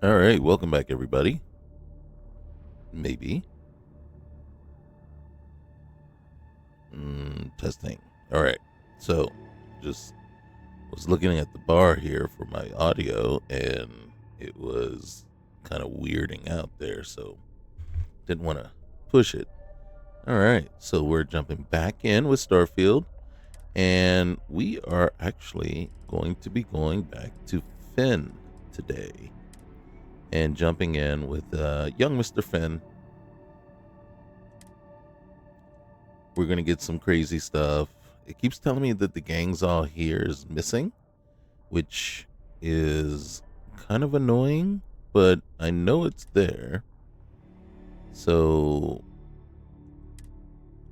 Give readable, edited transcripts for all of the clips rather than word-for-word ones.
All right, welcome back, everybody. Maybe. Testing. All right, so just was looking at the bar here for my audio, and it was kind of weirding out there, so didn't want to push it. All right, so we're jumping back in with Starfield, and we are actually going to be going back to Finn today and jumping in with young Mr. Finn. We're gonna get some crazy stuff. It keeps telling me that the gang's all here is missing, which is kind of annoying, but I know it's there. So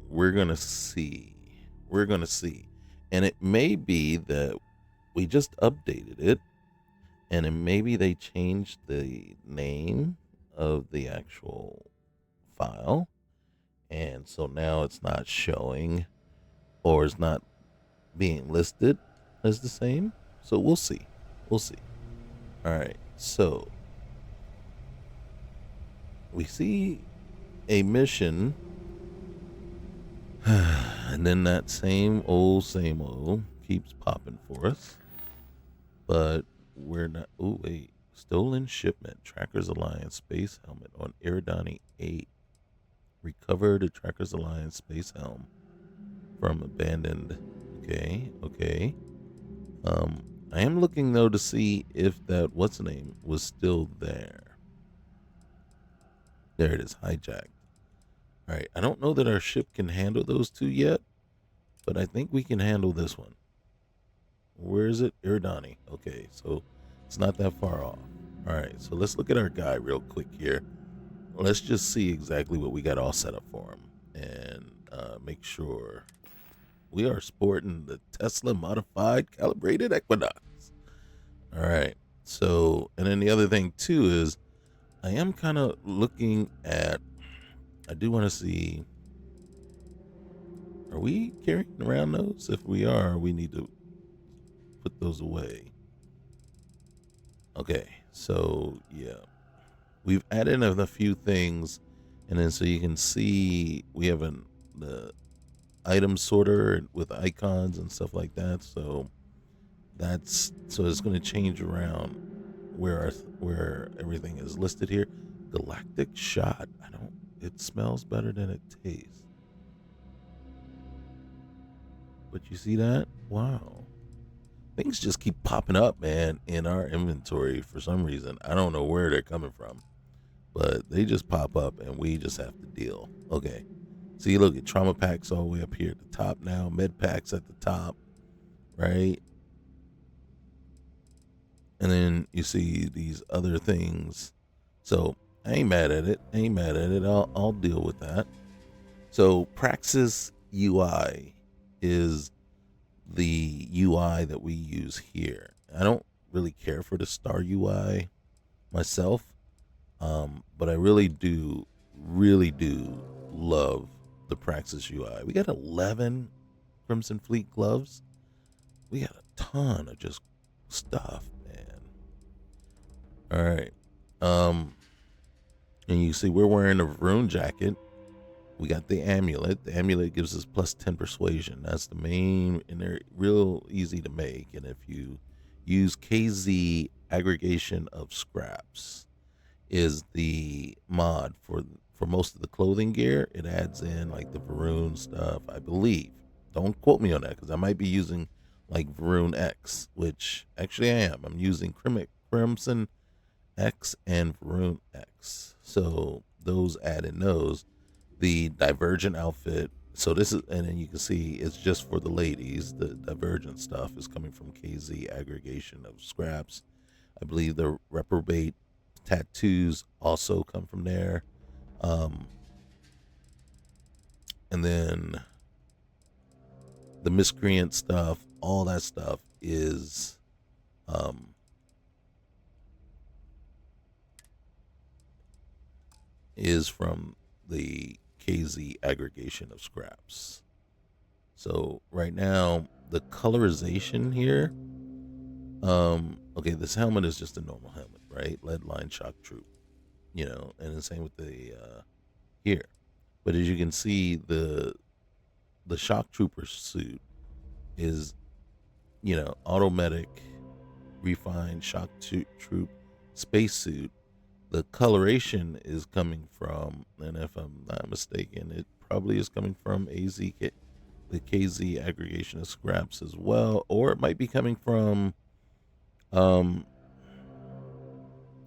we're gonna see. We're gonna see. And it may be that we just updated it, and it maybe they changed the name of the actual file. And so now it's not showing or it's not being listed as the same. So we'll see. We'll see. All right. So we see a mission, and then that same old keeps popping for us. But we're not. Oh, wait. Stolen shipment. Trackers Alliance space helmet on Iridani 8. Recover the Trackers Alliance space helm from abandoned. Okay. Okay. I am looking though to see if that what's the name was still there. There it is, hijacked. All right, I don't know that our ship can handle those two yet, but I think we can handle this one. Where is it? Iridani. Okay, so it's not that far off. All right, so let's look at our guy real quick here. Let's just see exactly what we got all set up for him and make sure we are sporting the Tesla modified calibrated Equinox. All right. So, and then the other thing too is I am kind of looking at, I do want to see, are we carrying around those? If we are, we need to put those away. Okay. So, yeah, we've added in a few things. And then so you can see we have the item sorter with icons and stuff like that. So so it's going to change around where everything is listed here. Galactic shot. I don't. It smells better than it tastes. But you see that? Wow. Things just keep popping up, man, in our inventory for some reason. I don't know where they're coming from, but they just pop up and we just have to deal. Okay. See, look at trauma packs all the way up here at the top now. Med packs at the top, right? And then you see these other things. So I ain't mad at it. I ain't mad at it. I'll deal with that. So Praxis UI is the UI that we use here. I don't really care for the Star UI myself, but I really do love the Praxis UI. We got 11 Crimson Fleet gloves. We got a ton of just stuff, man. All right. And you see we're wearing a rune jacket. We got the amulet. The amulet gives us plus 10 persuasion. That's the main, and they're real easy to make. And if you use KZ aggregation of scraps, is the mod for most of the clothing gear. It adds in like the Varun stuff, I believe. Don't quote me on that because I might be using like Varun X, which actually I am. I'm using Crimson X and Varun X. So those add in those. The Divergent outfit. So this is, and then you can see it's just for the ladies. The Divergent stuff is coming from KZ aggregation of scraps. I believe the reprobate tattoos also come from there. Um, and then the miscreant stuff, all that stuff um, is from the KZ aggregation of scraps. So right now the colorization here Okay, this helmet is just a normal helmet, right? Lead line shock troop, and the same with the here. But as you can see, the shock trooper suit is, automatic refined troop spacesuit. The coloration is coming from, and if I'm not mistaken, it probably is coming from the KZ aggregation of scraps as well, or it might be coming from, um,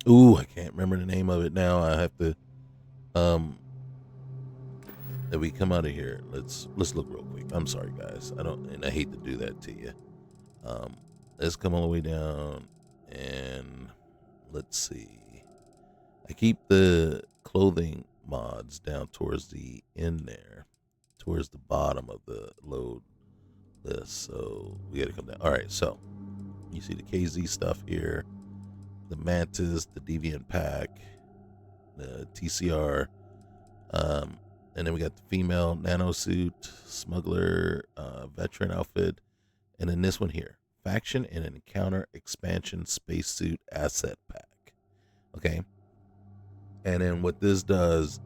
ooh, I can't remember the name of it now. I have to, um, if we come out of here, let's look real quick. I'm sorry, guys. I hate to do that to you. Um, let's come all the way down and let's see. I keep the clothing mods down towards the end there, towards the bottom of the load list. So we got to come down. All right. So you see the KZ stuff here, the Mantis, the Deviant Pack, the TCR, and then we got the female nanosuit, smuggler, veteran outfit, and then this one here, faction and encounter expansion spacesuit asset pack. Okay. And then what this does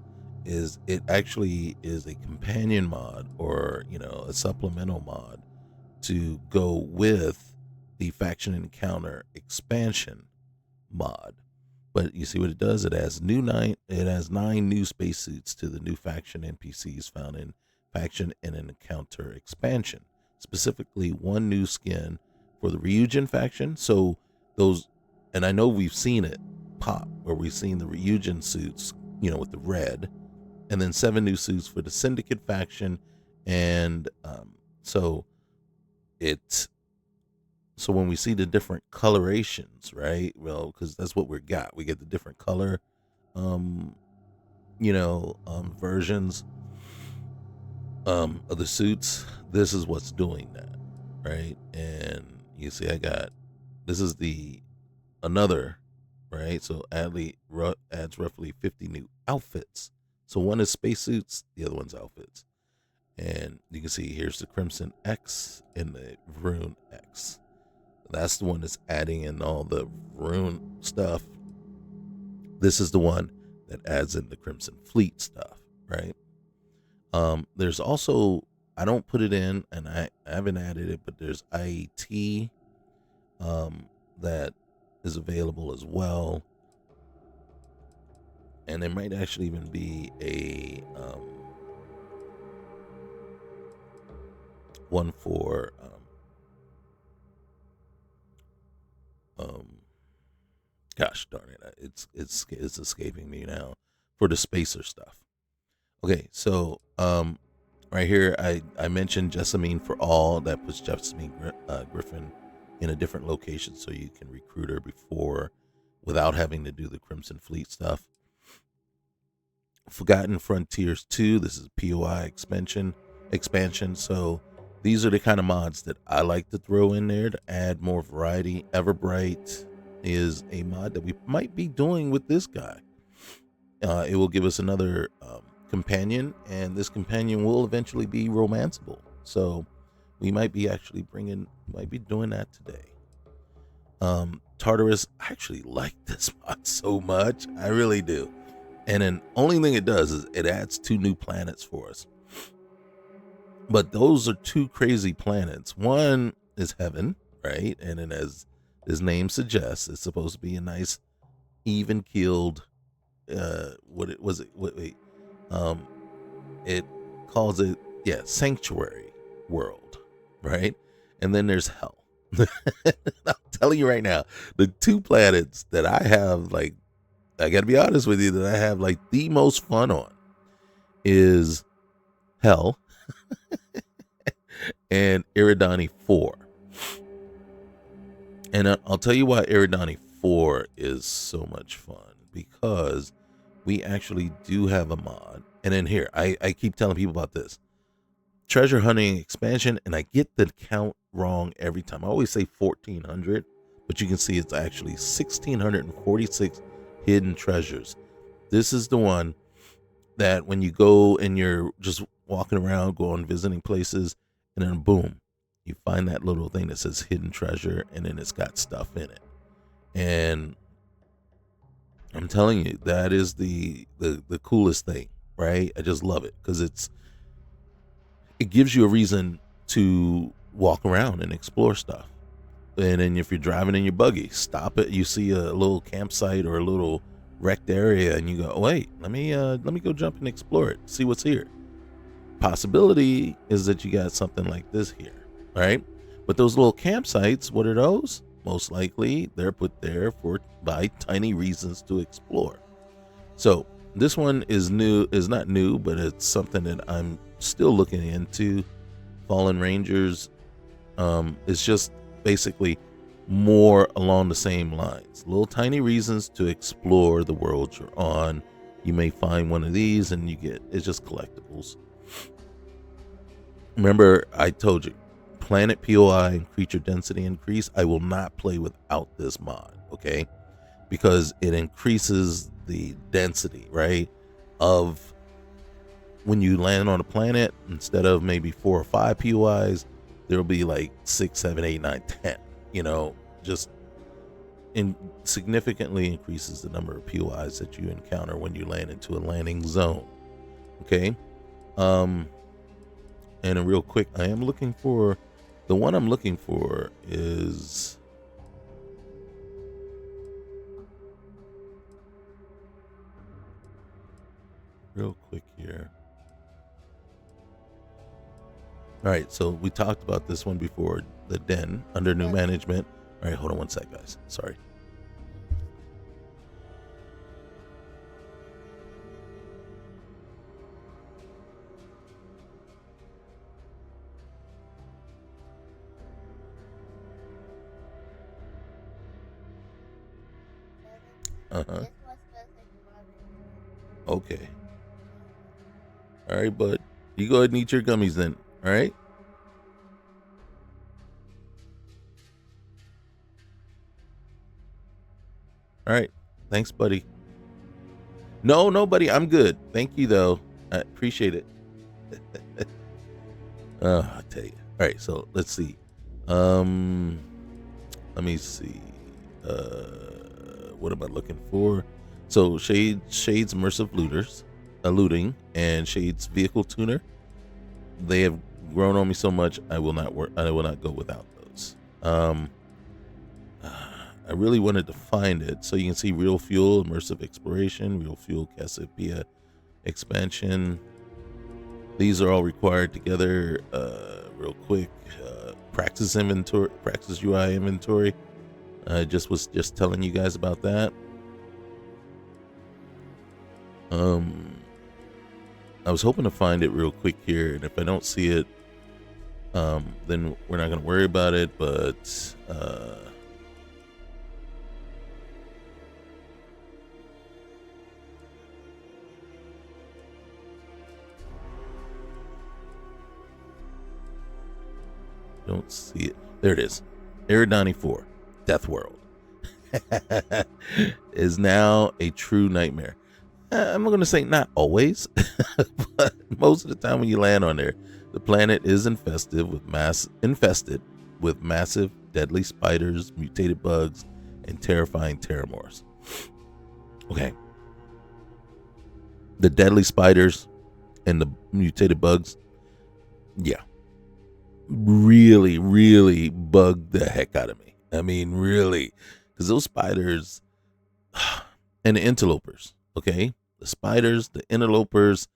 is it actually is a companion mod, or a supplemental mod to go with the faction encounter expansion mod. But you see what it does? It has 9 new spacesuits to the new faction NPCs found in faction and encounter expansion. Specifically, 1 new skin for the Ryujin faction. So those, and I know we've seen it pop, where we've seen the Ryujin suits, with the red, and then 7 new suits for the Syndicate faction, and so it's so when we see the different colorations, right? Well, because that's what we get the different color, um, versions of the suits. This is what's doing that, right? And you see, this is the another, right? So adds roughly 50 new outfits. So one is spacesuits, the other one's outfits. And you can see here's the Crimson X and the Rune X. That's the one that's adding in all the Rune stuff. This is the one that adds in the Crimson Fleet stuff, right? There's also, I don't put it in, and I haven't added it, but there's IAT that is available as well. And there might actually even be a one for gosh darn it, it's escaping me now, for the spacer stuff. Okay, so right here I mentioned Jessamine for all. That puts Jessamine Griffin in a different location, so you can recruit her without having to do the Crimson Fleet stuff. Forgotten Frontiers 2, this is POI expansion. So these are the kind of mods that I like to throw in there to add more variety. Everbright is a mod that we might be doing with this guy. It will give us another companion, and this companion will eventually be romanceable. So we might be doing that today. Tartarus, I actually like this mod so much. I really do. And then only thing it does is it adds 2 new planets for us. But those are 2 crazy planets. One is heaven, right? And then, as his name suggests, it's supposed to be a nice, even keeled. It calls it, sanctuary world, right? And then there's hell. I'm telling you right now, the 2 planets that I have, I gotta be honest with you, that I have the most fun on is hell and Eridani 4. And I'll tell you why Eridani 4 is so much fun, because we actually do have a mod. And then here, I keep telling people about this treasure hunting expansion, and I get the count wrong every time. I always say 1,400, but you can see it's actually 1,646 hidden treasures. This is the one that when you go and you're just walking around, going visiting places, and then boom, you find that little thing that says hidden treasure, and then it's got stuff in it. And I'm telling you, that is the coolest thing, right? I just love it because it gives you a reason to walk around and explore stuff. And then if you're driving in your buggy, stop it. You see a little campsite or a little wrecked area, and you go, "Wait, let me go jump and explore it, see what's here." Possibility is that you got something like this here, right? But those little campsites, what are those? Most likely, they're put there for by tiny reasons to explore. So this one is not new, but it's something that I'm still looking into. Fallen Rangers, it's just basically more along the same lines. Little tiny reasons to explore the world you're on. You may find one of these, and it's just collectibles. Remember, I told you, planet POI and creature density increase. I will not play without this mod, okay? Because it increases the density, right? Of when you land on a planet, instead of maybe 4 or 5 POIs, there'll be like 6, 7, 8, 9, 10. Just significantly increases the number of POIs that you encounter when you land into a landing zone. Okay. And real quick, I am looking for the one I'm looking for is real quick here. All right, so we talked about this one before, the Den under new management. All right, hold on one sec, guys. Sorry. Uh-huh. Okay. All right, bud. You go ahead and eat your gummies then. All right. All right. Thanks, buddy. No, buddy. I'm good. Thank you, though. I appreciate it. I tell you. All right. So let's see. Let me see. What am I looking for? So Shade's immersive looting, and Shade's vehicle tuner. They have grown on me so much. I will not go without those. I really wanted to find it so you can see Real Fuel immersive exploration, Real Fuel Cassiopeia expansion. These are all required together. Real quick, practice UI inventory. I was just telling you guys about that. I was hoping to find it real quick here, and if I don't see it, then we're not going to worry about it. But don't see it. There it is. Eridani 4, Death World, is now a true nightmare. I'm going to say not always, but most of the time when you land on there, the planet is infested with massive, deadly spiders, mutated bugs, and terrifying terramorphs. Okay. The deadly spiders and the mutated bugs, yeah, really, really bugged the heck out of me. I mean, really, because those spiders and the interlopers, okay? The spiders, the interlopers,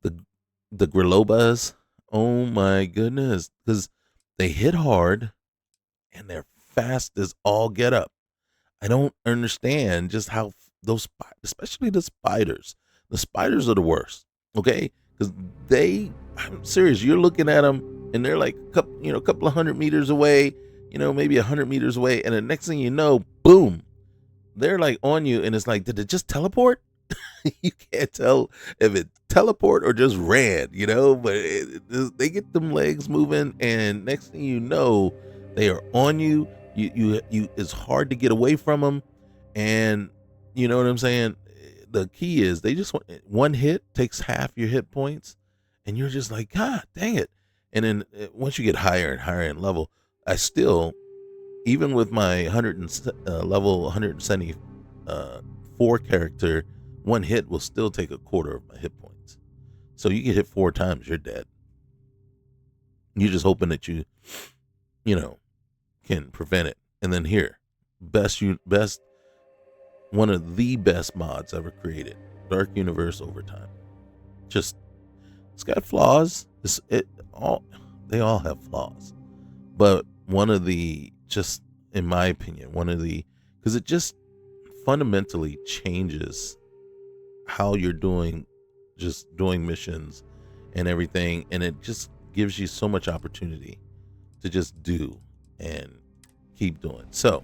the grilobas. Oh my goodness, because they hit hard and they're fast as all get up. I don't understand just how those, especially the spiders. The spiders are the worst, okay? Because I'm serious. You're looking at them and they're like a couple of 100 meters away, maybe 100 meters away, and the next thing you know, boom, they're like on you, and it's like, did it just teleport? You can't tell if it teleport or just ran, but they get them legs moving, and next thing you know, they are on you. You it's hard to get away from them, and you know what I'm saying. The key is they just one hit takes half your hit points, and you're just like, God dang it. And then once you get higher and higher in level, I still even with my level 174 character, one hit will still take a quarter of my hit points. So you get hit 4 times, you're dead. You're just hoping that you know, can prevent it. And then here, best one of the best mods ever created, Dark Universe Overtime. Just, it's got flaws. They all have flaws, but one of the, just in my opinion, because it just fundamentally changes how you're doing missions and everything, and it just gives you so much opportunity to just do and keep doing. So,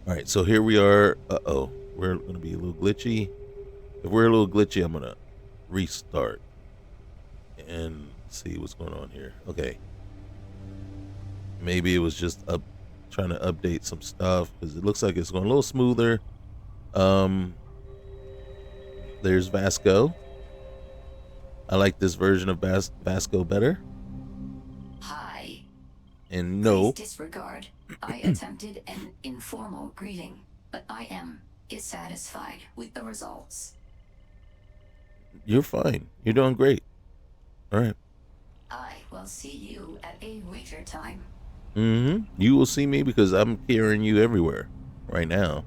all right, so here we are. We're gonna be a little glitchy. If we're a little glitchy, I'm gonna restart and see what's going on here. Okay, maybe it was just trying to update some stuff, because it looks like it's going a little smoother. There's Vasco. I like this version of Vasco better. Hi. And no. Please disregard. I attempted an informal greeting, but I am dissatisfied with the results. You're fine. You're doing great. All right. I will see you at a later time. You will see me because I'm carrying you everywhere right now.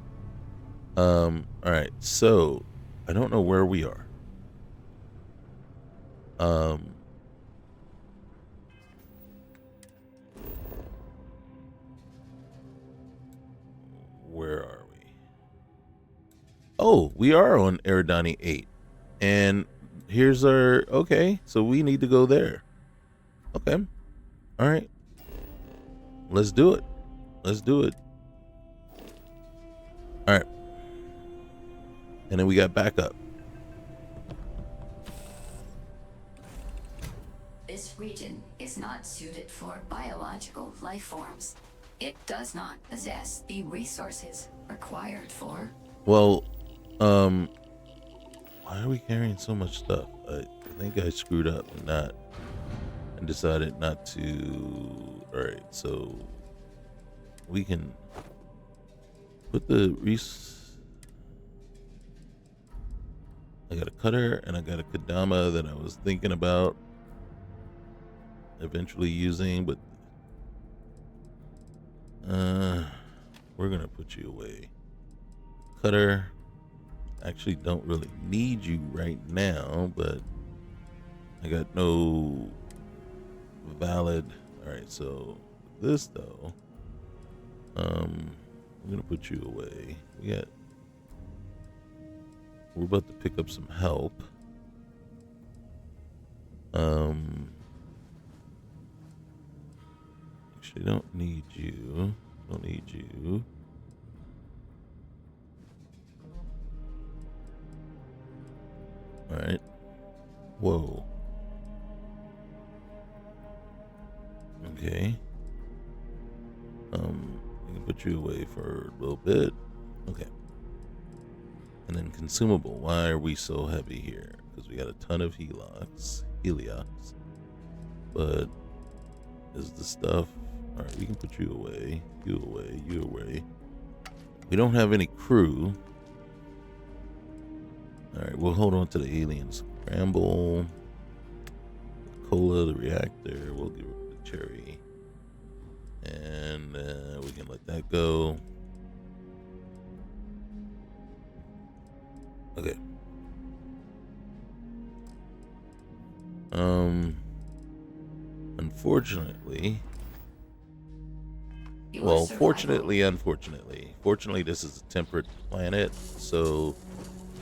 All right. So I don't know where we are. Where are we? Oh, we are on Eridani 8. And here's our, okay, so we need to go there. Okay. All right. Let's do it. All right. And then we got backup. This region is not suited for biological life forms. It does not possess the resources required for... Well, why are we carrying so much stuff? I think I screwed up and decided not to. All right, so we can put the I got a cutter and I got a Kadama that I was thinking about eventually using, but we're gonna put you away. Cutter, actually don't really need you right now, but I got no valid. All right, so this though, I'm gonna put you away. We're about to pick up some help. Actually, don't need you. All right. Whoa. Okay. We can put you away for a little bit. Okay. And then consumable. Why are we so heavy here? Because we got a ton of heliox. But is the stuff... All right, we can put you away. You away. We don't have any crew. All right, we'll hold on to the alien scramble. The cola, the reactor. We'll give it the cherry. And we can let that go. Okay. Unfortunately, fortunately, this is a temperate planet, so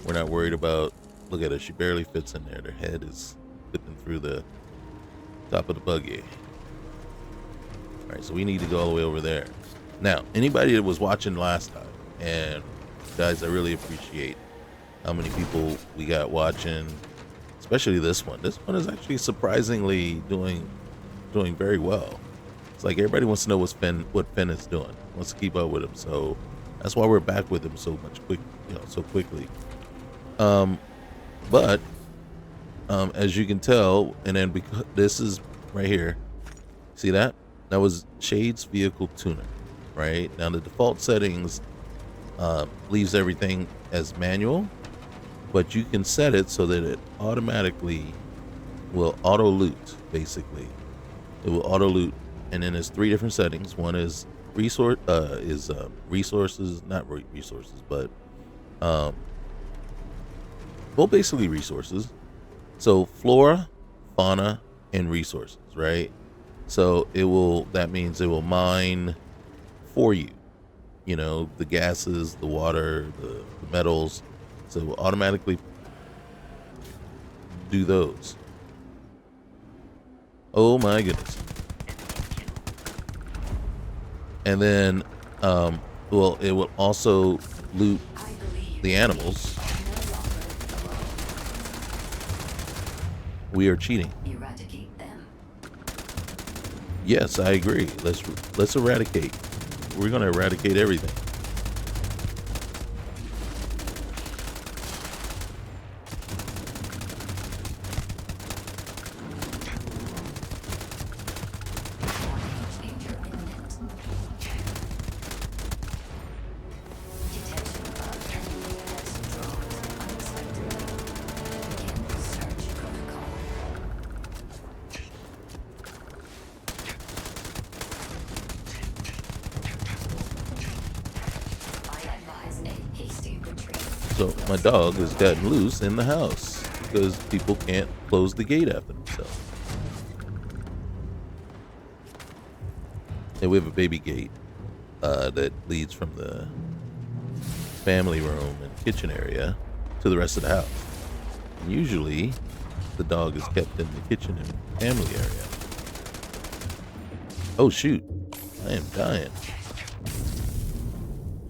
we're not worried about. Look at her; she barely fits in there. Her head is fitting through the top of the buggy. All right, so we need to go all the way over there. Now, anybody that was watching last time, and guys, I really appreciate how many people we got watching, especially this one. This one is actually surprisingly doing very well. It's like everybody wants to know what Finn is doing, wants to keep up with him. So that's why we're back with him so quickly. But as you can tell, and then because this is right here, see that? That was Shade's vehicle tuner. right? Now the default settings leaves everything as manual, but you can set it so that it automatically will auto loot. Basically, it will auto loot, and then there's three different settings. One is resources, not resources, but um, well, basically resources. So flora, fauna, and resources, right? So that means it will mine for you, the gases, the water, the metals. So it will automatically do those. Oh my goodness. And then, well, it will also loot the animals. We are cheating. Eradicate them. Yes, I agree. Let's eradicate. We're gonna eradicate everything. Danger imminent. Detection of enemy as drones unexpectedly. Begin search protocol. I advise a hasty retreat. So my dog has gotten loose in the house because people can't close the gate after themselves. And we have a baby gate that leads from the family room and kitchen area to the rest of the house. And usually, the dog is kept in the kitchen and family area. Oh shoot, I am dying.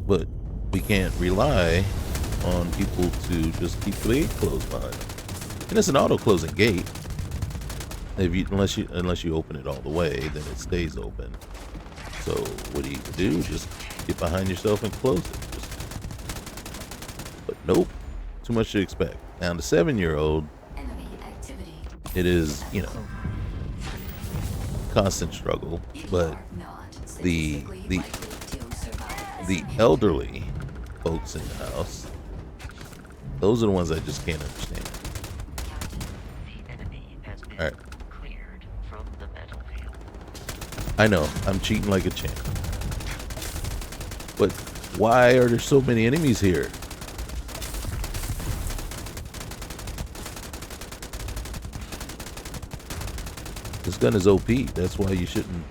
But we can't rely on people to just keep the gate closed behind them. And it's an auto-closing gate. Unless you open it all the way, then it stays open. So what do? Just get behind yourself and close it. But nope, too much to expect. Now the 7-year-old, Enemy activity. it is constant struggle. You But are not the statistically likely to survive the this elderly folks in the house, those are the ones I just can't understand. The enemy has been All right. cleared from the battlefield. I know, I'm cheating like a champ. But why are there so many enemies here? This gun is OP. That's why you shouldn't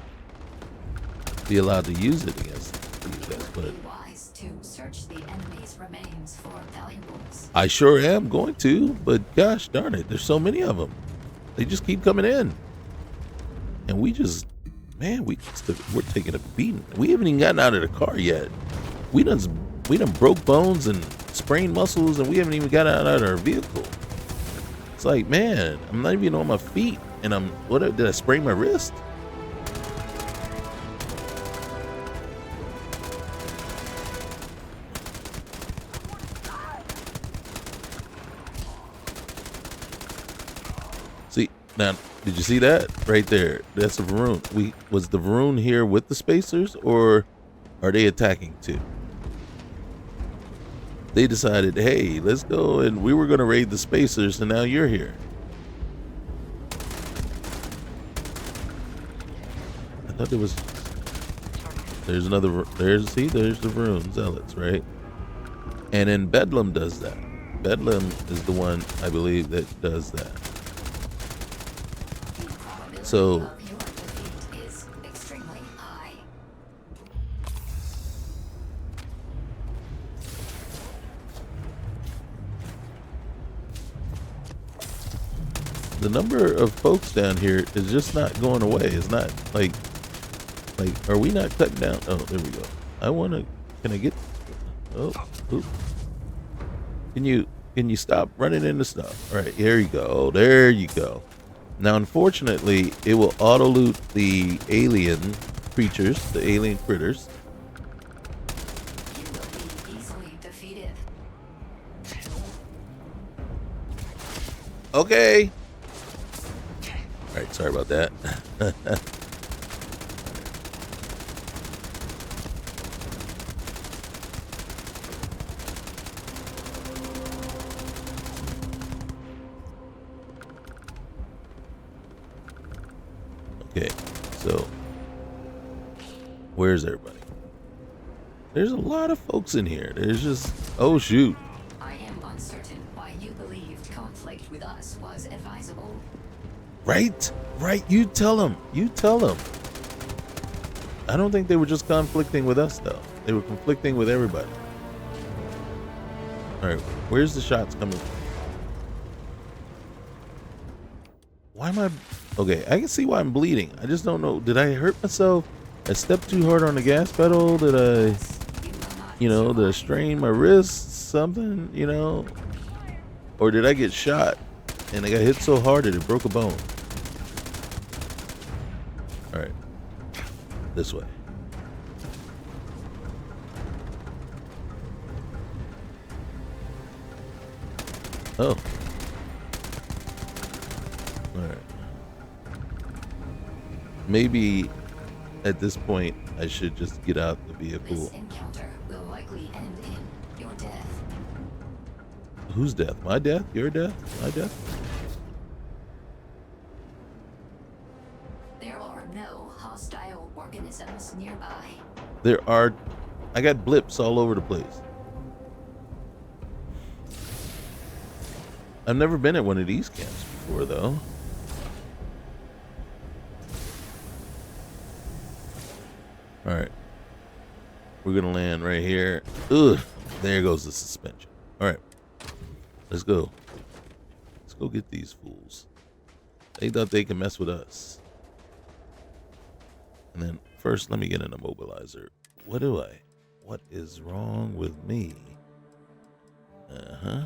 be allowed to use it against these guys. But Be wise to search the enemy's remains for valuables. I sure am going to. But gosh darn it, there's so many of them. They just keep coming in, and we're taking a beating. We haven't even gotten out of the car yet. We done broke bones and sprained muscles, and we haven't even got out of our vehicle. It's like, man, I'm not even on my feet, and did I sprain my wrist? See, now, did you see that right there? That's a Varun. Was the Varun here with the spacers, or are they attacking too? They decided, hey, let's go, and we were going to raid the spacers, and now you're here. I thought there's the Varun Zealots, right? And then Bedlam does that. Bedlam is the one, I believe, that does that. So Of your defeat is extremely high. the number of folks down here is just not going away. It's not like, are we not cutting down? Oh, there we go. Can I get, oh, oop. Can you stop running into stuff? All right, here you go. There you go. Now, unfortunately, it will auto loot the alien creatures, the alien critters. You will be easily defeated. Okay. All right, sorry about that. Okay, so where's everybody? There's a lot of folks in here. There's just, oh shoot. I am uncertain why you believed conflict with us was advisable. Right? Right, you tell them. You tell them. I don't think they were just conflicting with us though. They were conflicting with everybody. All right, where's the shots coming from? Why am I... Okay, I can see why I'm bleeding. I just don't know. Did I hurt myself? I stepped too hard on the gas pedal? Did I, did I strain my wrists? Something, Or did I get shot and I got hit so hard that it broke a bone? All right, this way. Oh. All right. Maybe at this point I should just get out the vehicle. This encounter will likely end in your death. Whose death? My death? Your death? My death? There are no hostile organisms nearby. There are. I got blips all over the place. I've never been at one of these camps before, though. All right. We're going to land right here. Ugh. There goes the suspension. All right. Let's go. Let's go get these fools. They thought they could mess with us. And then first, let me get an immobilizer. What is wrong with me? Uh-huh.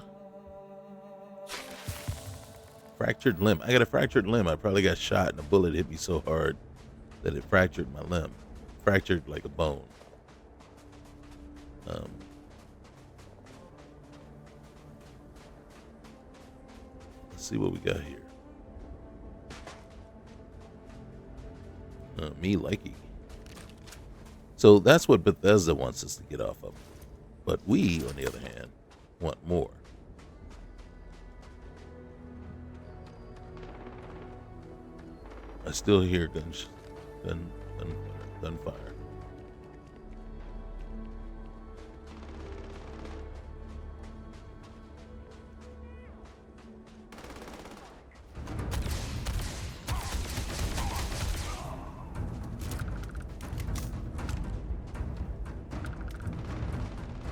Fractured limb. I got a fractured limb. I probably got shot and a bullet hit me so hard that it fractured my limb. Fractured like a bone. Let's see what we got here. Me likey. So that's what Bethesda wants us to get off of. But we, on the other hand, want more. I still hear gunfire.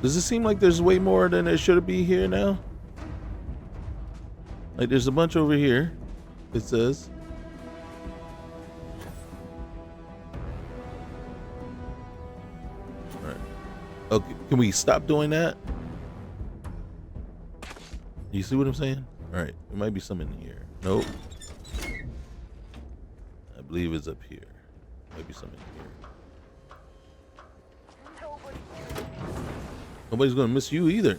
Does it seem like there's way more than there should be here now? Like there's a bunch over here, it says. Alright. Okay, can we stop doing that? You see what I'm saying? Alright, there might be some in here. Nope. I believe it's up here. Maybe some in here. Nobody's gonna miss you either.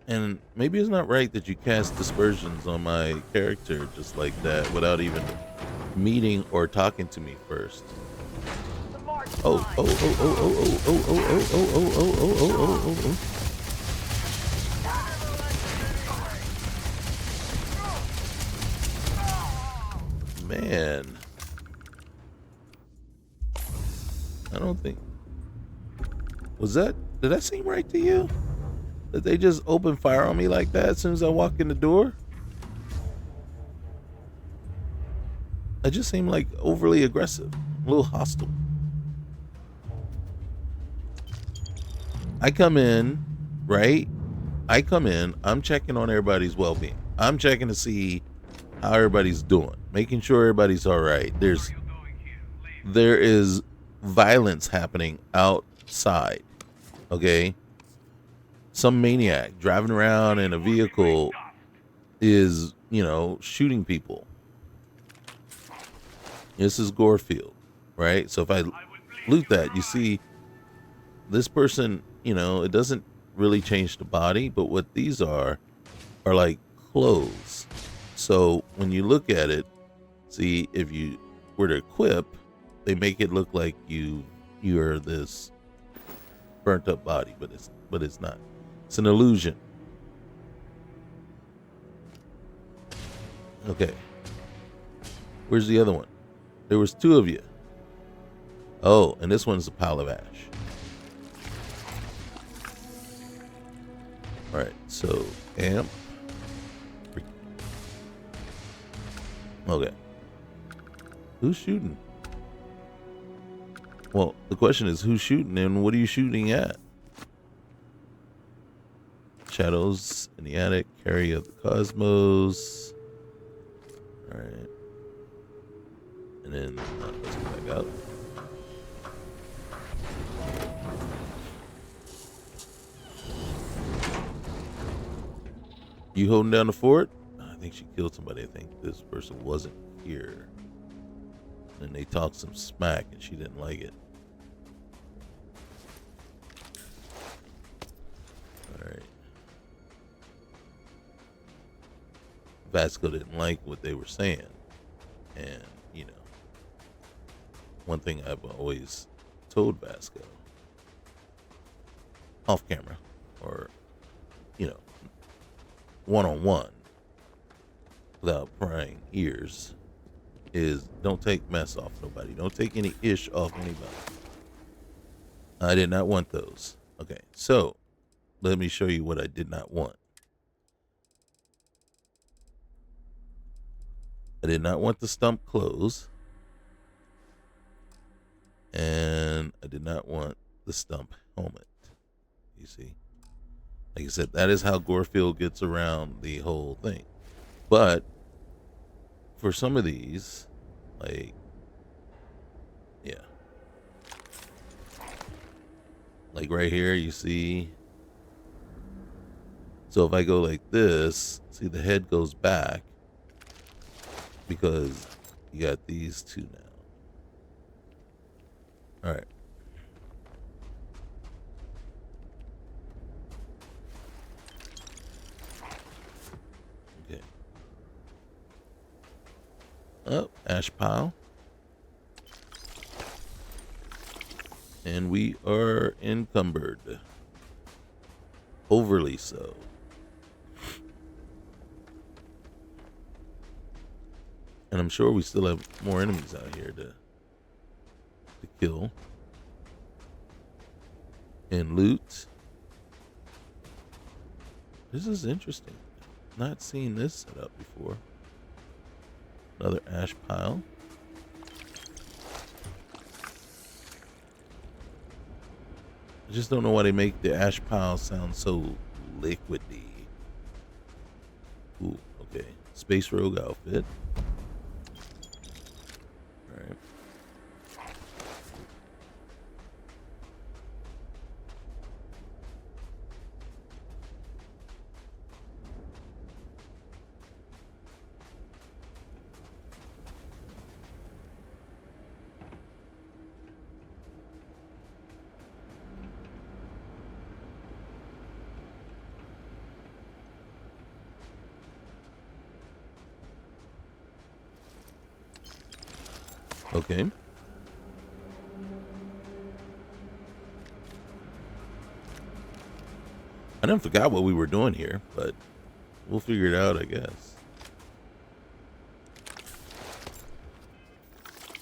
And maybe it's not right that you cast dispersions on my character just like that without even meeting or talking to me first. Oh. Man. I don't think. Did that seem right to you? That they just open fire on me like that as soon as I walk in the door? It just seemed like overly aggressive, a little hostile. I come in, right? I'm checking on everybody's well-being. I'm checking to see how everybody's doing, making sure everybody's all right. There is violence happening outside. Okay, some maniac driving around in a vehicle is, shooting people. This is Gorefield, right? So if I loot that, you see this person, it doesn't really change the body, but what these are like clothes. So when you look at it, see, if you were to equip, they make it look like you're this burnt up body, but it's not. It's an illusion. Okay. Where's the other one? There was two of you. Oh, and this one's a pile of ash. All right, so amp. Okay. Who's shooting? Well, the question is who's shooting and what are you shooting at? Shadows in the attic, carry of the cosmos. All right. And then let's go back out. You holding down the fort? I think she killed somebody. I think this person wasn't here. And they talked some smack and she didn't like it. Alright. Vasco didn't like what they were saying. And, you know, one thing I've always told Vasco, off camera, or, you know, one-on-one, without prying ears, is don't take mess off nobody. Don't take any ish off anybody. I did not want those. Okay, so let me show you what I did not want. I did not want the stump clothes. And I did not want the stump helmet. You see? Like I said, that is how Gorefield gets around the whole thing. But for some of these, like, yeah. Like right here, you see. So if I go like this, see the head goes back because you got these two now. All right. Okay. Oh, ash pile. And we are encumbered. Overly so. And I'm sure we still have more enemies out here to kill. And loot. This is interesting. Not seen this set up before. Another ash pile. I just don't know why they make the ash pile sound so liquidy. Ooh, okay. Space Rogue outfit. Alright. Okay. I done forgot what we were doing here, but we'll figure it out, I guess.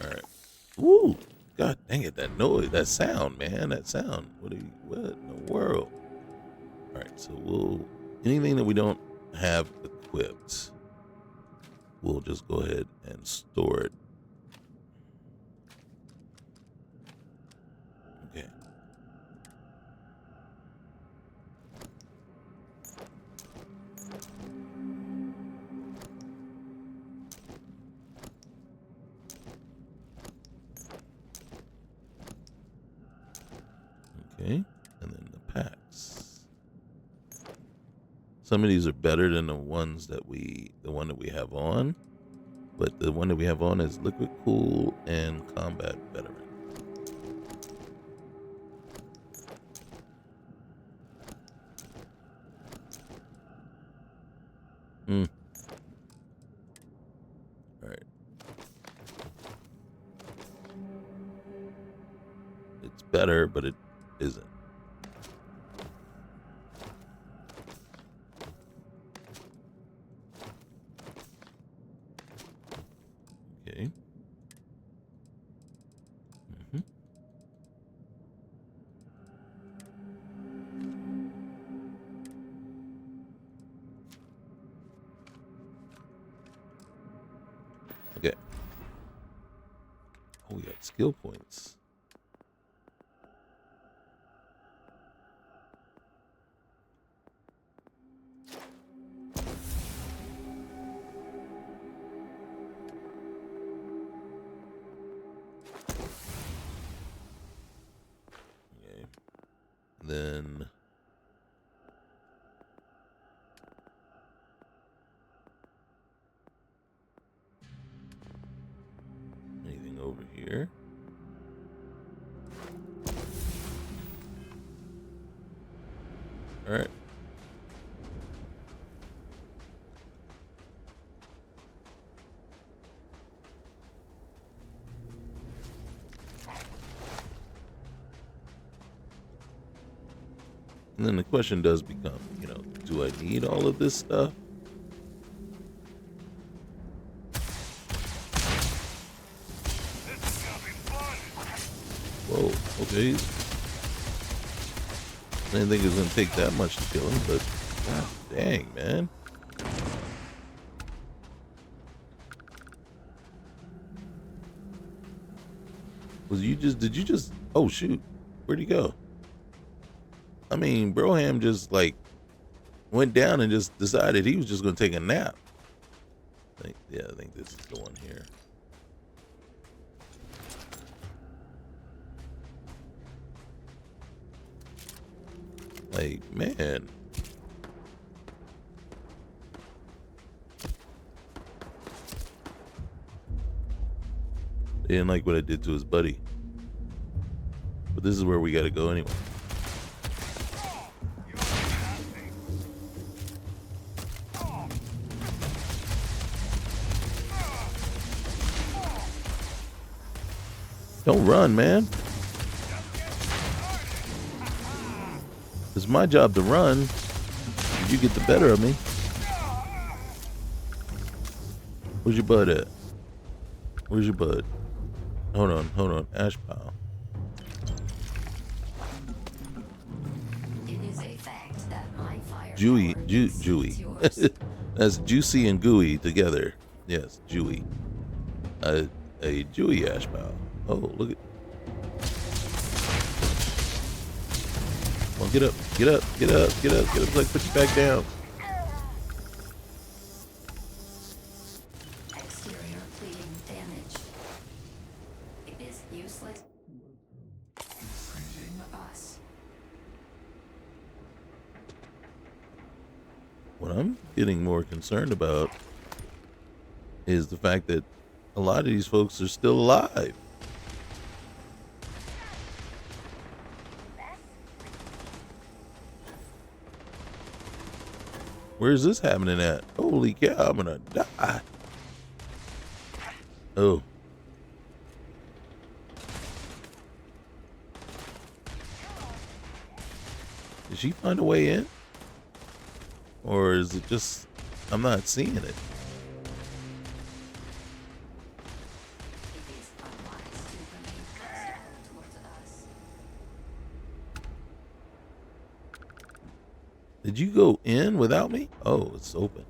All right. Woo! God dang it! That noise, that sound, man, that sound. What in the world? All right. So we'll anything that we don't have equipped, we'll just go ahead and store it. Okay. Okay, and then the packs. Some of these are better than the one that we have on, but the one that we have on is Liquid Cool and Combat Veteran. All right. It's better, but it isn't. skill points. Okay. Then anything over here? All right. And then the question does become, do I need all of this stuff? Whoa, okay. I didn't think it was going to take that much to kill him, but god dang, man. Did you just, oh shoot, where'd he go? I mean, Broham just like went down and just decided he was just going to take a nap. I think this is the one here. Like, man. He didn't like what I did to his buddy. But this is where we got to go anyway. Don't run, man. It's my job to run. You get the better of me. Where's your bud at? Where's your bud? Hold on. Ash pile. It is a fact that my fire Jewy. That's juicy and gooey together. Yes, Jewy. A Jewy ash pile. Oh, look at. Come on, get up. Like, put you back down. Exterior pleating damage. It is useless. Infringing us. What I'm getting more concerned about is the fact that a lot of these folks are still alive. Where's this happening at? Holy cow, I'm gonna die. Oh. Did she find a way in? Or is it just, I'm not seeing it? It is unwise to remain hostile towards us. Did you go in without me? Oh, it's open.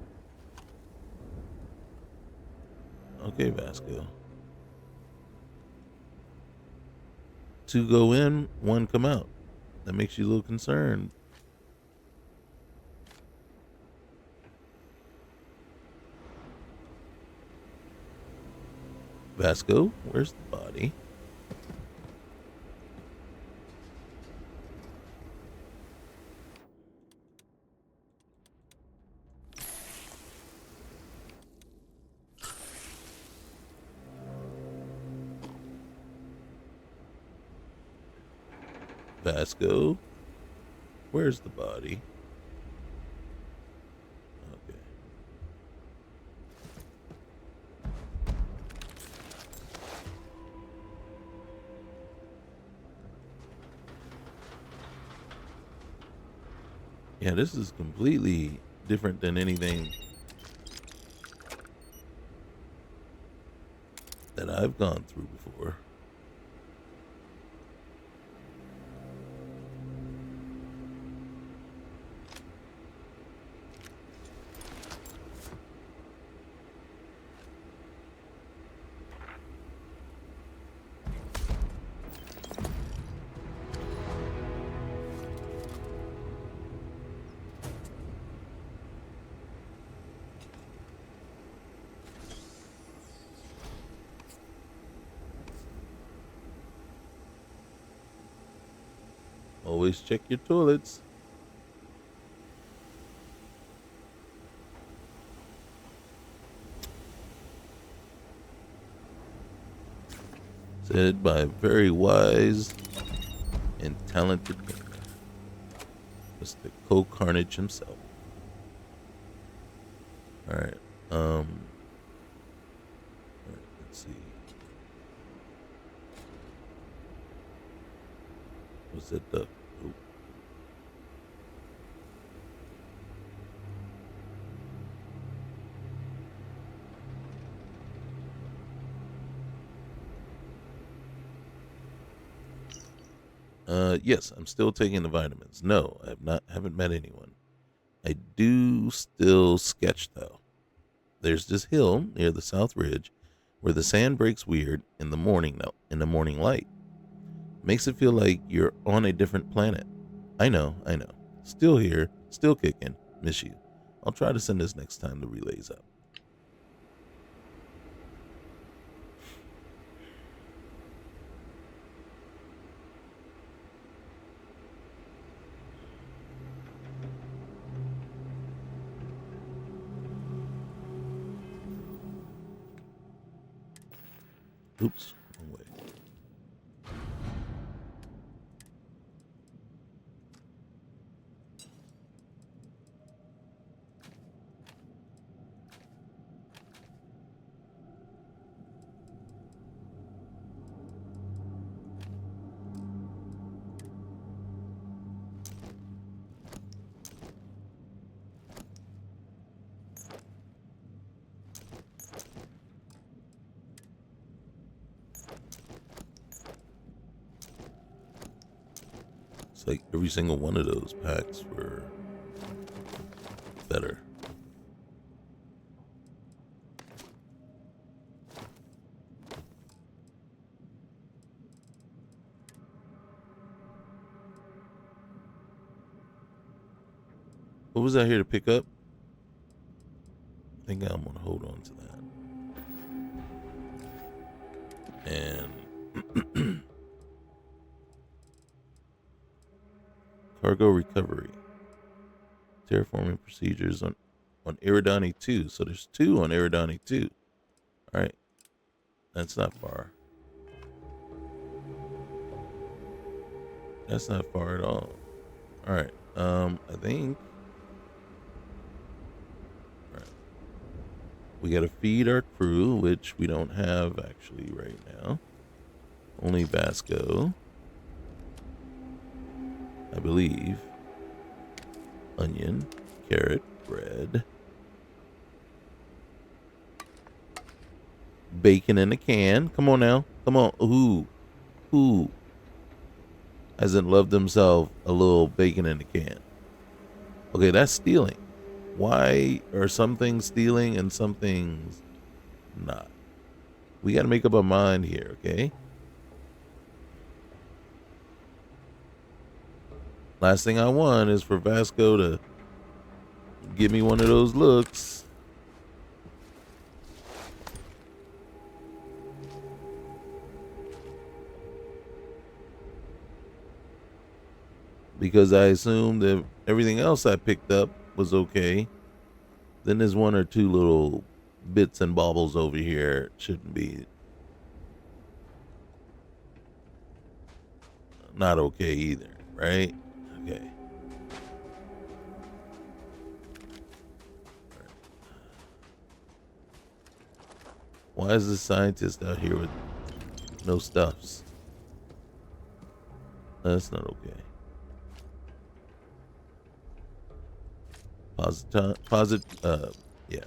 Okay, Vasco. 2 go in, 1 come out. That makes you a little concerned. Vasco, where's the body? Vasco, where's the body? Okay. Yeah, this is completely different than anything that I've gone through before. Always check your toilets. Said by a very wise and talented man, Mr. Cole Carnage himself. All right. All right, let's see. Was it the? Oh. Yes, I'm still taking the vitamins. No, haven't met anyone. I do still sketch though. There's this hill near the South Ridge where the sand breaks weird in the morning in the morning light. Makes it feel like you're on a different planet. I know. Still here, still kicking. Miss you. I'll try to send this next time the relay's up. Oops, wrong way. It's like every single one of those packs were better. What was I here to pick up? I think I'm gonna hold on to that. And cargo recovery. Terraforming procedures on Iridani 2. So there's 2 on Iridani 2. Alright. That's not far. That's not far at all. Alright. I think. Alright. We gotta feed our crew, which we don't have actually right now. Only Vasco. I believe. Onion, carrot, bread. Bacon in a can. Come on now. Come on. Who hasn't loved himself a little bacon in a can? Okay, that's stealing. Why are some things stealing and some things not? We got to make up our mind here, okay? Last thing I want is for Vasco to give me one of those looks. Because I assumed that everything else I picked up was okay. Then there's 1 or 2 little bits and baubles over here. Shouldn't be. Not okay either, right? Okay. Why is the scientist out here with no stuffs? That's not okay. Yeah.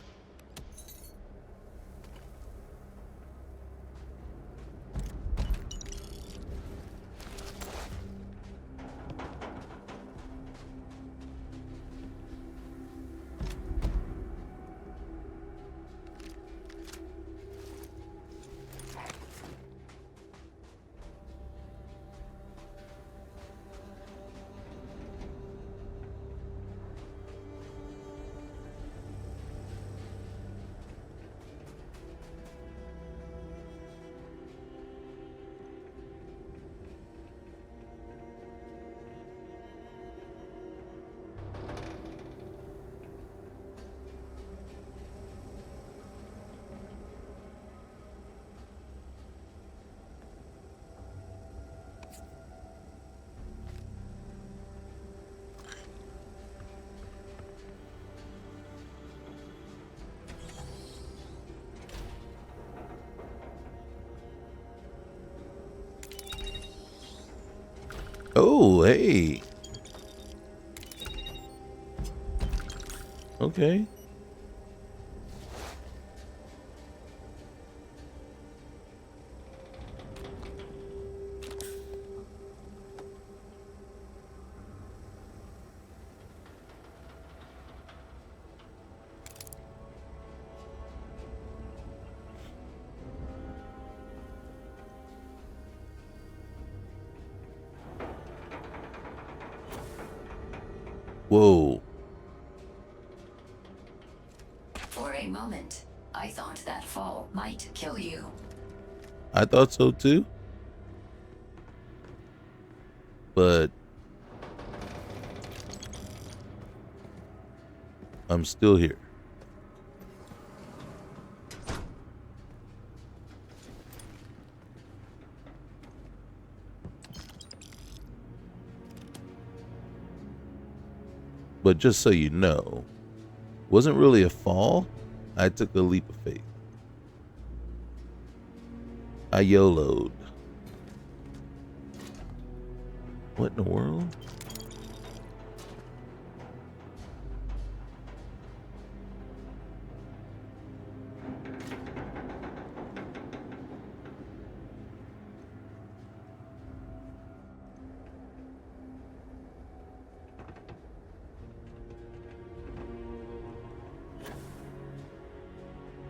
Oh, hey. Okay. Whoa. For a moment, I thought that fall might kill you. I thought so too. But I'm still here. But just so you know, wasn't really a fall. I took a leap of faith. I YOLO'd. What in the world?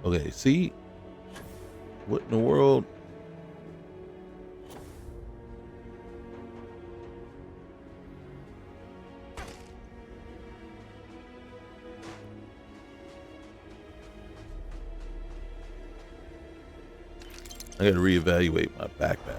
Okay, see? What in the world? I gotta reevaluate my backpack.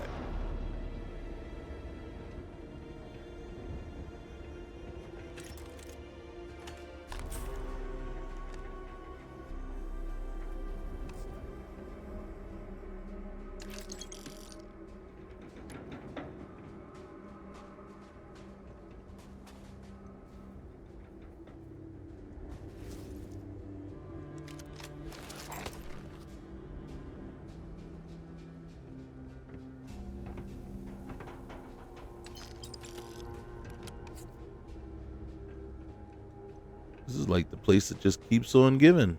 This is like the place that just keeps on giving.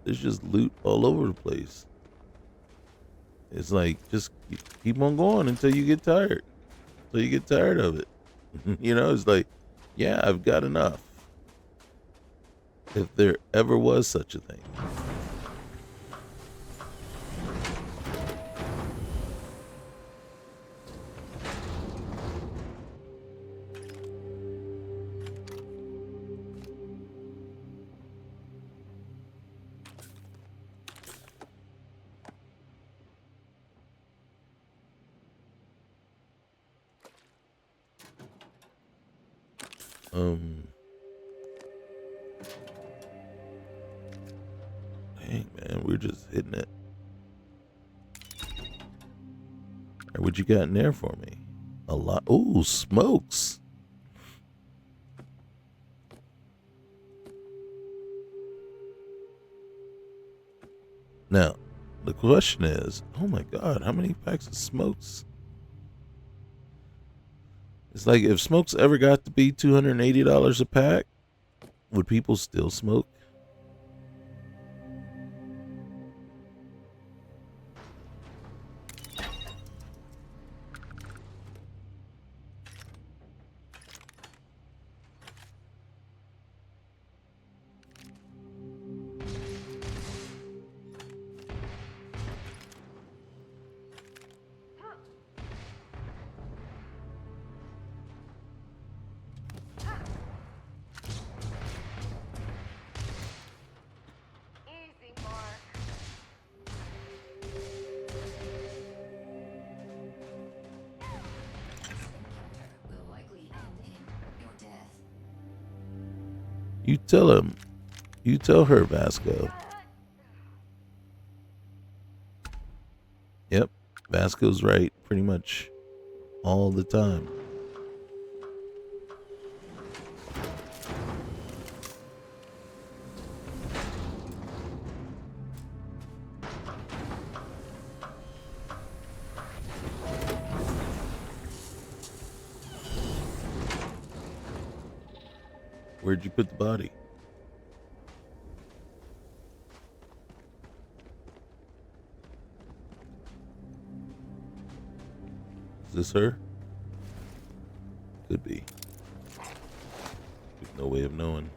There's just loot all over the place. It's like just keep on going until you get tired. Until you get tired of it. You know, it's like, yeah, I've got enough. If there ever was such a thing. Dang, man, we're just hitting it. What you got in there for me? A lot. Ooh, smokes. Now, the question is, oh my God, how many packs of smokes? It's like if smokes ever got to be $280 a pack, would people still smoke? Will likely end in your death. You tell him. You tell her, Vasco. Yep, Vasco's right pretty much all the time. Where'd you put the body? Is this her? Could be. There's no way of knowing.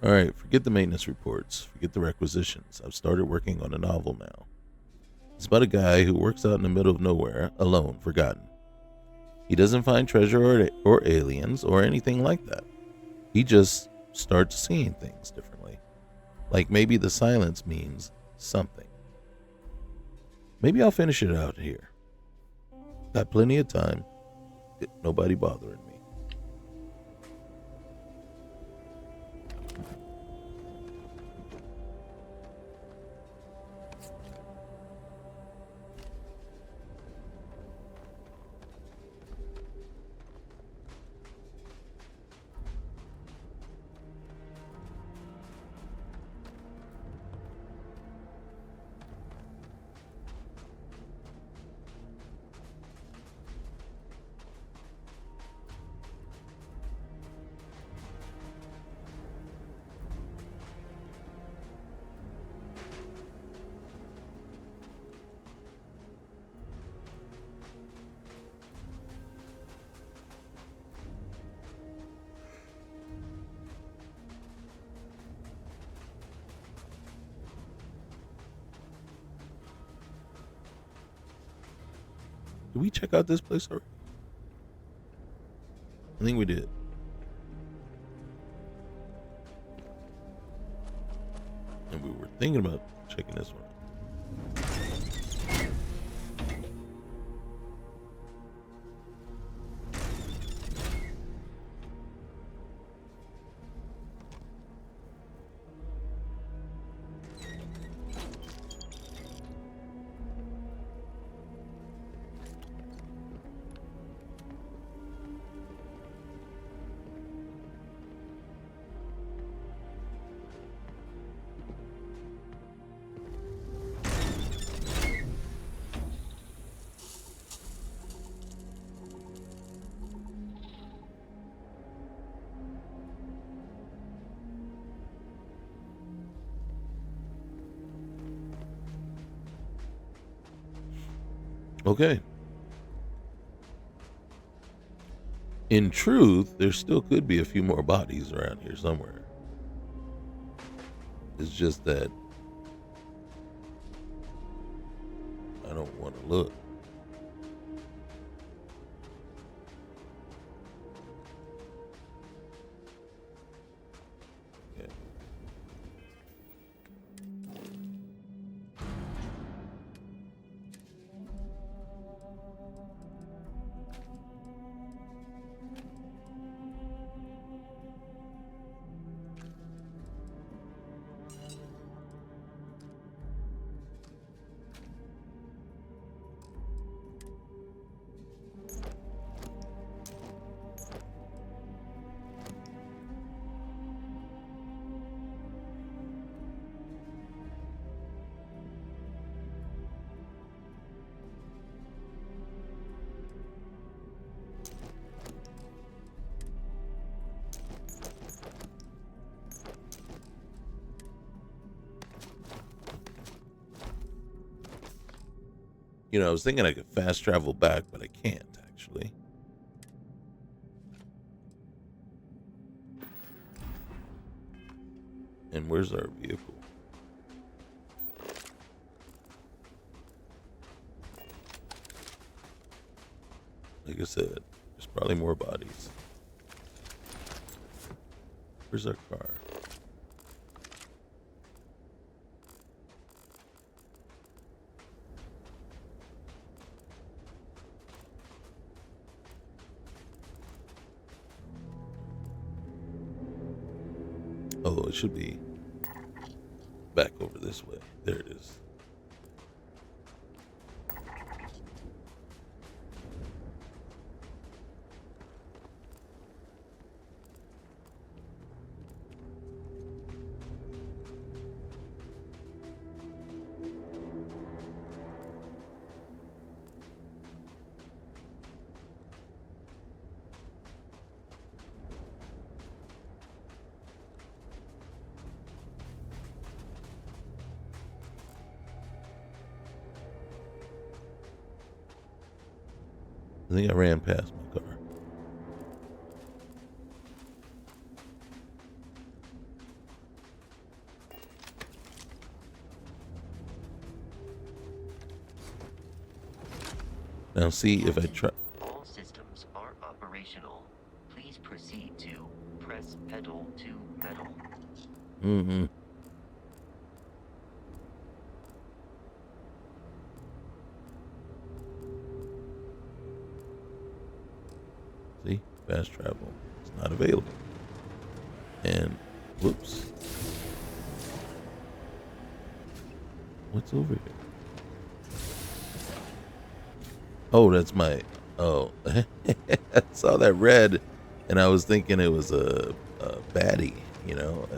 Alright, forget the maintenance reports. Forget the requisitions. I've started working on a novel now. It's about a guy who works out in the middle of nowhere, alone, forgotten. He doesn't find treasure or aliens or anything like that. He just starts seeing things differently. Like maybe the silence means something. Maybe I'll finish it out here. Got plenty of time. Nobody bothering me. Did we check out this place already? I think we did. And we were thinking about checking this one. Okay. In truth, there still could be a few more bodies around here somewhere. It's just that I don't want to look. Okay. You know, I was thinking I could fast travel back, but I can't, actually. And where's our vehicle? Like I said, there's probably more bodies. Where's our car? Oh, it should be back over this way. There it is. I think I ran past my car. Now see if I try. All systems are operational. Please proceed to press pedal to metal. Mm-hmm. See, fast travel. It's not available. And whoops. What's over here? Oh, that's my. Oh, I saw that red, and I was thinking it was a baddie. You know,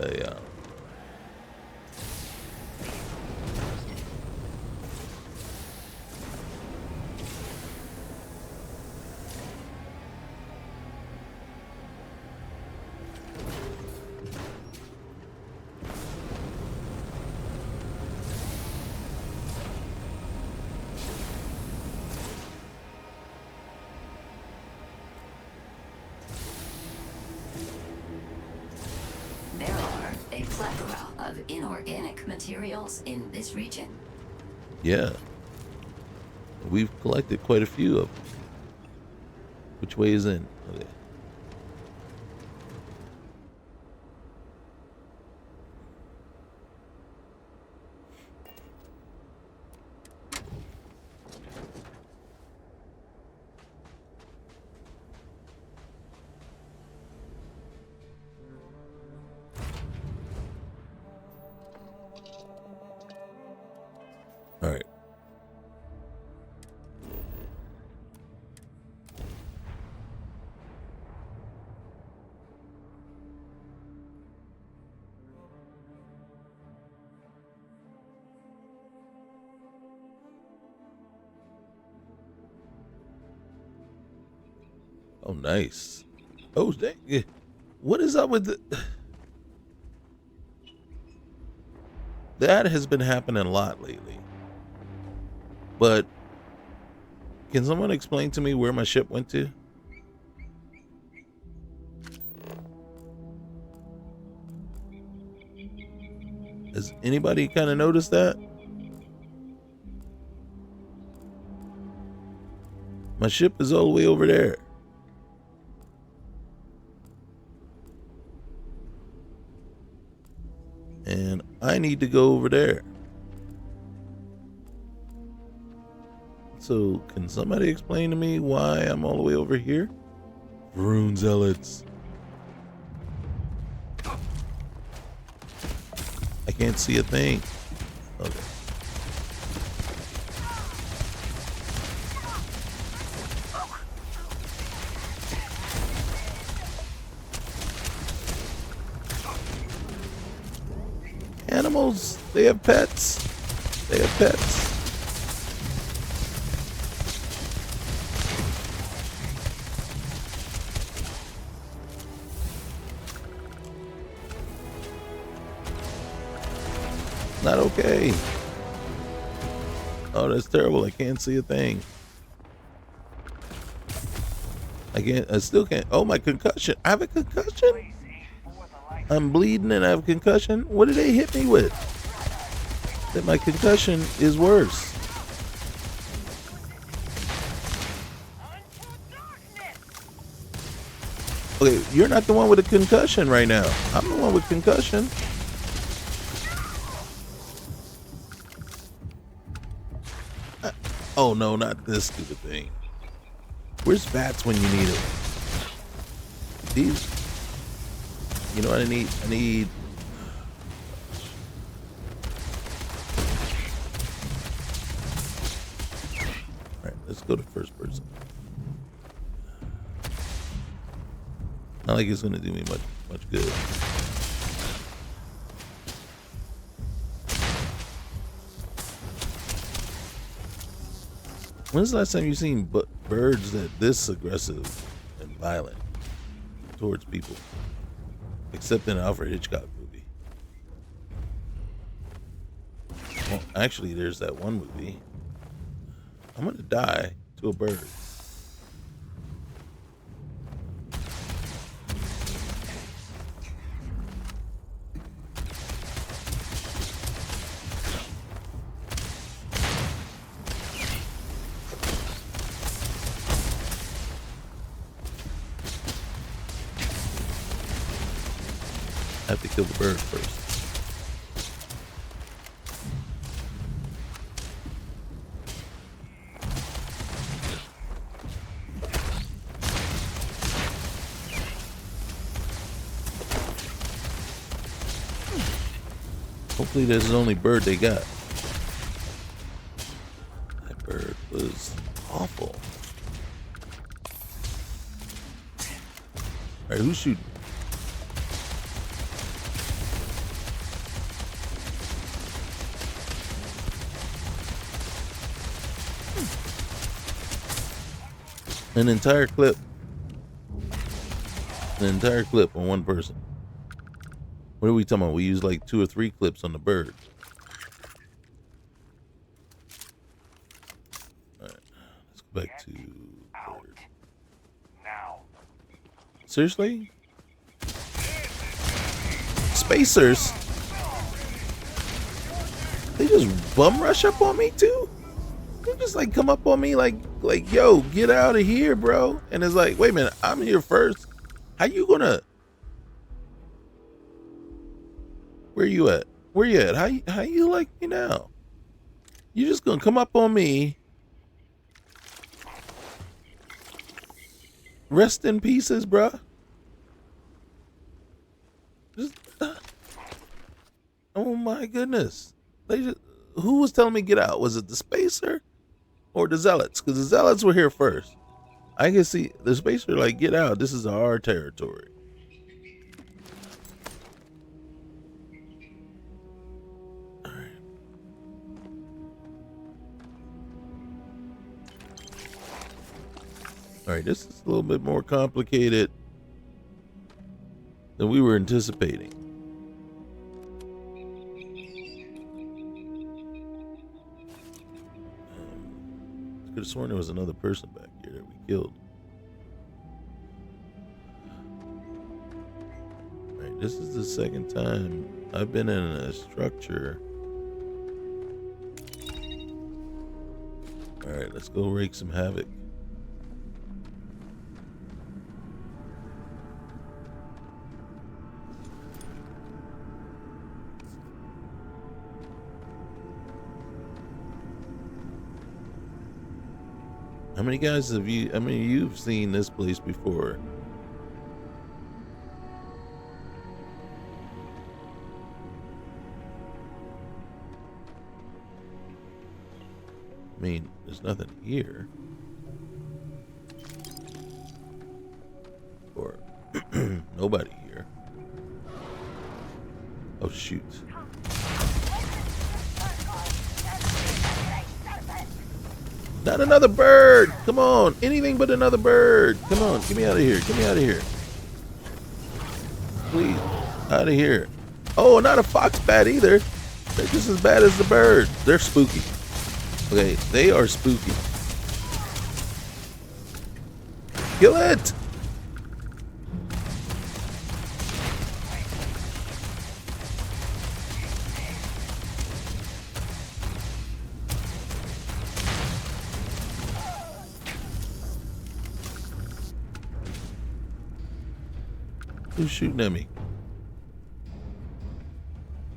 There are a plethora of inorganic materials in this region. yeah. We've collected quite a few of them. Which way is in? Okay. All right. Oh, nice. Oh, dang. What is up with the... That has been happening a lot lately. But can someone explain to me where my ship went to? Has anybody kind of noticed that? My ship is all the way over there. And I need to go over there. So, can somebody explain to me why I'm all the way over here? Rune zealots. I can't see a thing. Okay. Animals, they have pets. They have pets. Not okay. Oh, that's terrible. I can't see a thing. I still can't. Oh, my concussion. I have a concussion? I'm bleeding and I have a concussion? What did they hit me with? That my concussion is worse. Okay, you're not the one with a concussion right now. I'm the one with concussion. Oh no, not this stupid thing. Where's bats when you need it? These. You know what I need? I need. All right, let's go to first person. Not like it's gonna do me much good. When's the last time you seen birds that this aggressive and violent towards people? Except in an Alfred Hitchcock movie. Well, actually, there's that one movie. I'm gonna die to a bird. I have to kill the bird first. Hopefully this is the only bird they got. That bird was awful. Alright, who's shooting? An entire clip. An entire clip on one person. What are we talking about? We use like 2 or 3 clips on the bird. Alright, let's go back to bird. Now. Seriously? Spacers? They just bum rush up on me too? They just like come up on me like yo, get out of here, bro. And it's like, wait a minute, I'm here first. How you gonna? Where you at? Where you at? How you like me now? You just gonna come up on me? Rest in pieces, bruh. Just, oh my goodness. Who was telling me get out? Was it the spacer or the zealots? Because the zealots were here first. I can see the spacer like, get out. This is our territory. All right, this is a little bit more complicated than we were anticipating. I could have sworn there was another person back here that we killed. All right, this is the second time I've been in a structure. All right, let's go wreak some havoc. How many guys have you, I mean, you've seen this place before? I mean, there's nothing here. Or nobody here. Oh, shoot. Not another bird! Come on! Anything but another bird! Come on, get me out of here. Get me out of here. Please, out of here. Oh, not a fox bat either. They're just as bad as the bird. They're spooky. Okay, they are spooky. Kill it! Who's shooting at me?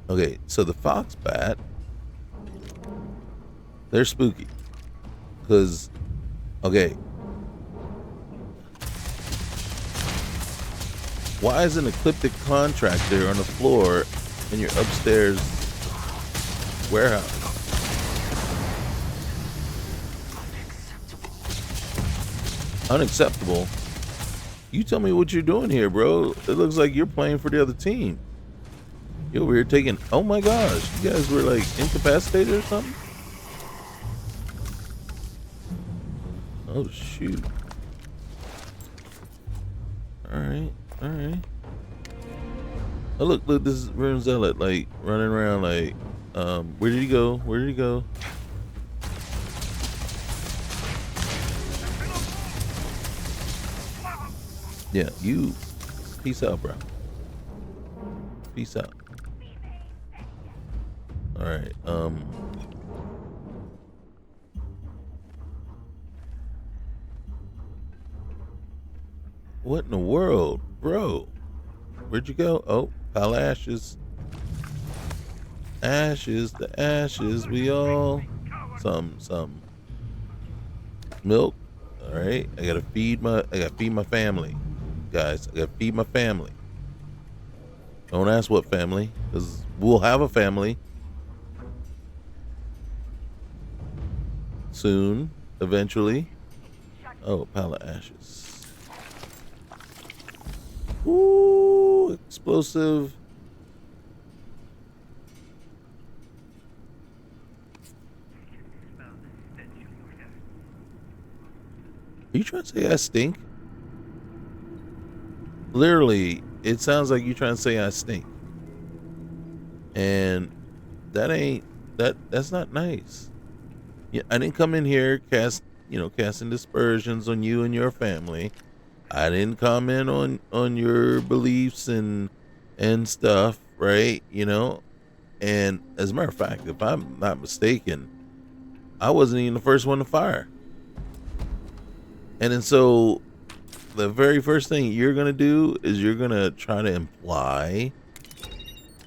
Okay, so the fox bat, they're spooky. Because, okay. Why is an ecliptic contractor on the floor in your upstairs warehouse? Unacceptable. You tell me what you're doing here, bro. It looks like you're playing for the other team. You over here taking... Oh my gosh. You guys were like incapacitated or something? Oh shoot. Alright. Alright. Oh look. This is Rune Zealot like running around like... Where did he go? Where did he go? Yeah, you. Peace out, bro. Peace out. Alright, what in the world? Bro. Where'd you go? Oh, pile of ashes. Ashes, the ashes, we all some milk. All right, I gotta feed my family, guys. I gotta feed my family. Don't ask what family, because we'll have a family soon, eventually. Oh, pile of ashes. Ooh, explosive. Are you trying to say I stink? Literally, it sounds like you trying to say I stink. And that ain't that's not nice. Yeah, I didn't come in here casting dispersions on you and your family. I didn't comment on your beliefs and stuff, right? And as a matter of fact, if I'm not mistaken, I wasn't even the first one to fire. And then so the very first thing you're gonna do is you're gonna try to imply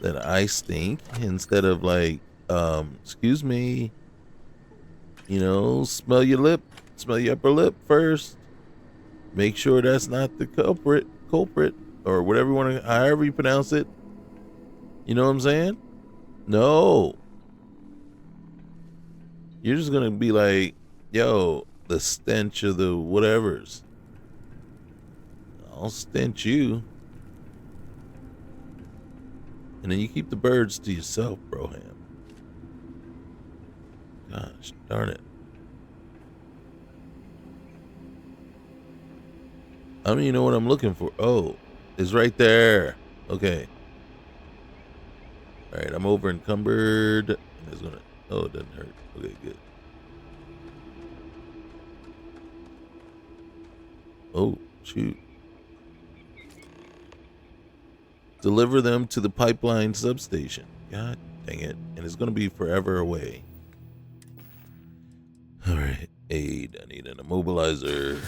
that I stink instead of like, excuse me, smell your upper lip first. Make sure that's not the culprit, or whatever you want to, however you pronounce it. You know what I'm saying? No, you're just gonna be like, yo, the stench of the whatevers. I'll stench you. And then you keep the birds to yourself, Broham. Gosh darn it. I don't even know what I'm looking for. Oh, it's right there. Okay. All right, I'm over encumbered. And it's gonna. Oh, it doesn't hurt. Okay, good. Oh, shoot. Deliver them to the pipeline substation. God dang it. And it's gonna be forever away. All right. Aid. I need an immobilizer.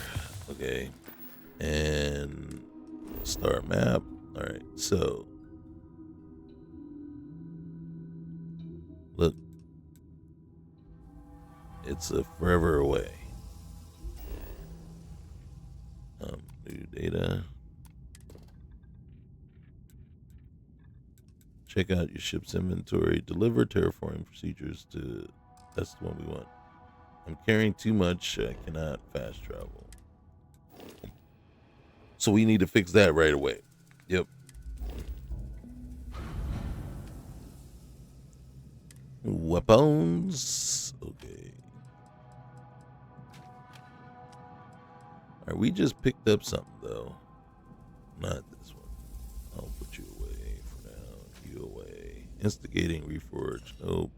Okay. And start map. All right. So look, it's a forever away. New data. Check out your ship's inventory. Deliver terraforming procedures to. That's the one we want. I'm carrying too much. I cannot fast travel. So we need to fix that right away. Yep. Weapons. Okay. Alright, we just picked up something though. Not this one. I'll put you away for now. You away. Instigating reforge. Nope.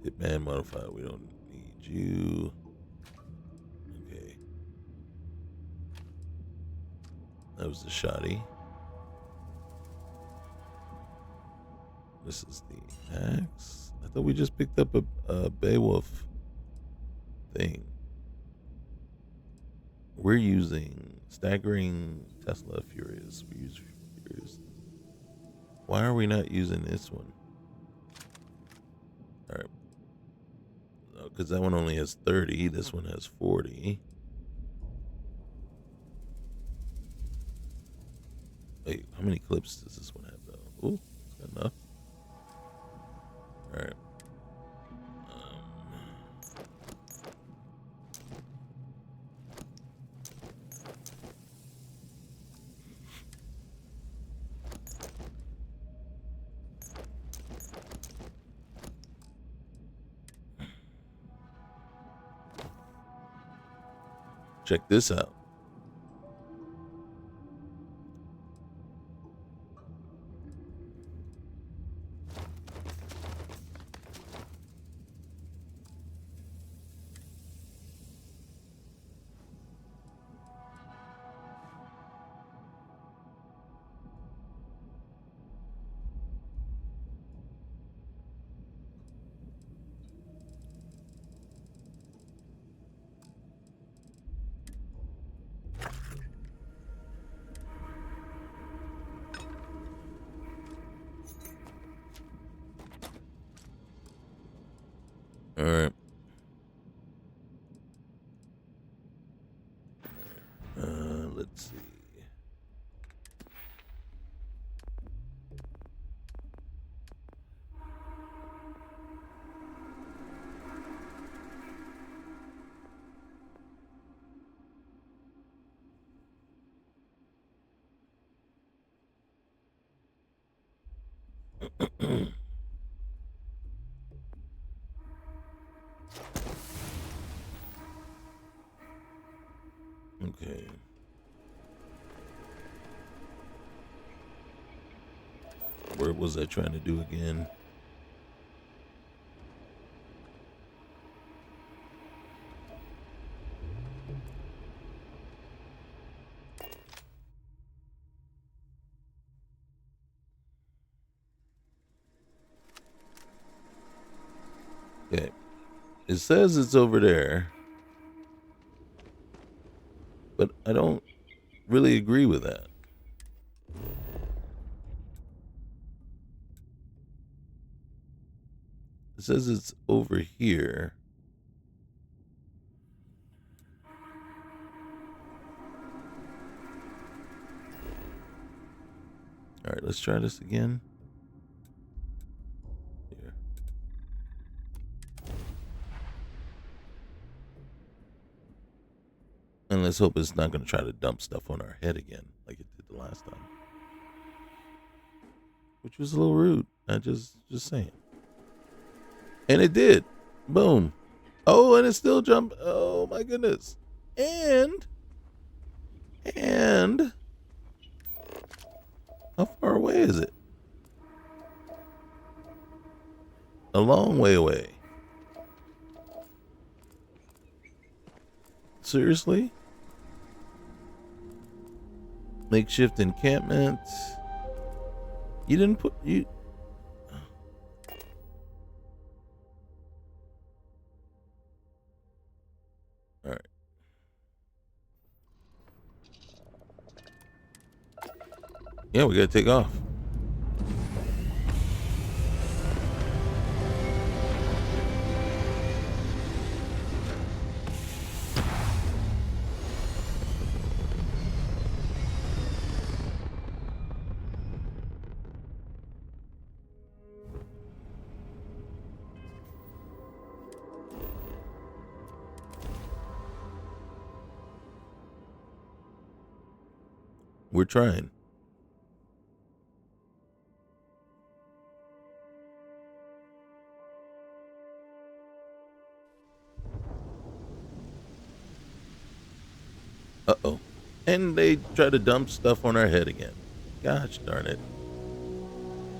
Hitman modified. We don't need you. Okay. That was the shoddy. This is the axe. I thought we just picked up a Beowulf thing. We're using staggering Tesla Furious. We use Furious. Why are we not using this one? All right. Because that one only has 30. This one has 40. Wait, how many clips does this one have though? Ooh, it's got enough. All right. Check this out. right. Let's see. Okay. What was I trying to do again? Okay. It says it's over there, but I don't really agree with that. It says it's over here. All right, let's try this again. Here. And let's hope it's not going to try to dump stuff on our head again like it did the last time. Which was a little rude. I just saying. And it did. Boom. Oh, and it still jumped. Oh my goodness. And how far away is it? A long way away. Seriously? Makeshift encampment. You didn't put you. All right. Yeah, we gotta take off. We're trying. Uh-oh. And they try to dump stuff on our head again. Gosh darn it.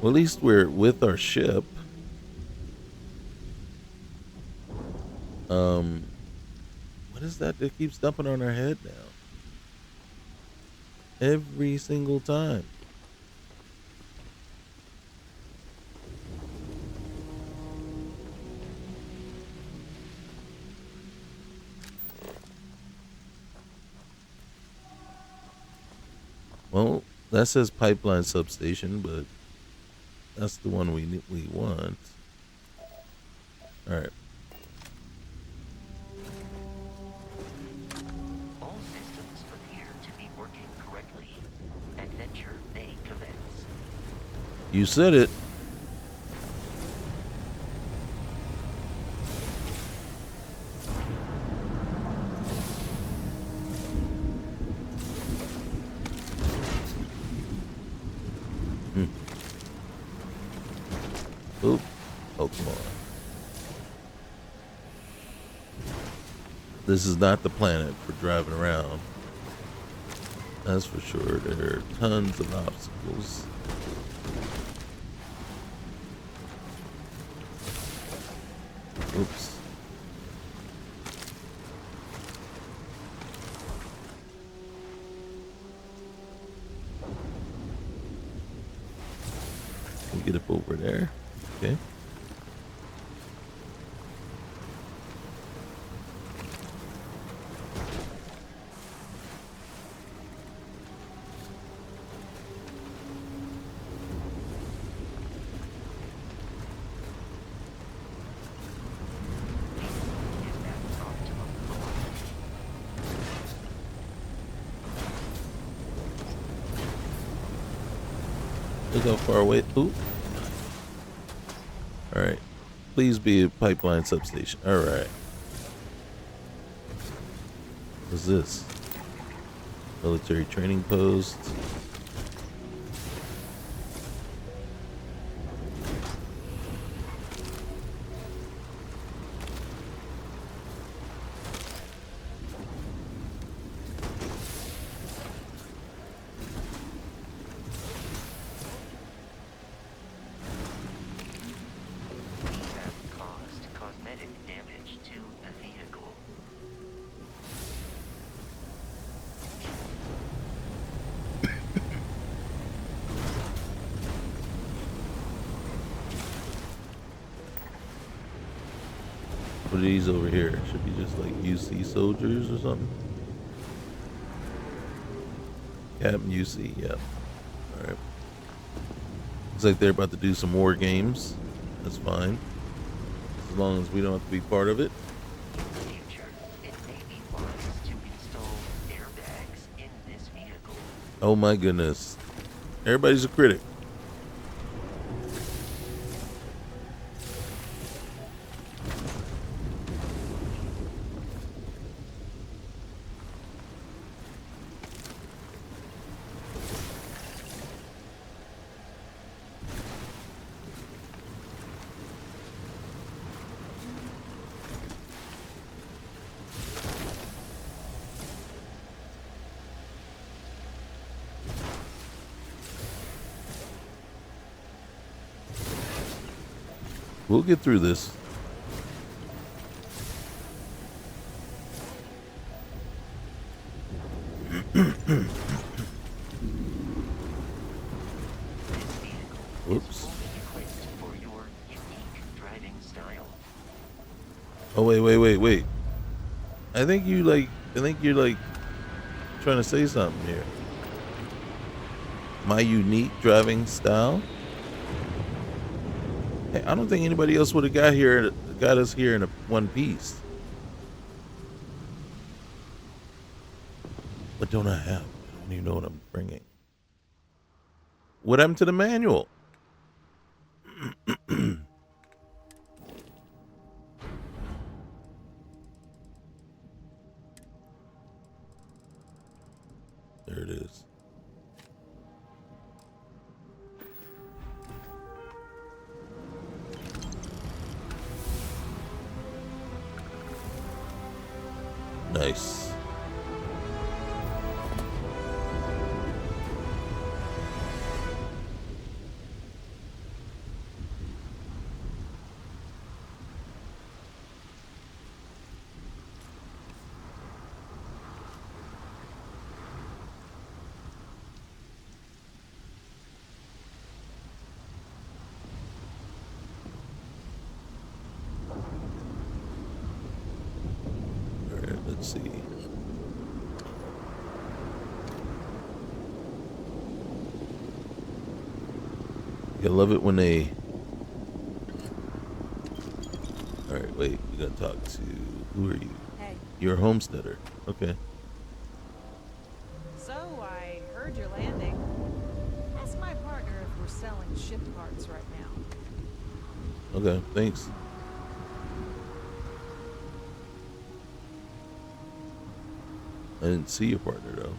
Well, at least we're with our ship. What is that keeps dumping on our head now? Every single time. Well, that says pipeline substation, but that's the one we want. All right. All systems appear to be working correctly. Adventure may commence. You said it. Oop. Oh, come on. This is not the planet for driving around. That's for sure. There are tons of obstacles. Oops. Can we get up over there? Okay. Look how far away. Ooh. All right. Please be a pipeline substation. All right. What's this? Military training post. We have caused cosmetic damage to the vehicle. What are these over here? Should be just like UC soldiers or something. Captain UC, yep. Alright. Looks like they're about to do some war games. That's fine. As long as we don't have to be part of it. In the future, it may be wise to install airbags in this vehicle. Oh my goodness. Everybody's a critic. We'll get through this. This vehicle Whoops. is fully equipped for your unique driving style. Oh wait. I think you're like trying to say something here. My unique driving style? Hey, I don't think anybody else would have got us here in one piece. What don't I have? I don't even know what I'm bringing. What happened to the manual? There it is. Nice. All right, let's see. I love it when they. All right, wait. We gotta talk to. Who are you? Hey, You're a homesteader. Okay. so I heard you're landing. Ask my partner if we're selling ship parts right now. Okay. Thanks. I didn't see your partner though.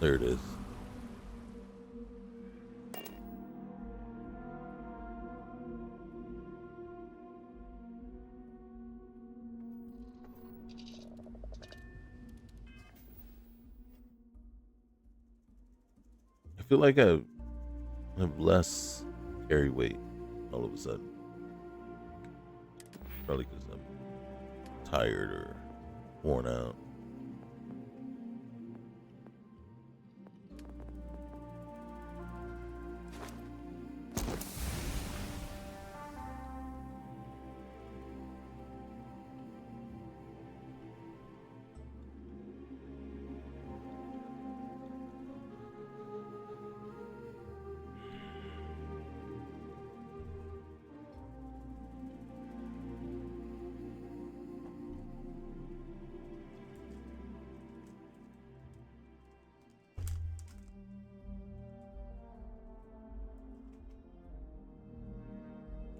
There it is. feel like I have less carry weight all of a sudden. Probably because I'm tired or worn out.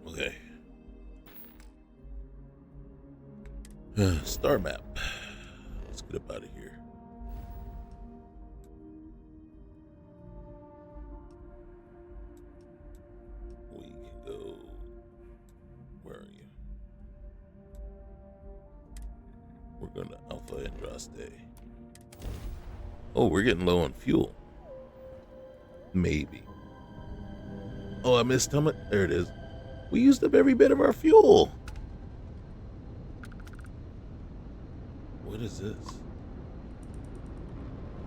Okay. Star map. Let's get up out of here. We can go. Where are you? We're going to Alpha Andraste. Oh, we're getting low on fuel. Maybe. Oh, I missed how much. There it is. We used up every bit of our fuel. What is this?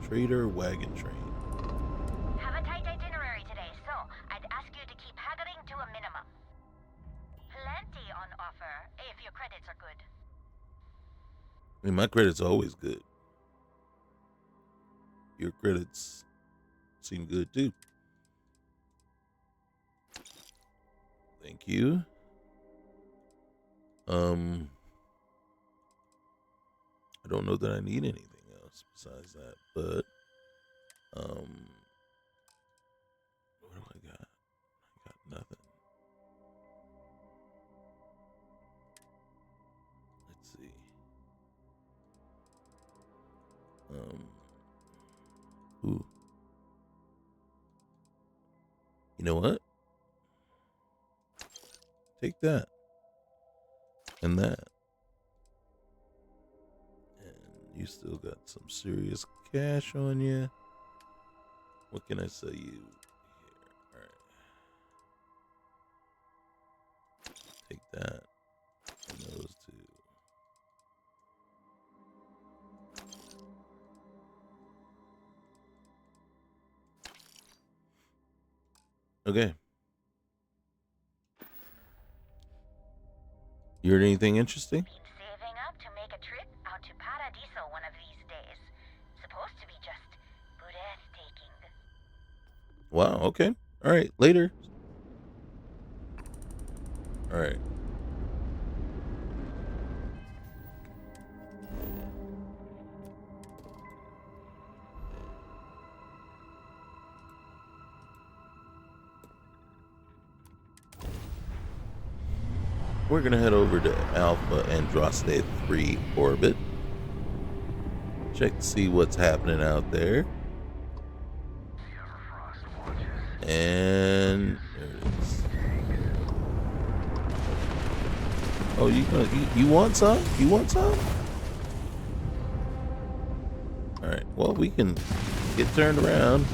Trader wagon train. Have a tight itinerary today, so I'd ask you to keep haggling to a minimum. Plenty on offer, if your credits are good. I mean, my credits are always good. Your credits seem good too. Thank you. I don't know that I need anything else besides that, but what do I got? I got nothing. Let's see. Ooh. You know what? Take that. And that. And you still got some serious cash on you. What can I sell you here? Alright. Take that. And those two. Okay. You heard anything interesting? Been saving up to make a trip out to Paradiso one of these days. Supposed to be just breathtaking. Wow, okay. Alright, later. Alright. We're going to head over to Alpha Andraste 3 orbit. Check to see what's happening out there. And there it is. Oh, you want some? You want some? Alright, well, we can get turned around.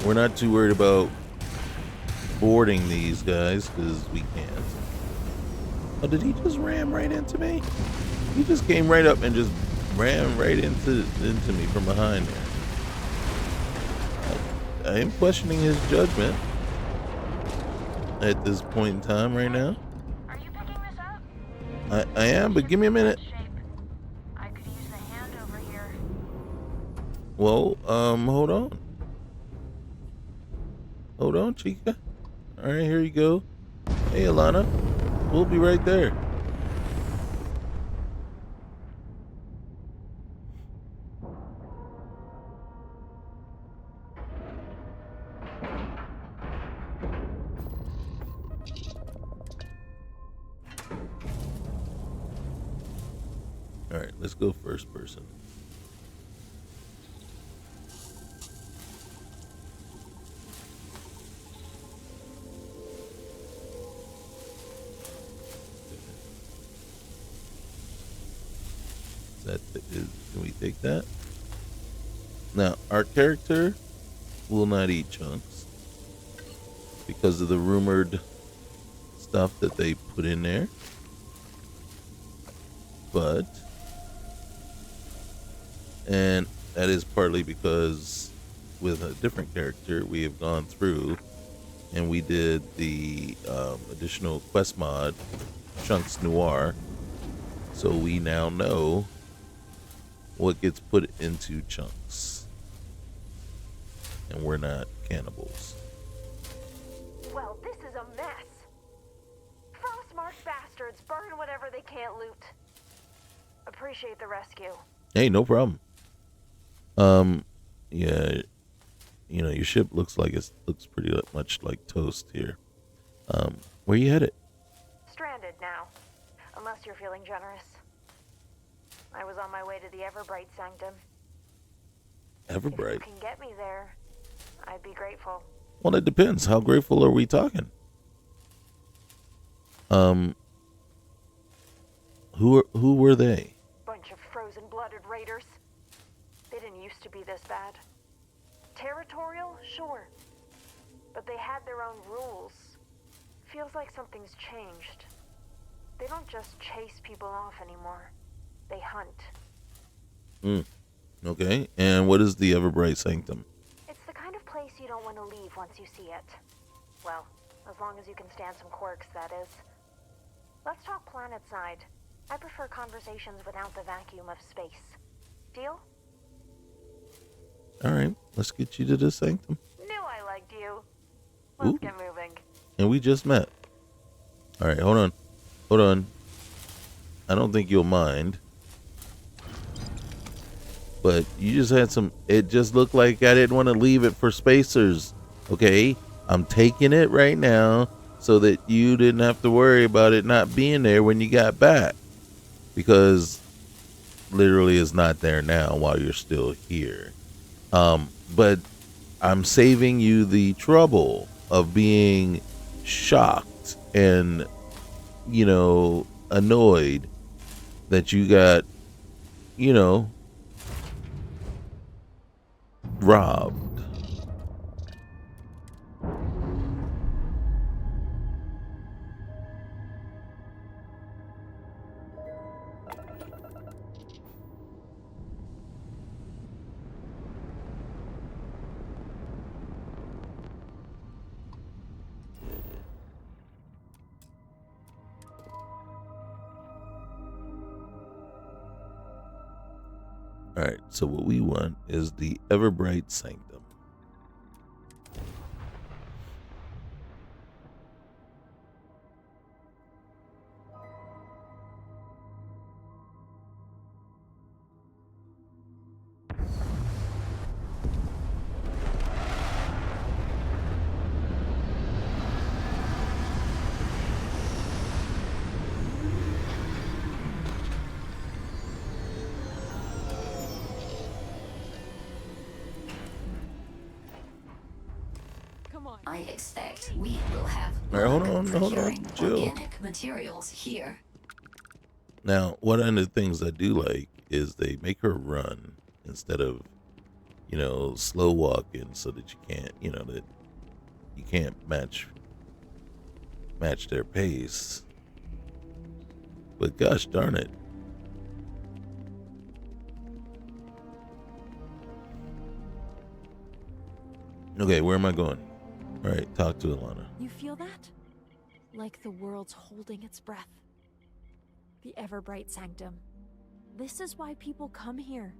We're not too worried about boarding these guys because we can't. Oh, did he just ram right into me? He just came right up and just ran right into me from behind there. I am questioning his judgment at this point in time right now. Are you picking this up? I am, but give me a minute. I could use a hand over here. Well, hold on. Hold on, Chica. All right, here you go. Hey, Alana. We'll be right there. All right, let's go first person. Can we take that? Now, our character will not eat chunks because of the rumored stuff that they put in there. But, and that is partly because with a different character, we have gone through and we did the additional quest mod, Chunks Noir. So we now know what gets put into chunks. And we're not cannibals. Well, this is a mess. Frostmarked bastards burn whatever they can't loot. Appreciate the rescue. Hey, no problem. Yeah, you know, your ship looks pretty much like toast here. Where you headed? Stranded now, unless you're feeling generous. I was on my way to the Everbright Sanctum. If you Everbright. can get me there, I'd be grateful. Well, it depends. How grateful are we talking? Who were they? Bunch of frozen-blooded raiders. They didn't used to be this bad. Territorial, sure. But they had their own rules. Feels like something's changed. They don't just chase people off anymore. They hunt. Okay. And what is the Everbright Sanctum? It's the kind of place you don't want to leave once you see it. Well, as long as you can stand some quirks, that is. Let's talk planet side. I prefer conversations without the vacuum of space. Deal? All right. Let's get you to the Sanctum. Knew I liked you. Let's Ooh. get moving. And we just met. All right. Hold on. I don't think you'll mind. But you just had some, it just looked like I didn't want to leave it for spacers. Okay, I'm taking it right now so that you didn't have to worry about it not being there when you got back. Because literally it's not there now while you're still here. But I'm saving you the trouble of being shocked and, you know, annoyed that you got, you know, robbed. All right, so what we want is the Everbright Sanctum. I expect we will have All right, hold luck on, procuring chill. organic materials here. Now, one of the things I do like is they make her run instead of, you know, slow walking so that you can't, you know, that you can't match their pace. But gosh darn it. Okay, where am I going? All right, talk to Alana. You feel that? Like the world's holding its breath. The Everbright Sanctum. This is why people come here.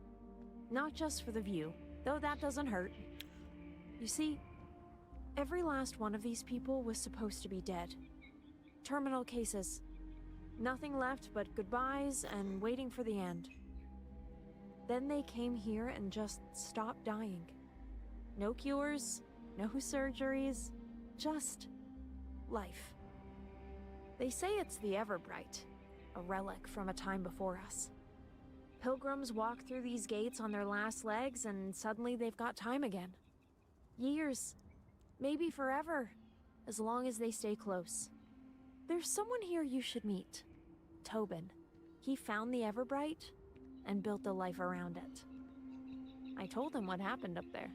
Not just for the view, though that doesn't hurt. You see, every last one of these people was supposed to be dead. Terminal cases. Nothing left but goodbyes and waiting for the end. Then they came here and just stopped dying. No cures, no surgeries, just life. They say it's the Everbright, a relic from a time before us. Pilgrims walk through these gates on their last legs and suddenly they've got time again. Years, maybe forever, as long as they stay close. There's someone here you should meet. Tobin. He found the Everbright, and built a life around it. I told him what happened up there.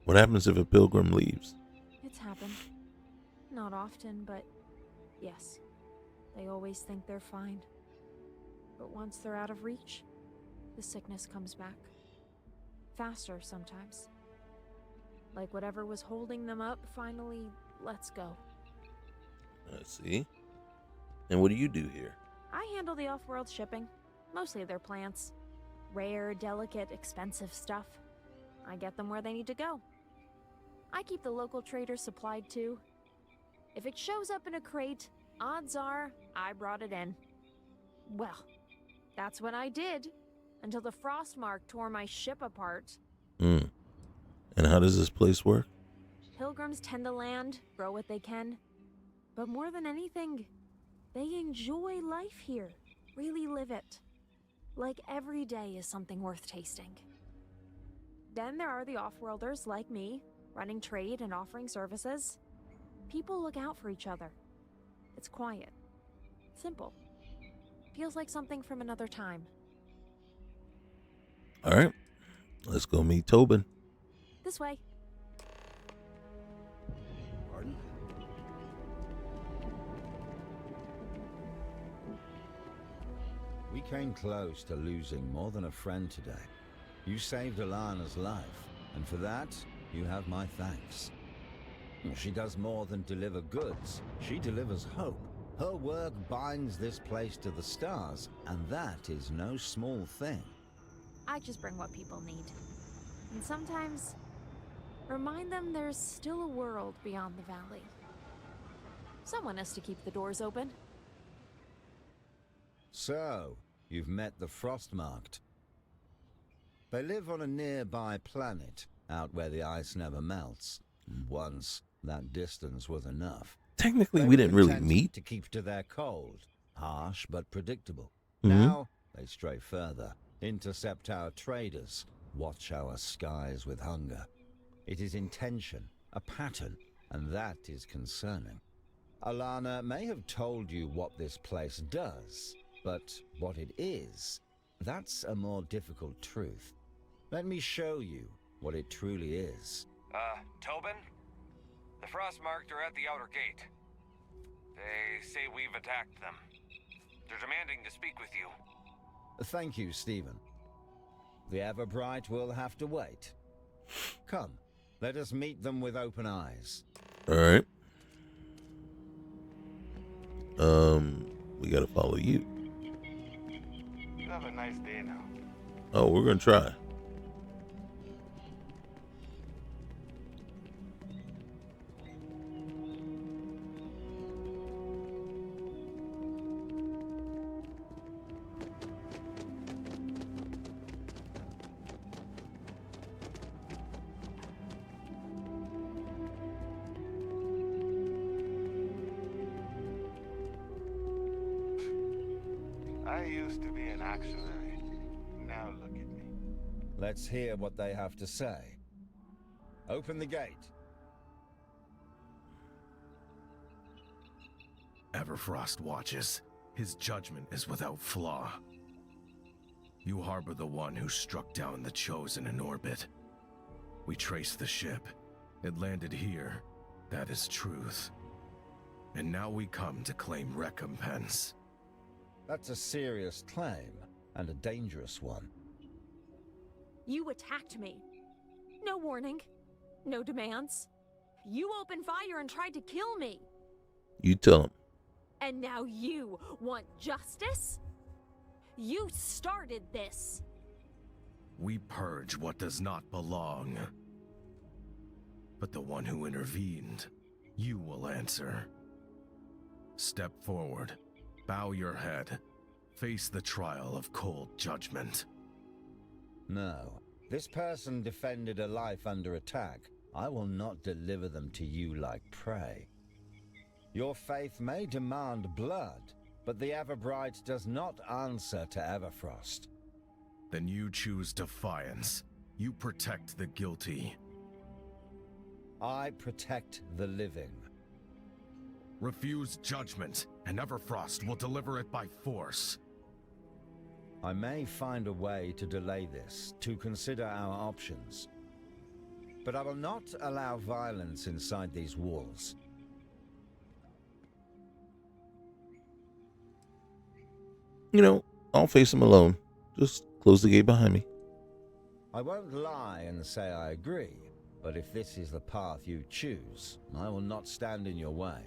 What happens if a pilgrim leaves? It's happened. Not often, but yes. They always think they're fine. But once they're out of reach, the sickness comes back. Faster sometimes. Like whatever was holding them up finally lets go. I see. And what do you do here? I handle the off-world shipping. Mostly their plants. Rare, delicate, expensive stuff. I get them where they need to go. I keep the local traders supplied too. If it shows up in a crate, odds are I brought it in. Well, that's what I did, until the Frostmark tore my ship apart. And how does this place work? Pilgrims tend to land, grow what they can. But more than anything, they enjoy life here. Really live it. Like every day is something worth tasting. Then there are the off-worlders like me, running trade and offering services. People look out for each other. It's quiet. Simple. Feels like something from another time. All right. Let's go meet Tobin. This way. Pardon? We came close to losing more than a friend today. You saved Alana's life, and for that, you have my thanks. She does more than deliver goods. She delivers hope. Her work binds this place to the stars, and that is no small thing. I just bring what people need. And sometimes, remind them there's still a world beyond the valley. Someone has to keep the doors open. So, you've met the Frostmarked. They live on a nearby planet, out where the ice never melts. Once, that distance was enough. Technically, They we were didn't really content meet. to keep to their cold, harsh but predictable. Mm-hmm. Now, they stray further, intercept our traders, watch our skies with hunger. It is intention, a pattern, and that is concerning. Alana may have told you what this place does, but what it is, that's a more difficult truth. Let me show you what it truly is. Tobin? The Frostmarked are at the outer gate. They say we've attacked them. They're demanding to speak with you. Thank you, Stephen. The Everbright will have to wait. Come, let us meet them with open eyes. All right. We gotta follow you. You have a nice day now. Oh, we're gonna try. I used to be an auctioneer. Now look at me. Let's hear what they have to say. Open the gate. Everfrost watches. His judgment is without flaw. You harbor the one who struck down the Chosen in orbit. We traced the ship. It landed here. That is truth. And now we come to claim recompense. That's a serious claim, and a dangerous one. You attacked me. No warning. No demands. You opened fire and tried to kill me. You tell him. And now you want justice? You started this. We purge what does not belong. But the one who intervened, you will answer. Step forward. Bow your head. Face the trial of cold judgment. No. This person defended a life under attack. I will not deliver them to you like prey. Your faith may demand blood, but the Everbright does not answer to Everfrost. Then you choose defiance. You protect the guilty. I protect the living. Refuse judgment, and Everfrost will deliver it by force. I may find a way to delay this, to consider our options. But I will not allow violence inside these walls. You know, I'll face him alone. Just close the gate behind me. I won't lie and say I agree, but if this is the path you choose, I will not stand in your way.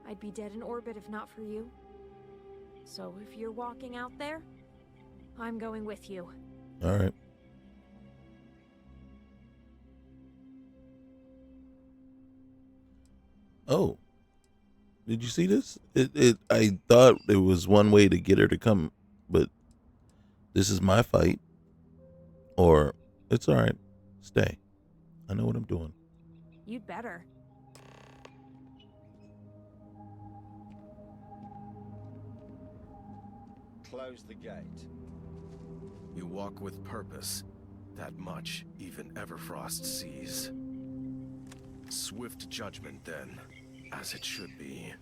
I'd be dead in orbit if not for you. So if you're walking out there, I'm going with you. All right. Oh, did you see this? I thought it was one way to get her to come, but this is my fight. Or it's all right. Stay. I know what I'm doing. You'd better. Close the gate. You walk with purpose. That much even Everfrost sees. Swift judgment, then, as it should be.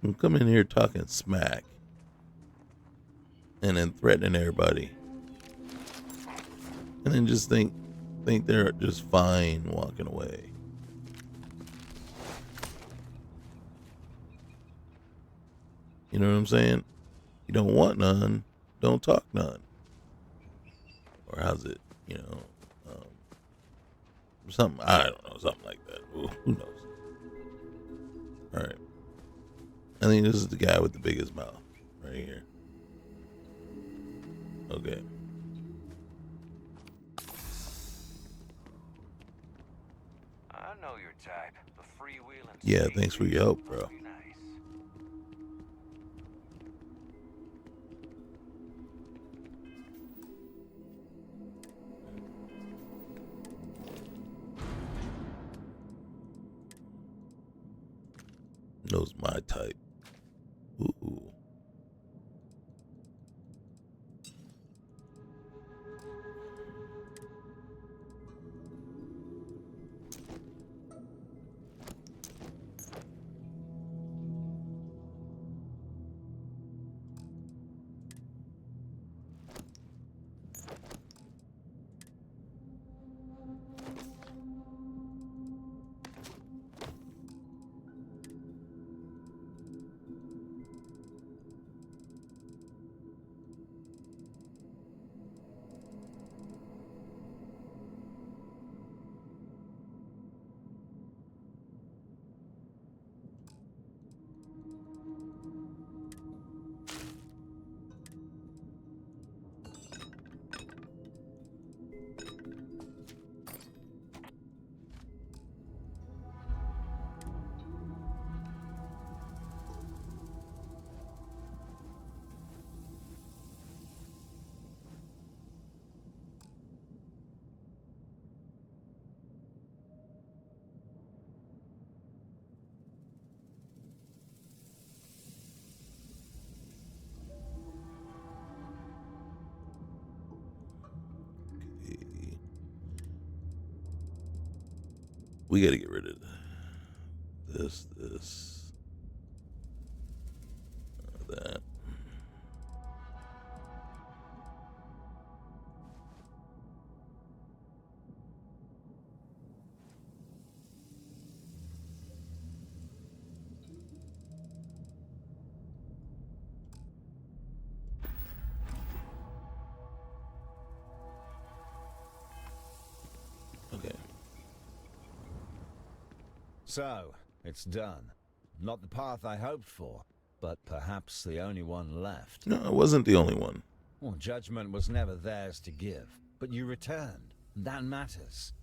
I'm coming here talking smack and then threatening everybody, and then just think they're just fine walking away. You know what I'm saying? You don't want none, don't talk none. Or how's it? You know, something, I don't know, something like that. Who knows? All right. I think this is the guy with the biggest mouth right here. Okay. I know your type. The freewheeling. Yeah, thanks for your help, bro. Knows my type. Ooh. We got to get rid of this, that. So, it's done. Not the path I hoped for, but perhaps the only one left. No, I wasn't the only one. Well, judgment was never theirs to give, but you returned. That matters.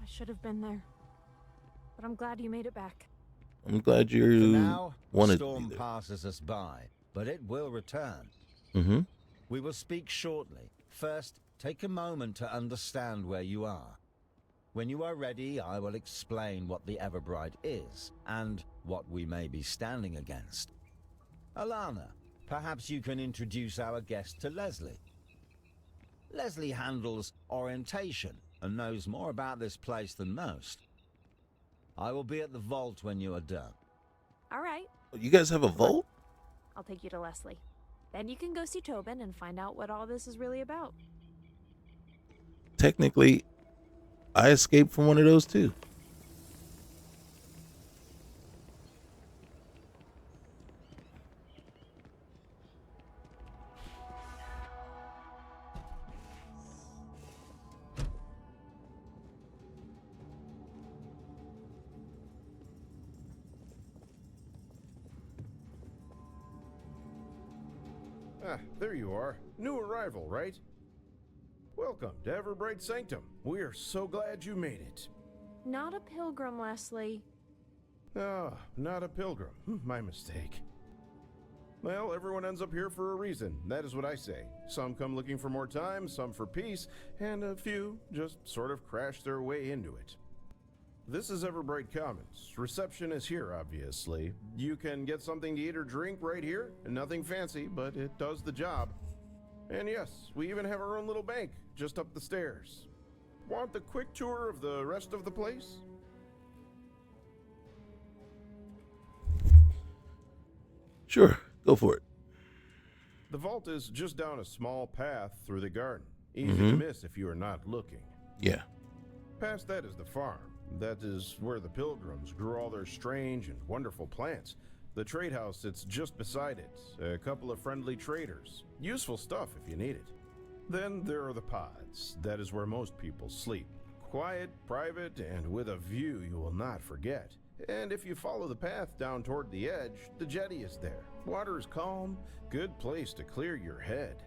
I should have been there. But I'm glad you made it back. I'm glad you For now, the wanted storm to be there. passes us by, but it will return. Mm-hmm. We will speak shortly. First, take a moment to understand where you are. When you are ready, I will explain what the Everbright is, and what we may be standing against. Alana, perhaps you can introduce our guest to Leslie. Leslie handles orientation, and knows more about this place than most. I will be at the vault when you are done. All right, You guys have a vault? I'll take you to Leslie. Then you can go see Tobin and find out what all this is really about. Technically, I escaped from one of those too. Ah, there you are. New arrival, right? Welcome to Everbright Sanctum. We are so glad you made it. Not a pilgrim, Leslie. Ah, not a pilgrim. My mistake. Well, everyone ends up here for a reason. That is what I say. Some come looking for more time, some for peace, and a few just sort of crash their way into it. This is Everbright Commons. Reception is here, obviously. You can get something to eat or drink right here. Nothing fancy, but it does the job. And yes, we even have our own little bank just up the stairs. Want the quick tour of the rest of the place? Sure, go for it. The vault is just down a small path through the garden. Easy to miss if you are not looking. Yeah. Past that is the farm. That is where the pilgrims grew all their strange and wonderful plants. The trade house sits just beside it. A couple of friendly traders. Useful stuff if you need it. Then there are the pods. That is where most people sleep. Quiet, private, and with a view you will not forget. And if you follow the path down toward the edge, the jetty is there. Water is calm. Good place to clear your head.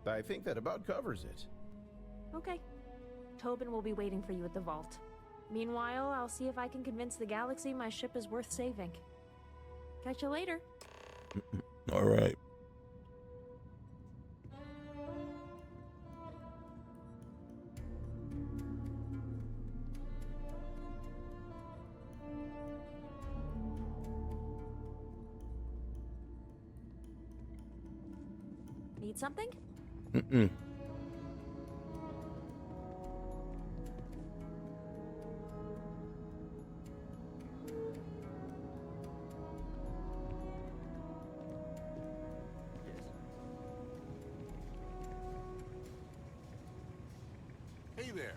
I think that about covers it. Okay. Tobin will be waiting for you at the vault. Meanwhile, I'll see if I can convince the galaxy my ship is worth saving. Catch you later. All right. Need something? Mm-mm. Hey there.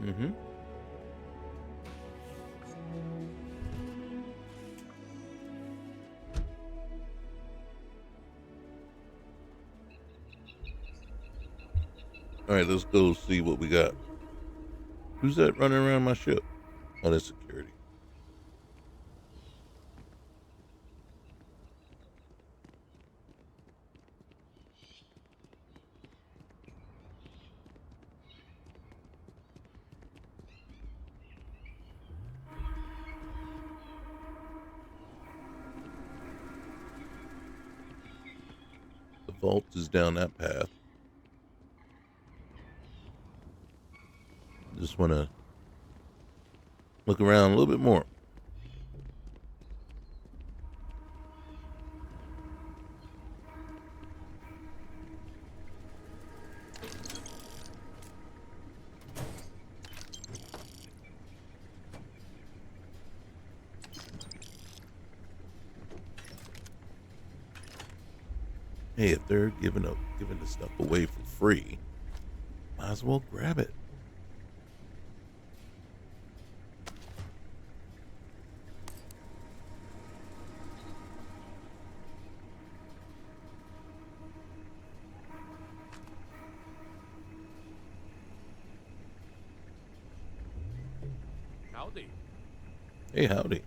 Mm-hmm. All right, let's go see what we got. Who's that running around my ship? Oh, that's security. The vault is down that path. Just want to look around a little bit more. Hey, if they're giving the stuff away for free, might as well grab it. Howdy. Hey, howdy.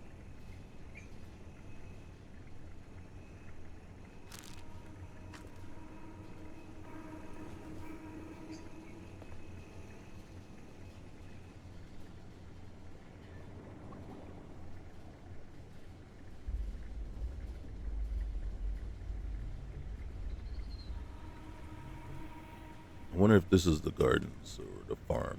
I wonder if this is the gardens or the farm.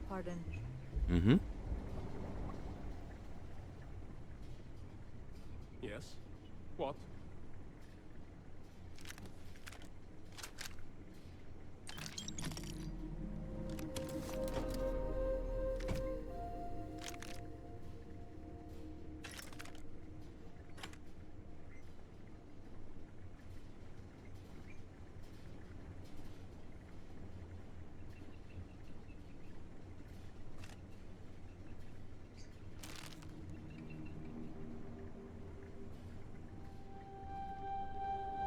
Pardon. Mm-hmm. Yes? What?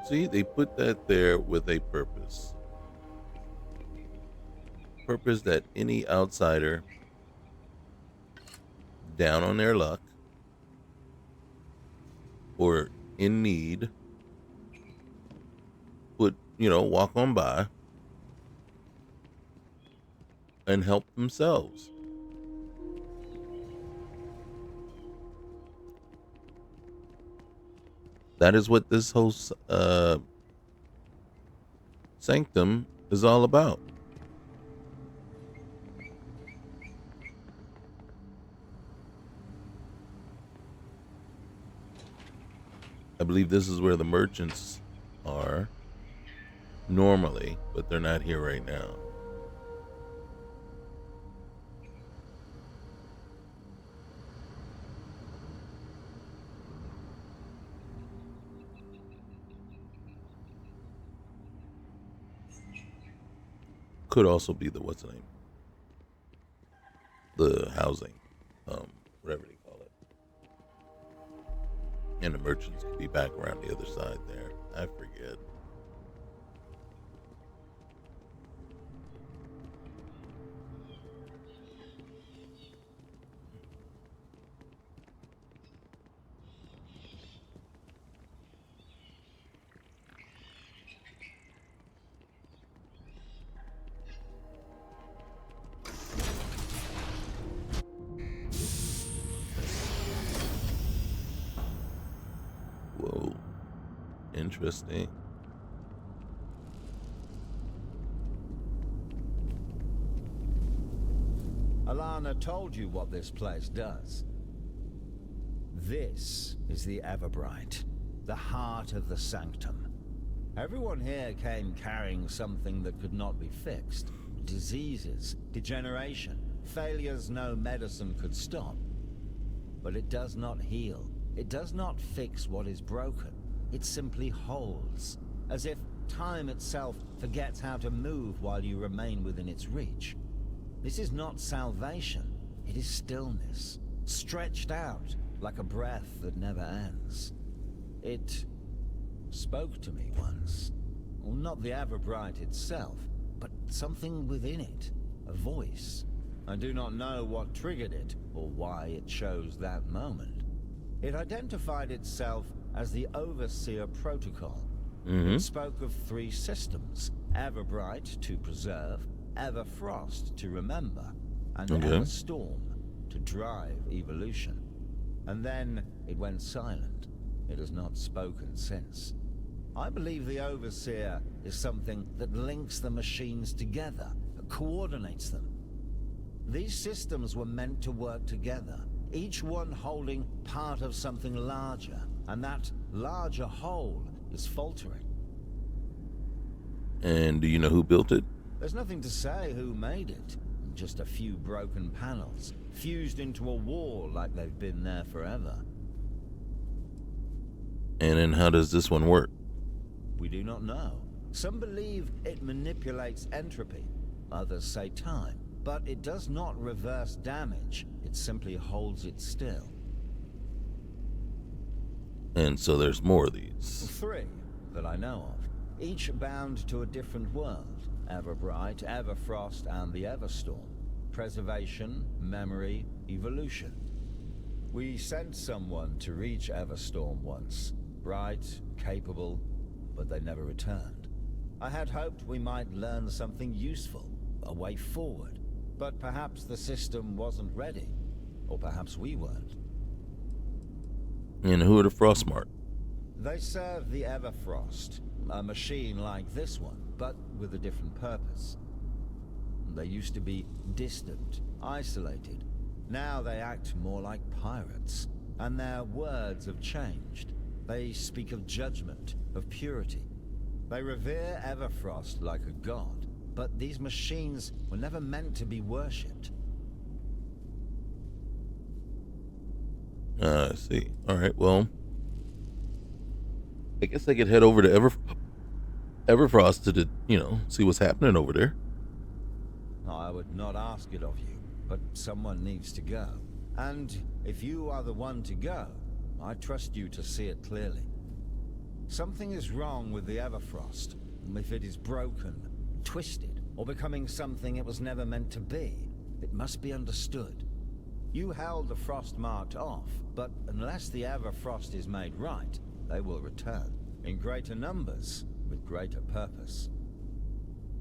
See, they put that there with a purpose. Purpose that any outsider down on their luck or in need would, walk on by and help themselves. That is what this whole sanctum is all about. I believe this is where the merchants are normally, but they're not here right now. Could also be the what's the name? The housing, whatever they call it. And the merchants could be back around the other side there. I forget. Whoa. Interesting. Alana told you what this place does. This is the Everbright, the heart of the sanctum. Everyone here came carrying something that could not be fixed. Diseases, degeneration, failures no medicine could stop. But it does not heal. It does not fix what is broken. It simply holds, as if time itself forgets how to move while you remain within its reach. This is not salvation. It is stillness, stretched out like a breath that never ends. It spoke to me once. Well, not the Everbright itself, but something within it, a voice. I do not know what triggered it, or why it chose that moment. It identified itself as the Overseer Protocol. It spoke of 3 systems: Everbright to preserve, Everfrost to remember, and Everstorm to drive evolution. And then it went silent. It has not spoken since. I believe the Overseer is something that links the machines together, coordinates them. These systems were meant to work together, each one holding part of something larger, and that larger whole is faltering. And do you know who built it? There's nothing to say who made it. Just a few broken panels, fused into a wall like they've been there forever. And then how does this one work? We do not know. Some believe it manipulates entropy. Others say time. But it does not reverse damage. It simply holds it still. And so there's more of these. 3 that I know of. Each bound to a different world. Everbright, Everfrost, and the Everstorm. Preservation, memory, evolution. We sent someone to reach Everstorm once. Bright, capable, but they never returned. I had hoped we might learn something useful, a way forward. But perhaps the system wasn't ready. Or perhaps we weren't. And who are the Frostmark? They serve the Everfrost, a machine like this one, but with a different purpose. They used to be distant, isolated. Now they act more like pirates, and their words have changed. They speak of judgment, of purity. They revere Everfrost like a god, but these machines were never meant to be worshipped. I see. Alright, well, I guess I could head over to Everfrost to, see what's happening over there. I would not ask it of you, but someone needs to go. And if you are the one to go, I trust you to see it clearly. Something is wrong with the Everfrost. If it is broken, twisted, or becoming something it was never meant to be, it must be understood. You held the Frostmarked off, but unless the Everfrost is made right, they will return. In greater numbers, with greater purpose.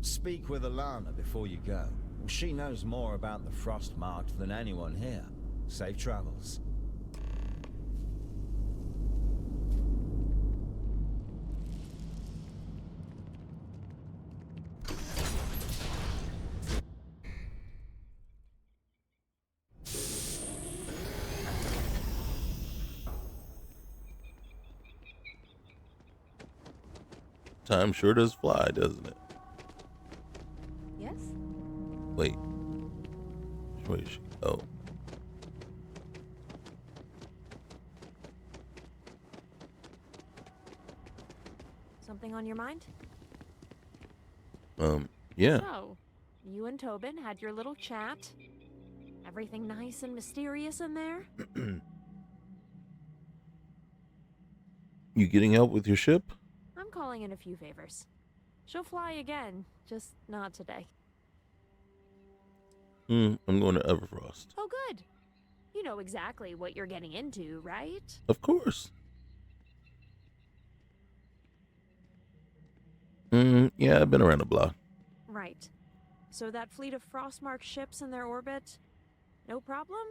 Speak with Alana before you go. She knows more about the Frostmarked than anyone here. Safe travels. Time sure does fly, doesn't it? Yes? Wait. Where is she? Oh. Something on your mind? Yeah. So, you and Tobin had your little chat. Everything nice and mysterious in there? You getting help with your ship? I'm calling in a few favors. She'll fly again, just not today. I'm going to Everfrost. Oh, good. You know exactly what you're getting into, right? Of course. Yeah, I've been around the block. Right. So that fleet of Frostmark ships in their orbit, no problem?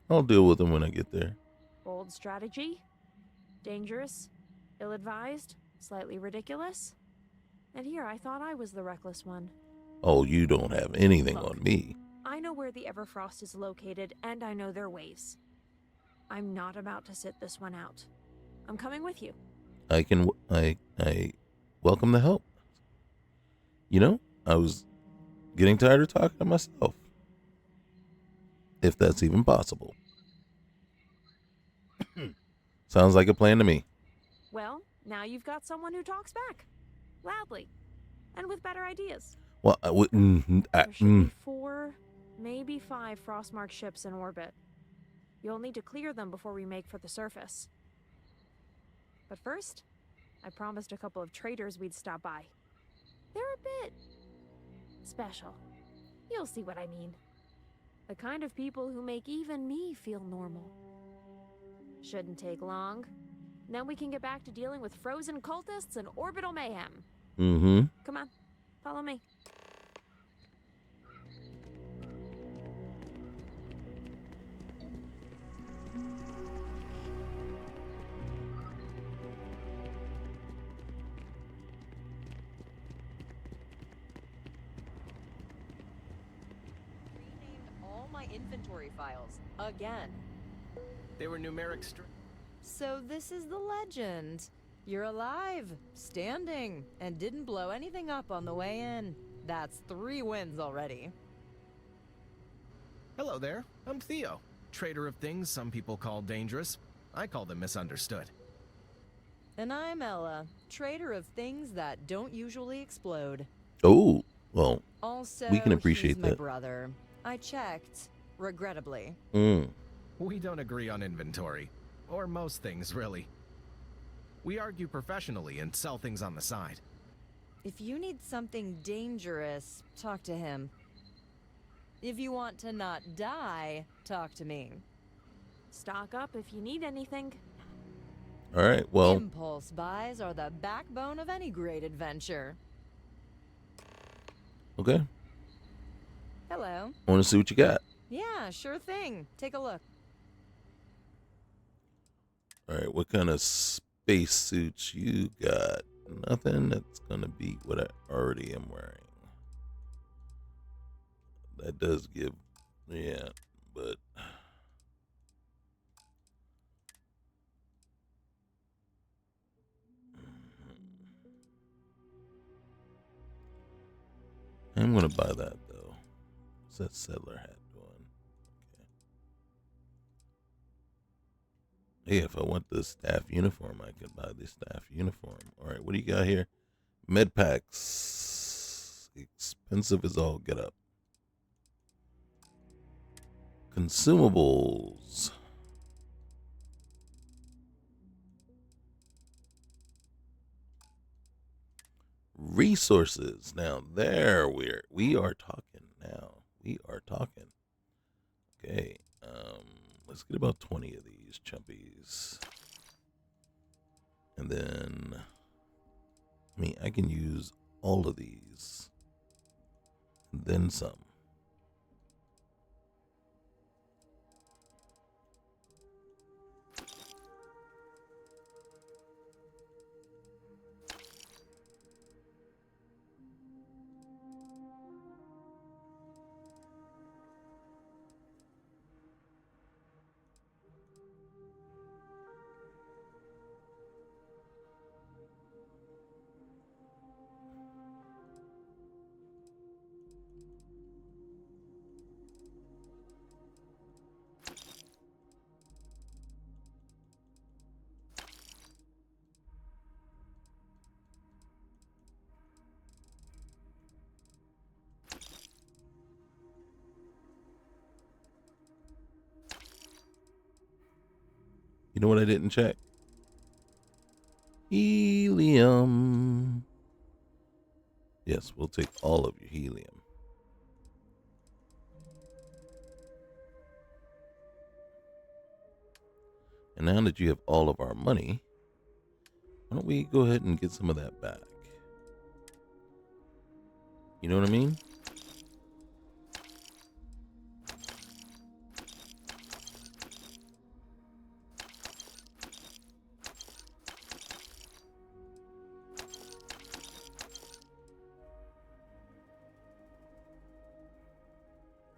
I'll deal with them when I get there. Bold strategy? Dangerous? Ill-advised? Slightly ridiculous? And here I thought I was the reckless one. Oh, you don't have anything Look, on me. I know where the Everfrost is located, and I know their ways. I'm not about to sit this one out. I'm coming with you. I welcome the help. I was getting tired of talking to myself. If that's even possible. Sounds like a plan to me. Well, now you've got someone who talks back. Loudly. And with better ideas. Well, I wouldn't. There should be 4, maybe 5 Frostmark ships in orbit. You'll need to clear them before we make for the surface. But first, I promised a couple of traders we'd stop by. They're a bit special. You'll see what I mean. The kind of people who make even me feel normal. Shouldn't take long. Then we can get back to dealing with frozen cultists and orbital mayhem. Come on, follow me. Renamed all my inventory files. Again. They were numeric So this is the legend. You're alive, standing, and didn't blow anything up on the way in. That's 3 wins already. Hello there, I'm Theo. Trader of things some people call dangerous. I call them misunderstood. And I'm Ella, trader of things that don't usually explode. Oh, well, Also, we can appreciate he's my that. brother. I checked, regrettably. We don't agree on inventory. Or most things, really. We argue professionally and sell things on the side. If you need something dangerous, talk to him. If you want to not die, talk to me. Stock up if you need anything. All right, well. Impulse buys are the backbone of any great adventure. Okay. Hello. I want to see what you got. Yeah, sure thing. Take a look. All right, what kind of space suits you got? Nothing that's going to beat what I already am wearing. That does give, yeah, but... I'm going to buy that, though. What's that settler hat doing? Okay. Hey, if I want the staff uniform, I can buy the staff uniform. All right, what do you got here? Med packs. Expensive as all get up. Consumables. Resources. Now there we are talking now. We are talking. Okay. Let's get about 20 of these chumpies. And then I can use all of these. And then some. You know what I didn't check? Helium. Yes, we'll take all of your helium. And now that you have all of our money, why don't we go ahead and get some of that back? You know what I mean?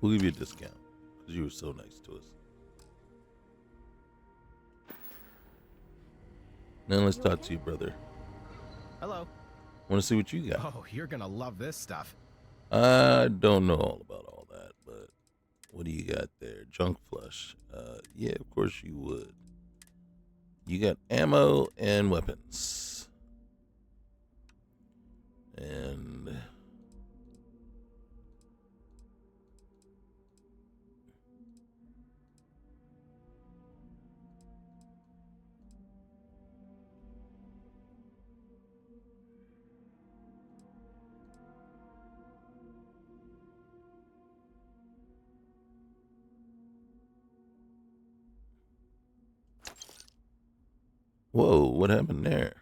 We'll give you a discount because you were so nice to us. Now let's talk to you, brother. Hello. Want to see what you got? Oh, you're gonna love this stuff. I don't know all about all that, but what do you got there? Junk flush. Yeah, of course you would. You got ammo and weapons. And whoa, what happened there?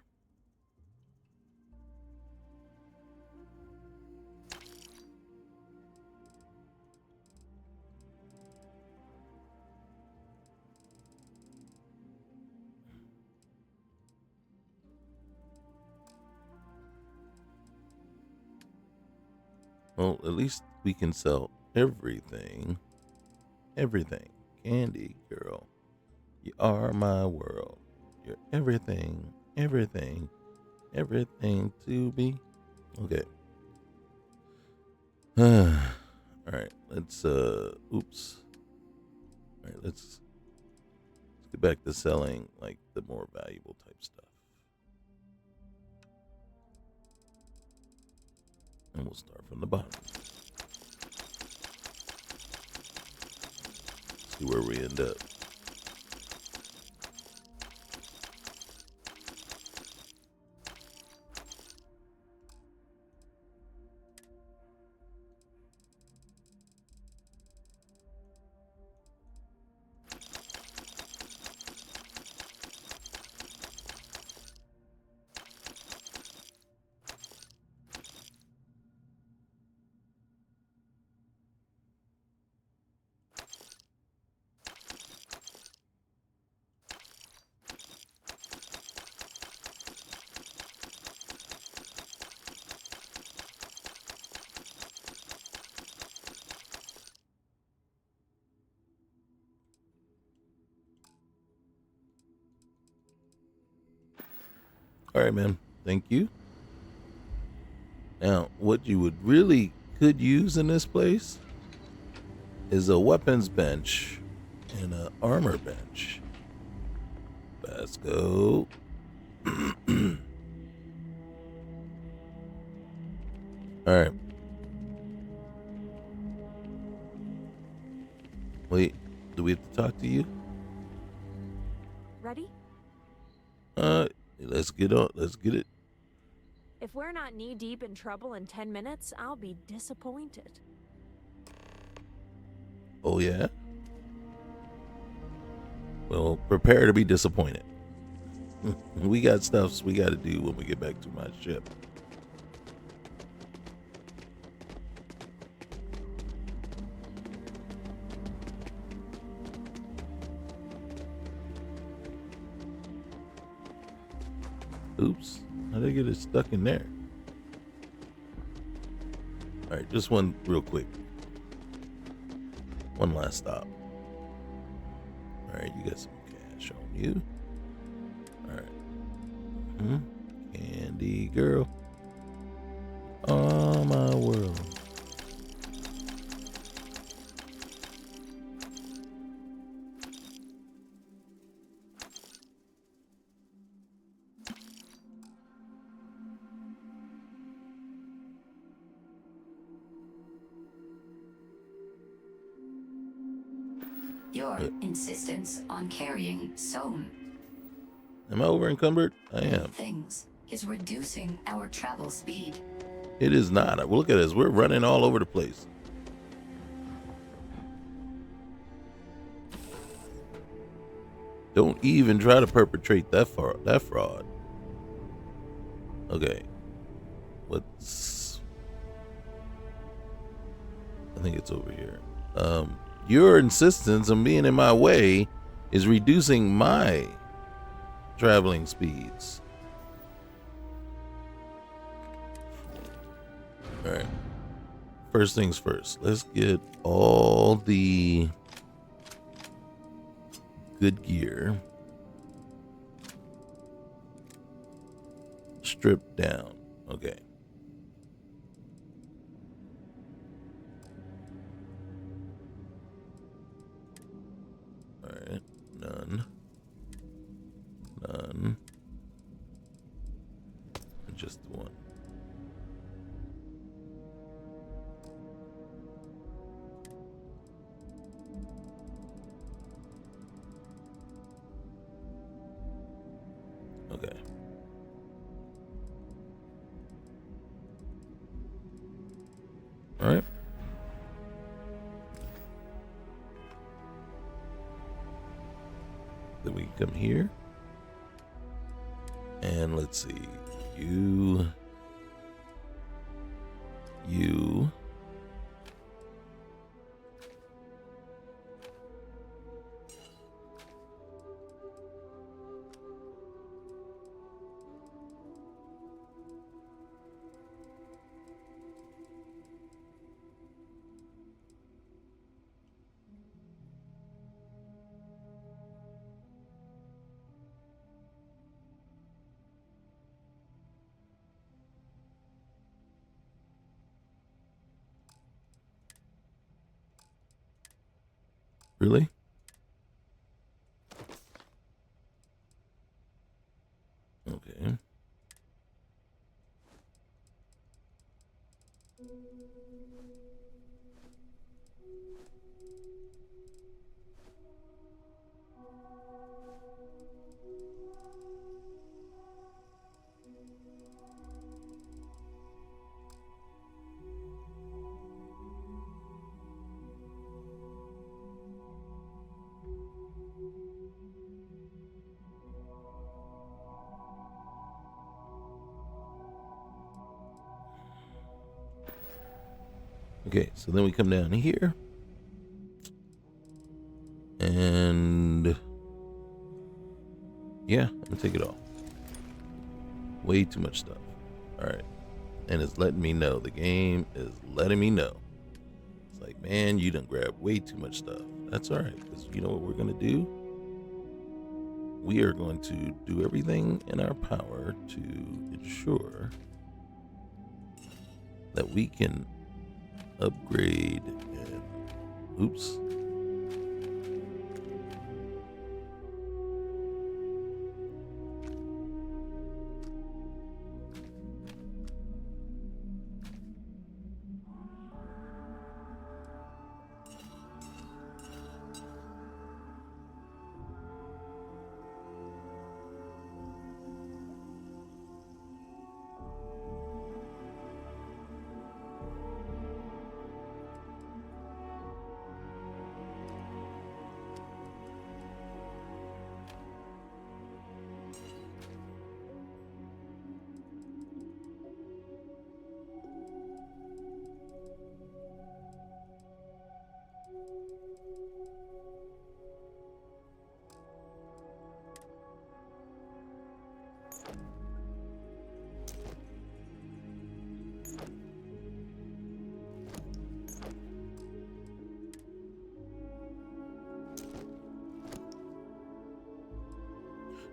Well, at least we can sell everything. everything. Candy girl, you are my world. You're everything, everything, everything to me. Okay. All right, let's oops. All right, let's get back to selling like the more valuable type stuff. And we'll start from the bottom. See where we end up. All right, man. Thank you. Now, what you would really could use in this place is a weapons bench and an armor bench. Let's go. All right. Wait, do we have to talk to you? Ready? Let's get on. Let's get it. If we're not knee-deep in trouble in 10 minutes, I'll be disappointed. Oh, yeah? Well, prepare to be disappointed. We got stuff we got to do when we get back to my ship. Oops. How did I get it stuck in there? All right, just one real quick. One last stop. All right, you got some cash on you. All right. Candy girl. Oh, my world. Your insistence on carrying so Am I over encumbered? I am. things is reducing our travel speed. It is not. Well, look at us. We're running all over the place. Don't even try to perpetrate that fraud. Okay. I think it's over here. Your insistence on being in my way is reducing my traveling speeds. All right. First things first. Let's get all the good gear stripped down. Okay. All right. None. Just the one. Okay. All right. Then we come here. And let's see. You. Really? Okay. Okay, so then we come down here. And yeah, I'm gonna take it off. Way too much stuff. Alright. And it's letting me know. The game is letting me know. It's like, man, you done grabbed way too much stuff. That's alright, because you know what we're gonna do? We are going to do everything in our power to ensure that we can upgrade and oops.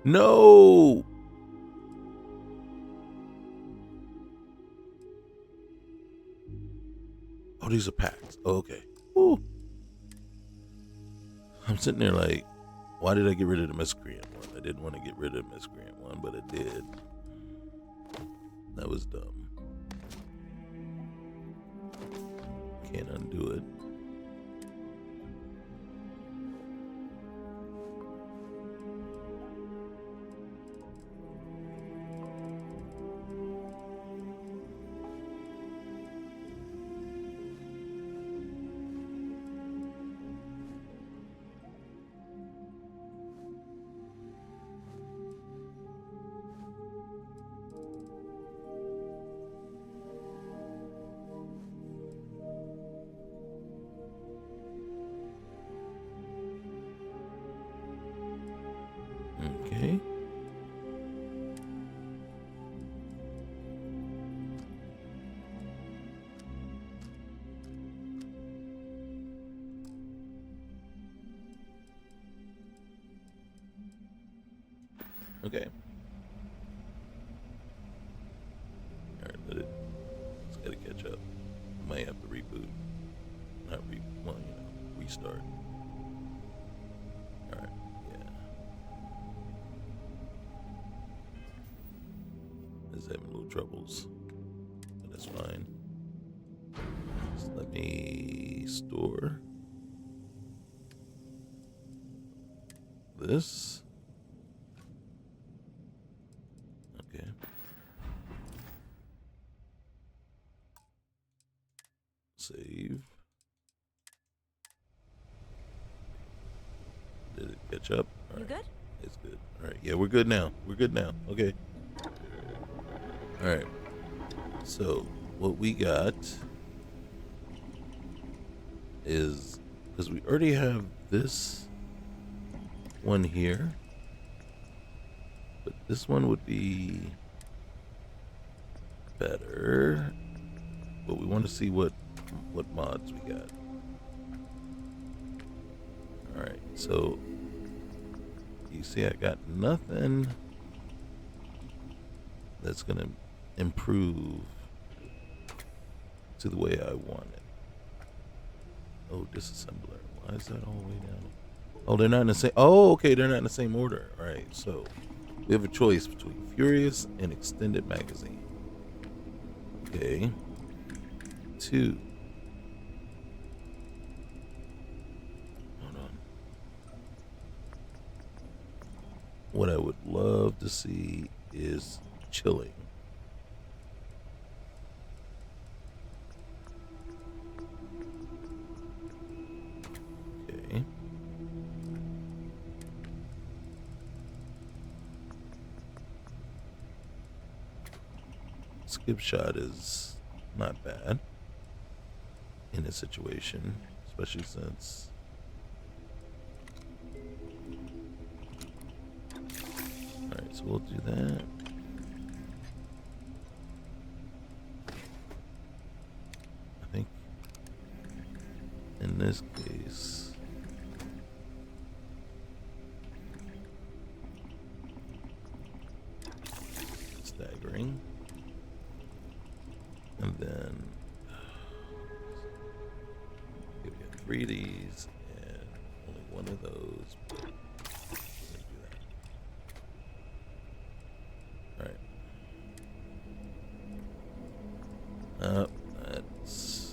No. Oh, these are packs. Oh, okay. Woo. I'm sitting there like, why did I get rid of the miscreant one? I didn't want to get rid of the miscreant one, but I did. That was dumb. Can't undo it. Okay. Okay. Alright, let it. It's gotta catch up. Might have to reboot. Well, you know, restart. Alright, yeah. It's having little troubles. But that's fine. Just let me store this. Okay. Save. Did it catch up? You good? It's good. All right. Yeah, we're good now. We're good now. Okay. All right. So what we got is, because we already have this one here, but this one would be better. But we want to see what mods we got. All right. So you see, I got nothing that's gonna improve to the way I want it. Oh, disassembler. Why is that all the way down? Oh, they're not in the same. Oh, okay, they're not in the same order. All right, so we have a choice between Furious and Extended Magazine. Okay. 2. Hold on. What I would love to see is Chilling. Okay. Skip shot is not bad in this situation, especially since alright, so we'll do that. I think in this case staggering. And then we get 3 of these and only 1 of those. But let me do that. Alright. That's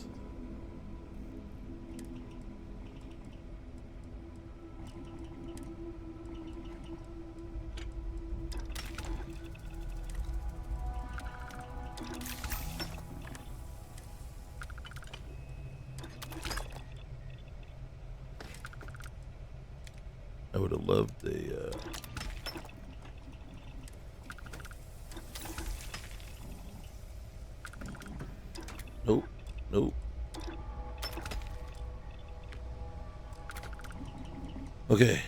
I would have loved the nope. Okay.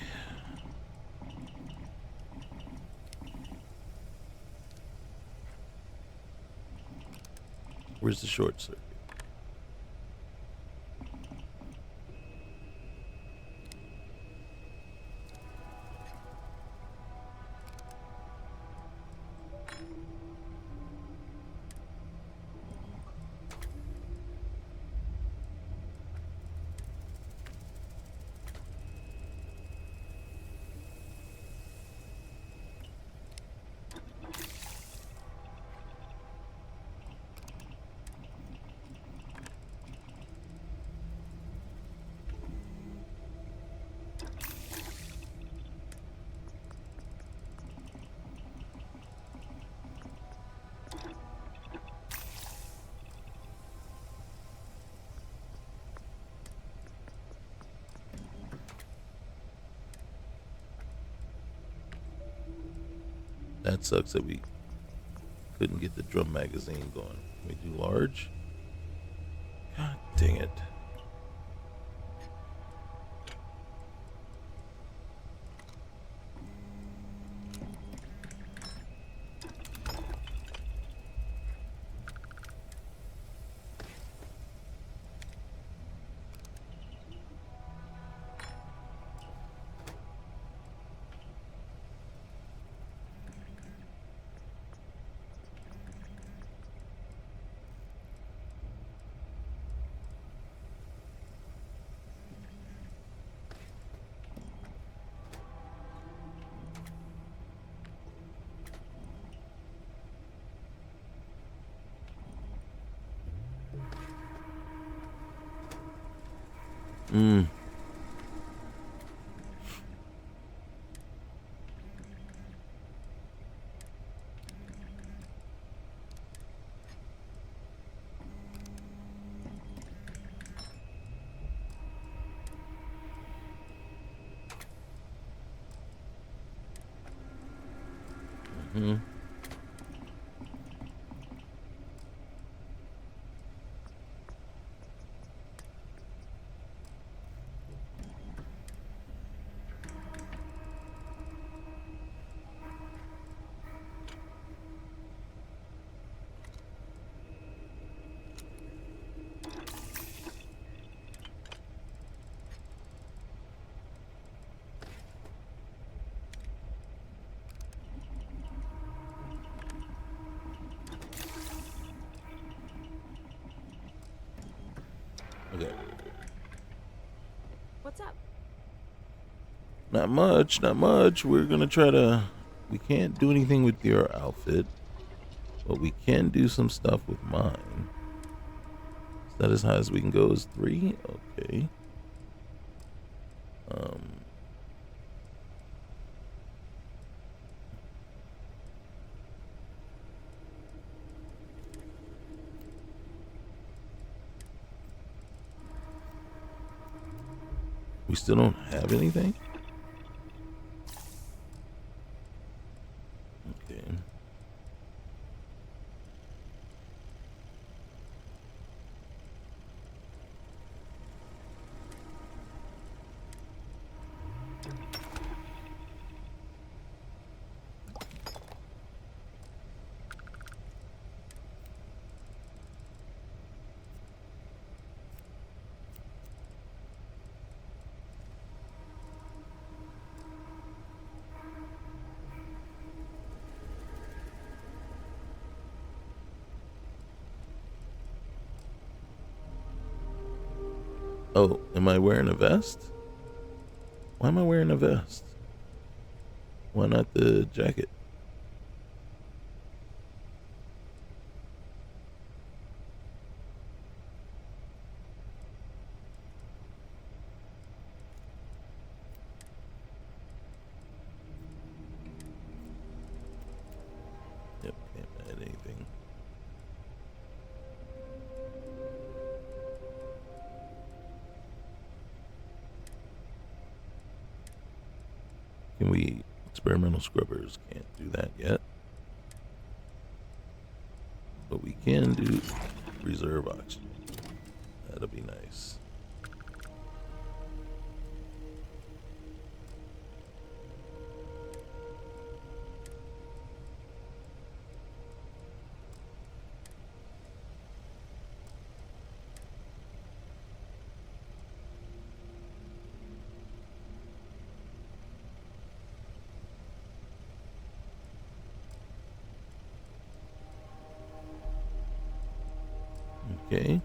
Where's the short circuit? That sucks that we couldn't get the drum magazine going. Can we do large? God dang it. Mm. Mm-hmm. What's up? Not much, not much. We're gonna try to. We can't do anything with your outfit, but we can do some stuff with mine. Is that as high as we can go? Is 3? Okay. We still don't have anything? Okay. Oh, am I wearing a vest? Why am I wearing a vest? Why not the jacket? Yep, can't add anything. Can we? Experimental scrubbers can't do that yet. But we can do reserve oxygen. That'll be nice. Okay.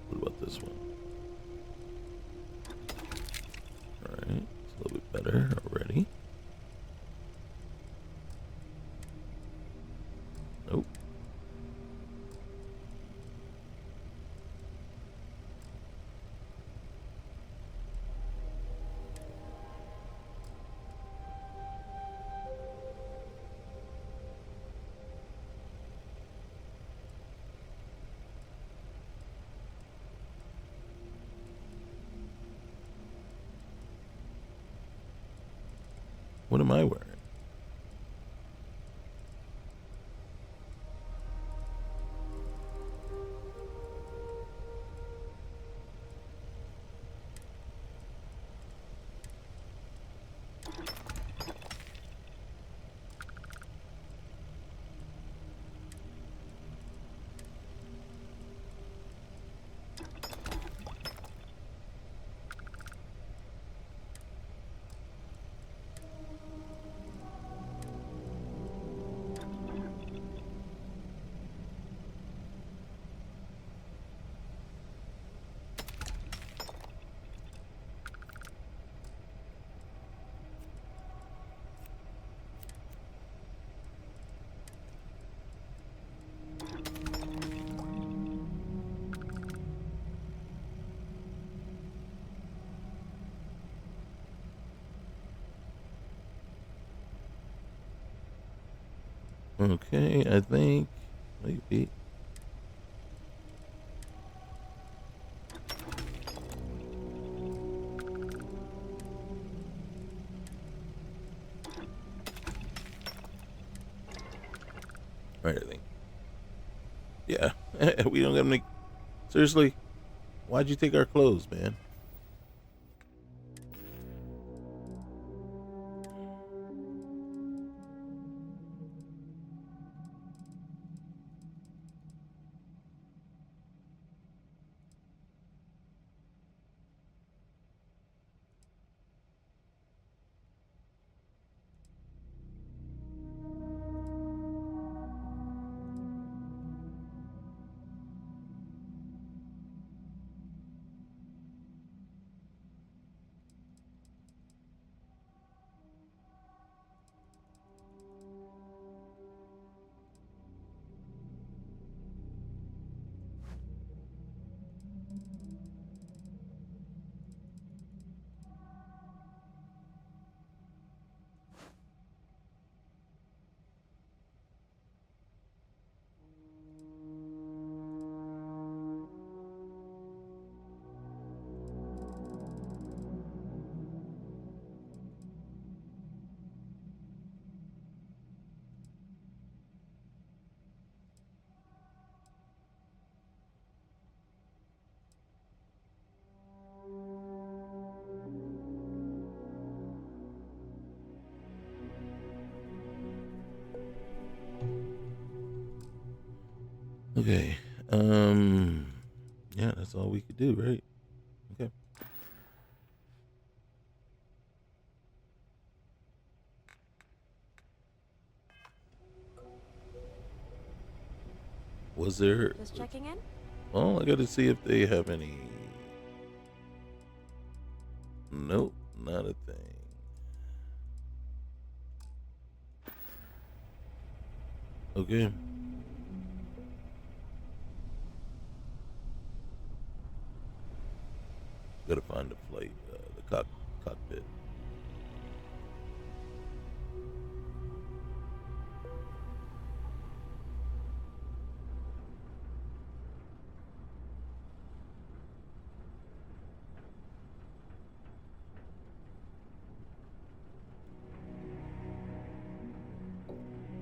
What about this one? Alright, it's a little bit better already. Nope. What am I wearing? Okay, I think maybe. Right, I think. Yeah, we don't got any. Seriously, why'd you take our clothes, man? Okay. Yeah, that's all we could do, right? Okay. Was there? Just checking in? Well, I got to see if they have any. Nope, not a thing. Okay. Gotta find the flight, the cockpit.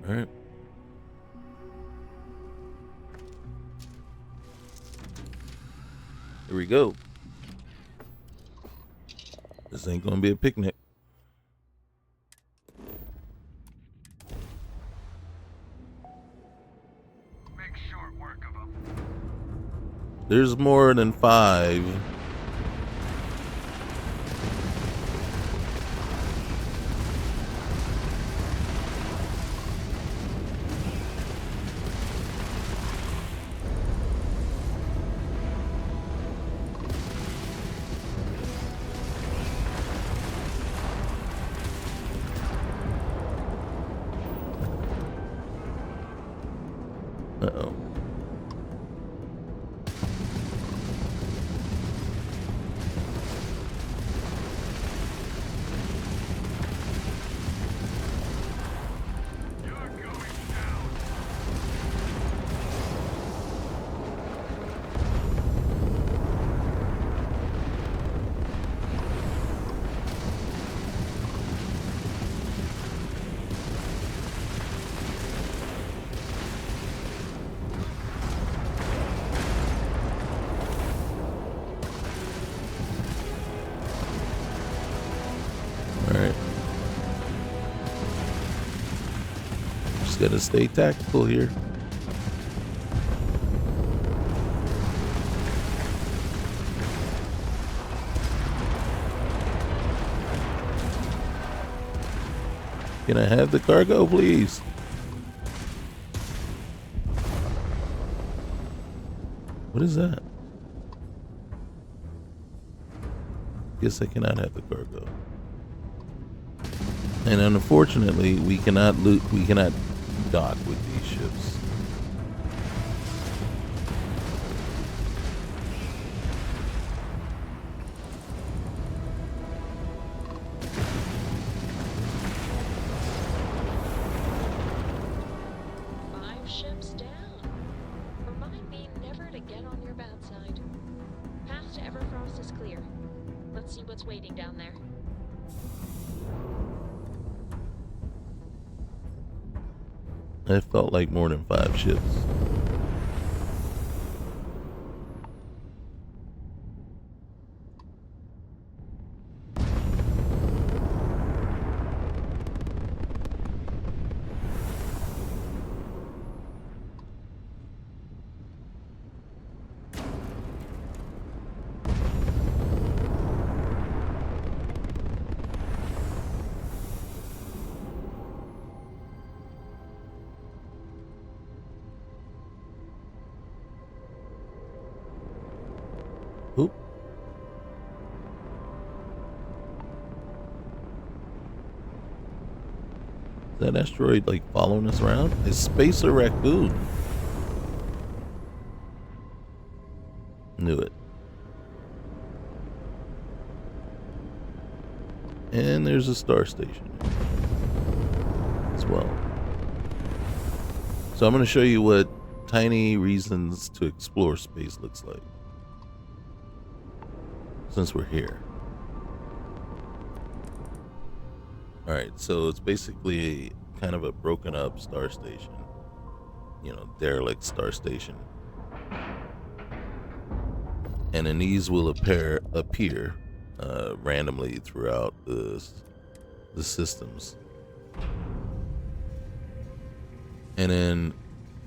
All right. Here we go. This ain't gonna be a picnic. Make short work of them. There's more than 5. Uh-oh. Alright. Just gotta stay tactical here. Can I have the cargo, please? What is that? Guess I cannot have the cargo. And unfortunately, we cannot dock with these ships. Five ships down. Remind me never to get on your bad side. Path to Everfrost is clear. Let's see what's waiting down there. It felt like more than 5 ships. Oop. Is that asteroid like following us around? Is Space a raccoon? Knew it. And there's a star station as well. So I'm going to show you what tiny reasons to explore space looks like, since we're here. Alright, so it's basically kind of a broken up star station. You know, derelict star station. And then these will appear randomly throughout the systems. And then,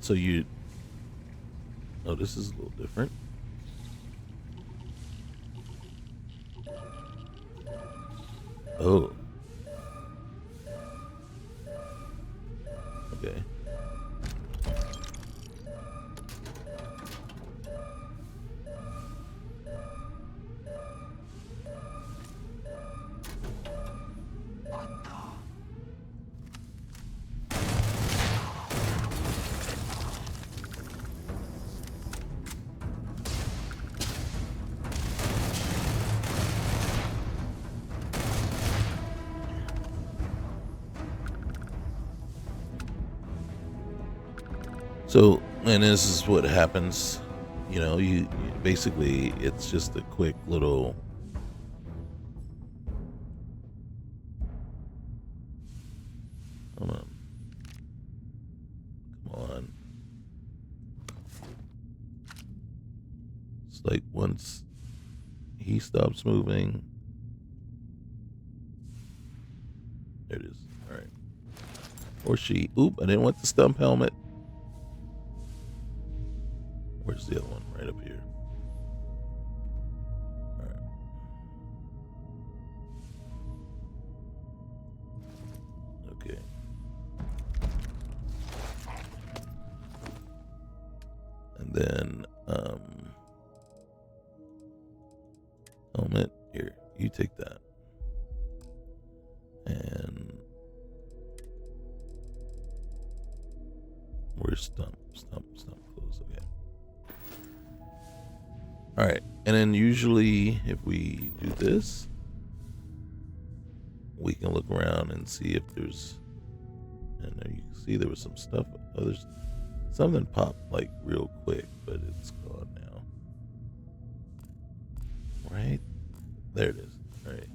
so Oh, this is a little different. Oh. Okay. So, and this is what happens, you know, you basically, it's just a quick little, hold on, come on. It's like once he stops moving, there it is. All right. Or she, oop, I didn't want the stump helmet. Where's the other one? Right up here. All right. Okay. And then, helmet, here, you take that. And where's stump, close, okay. All right, and then usually if we do this, we can look around and see if there's, and there you can see there was some stuff, others, something popped like real quick, but it's gone now. Right, there it is. All right,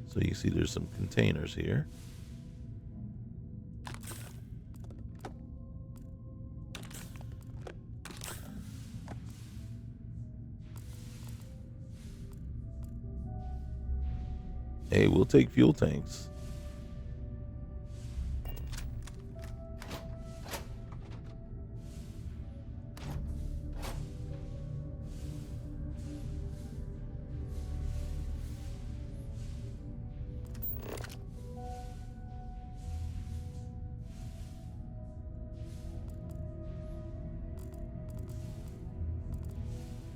so you see there's some containers here. Hey, we'll take fuel tanks.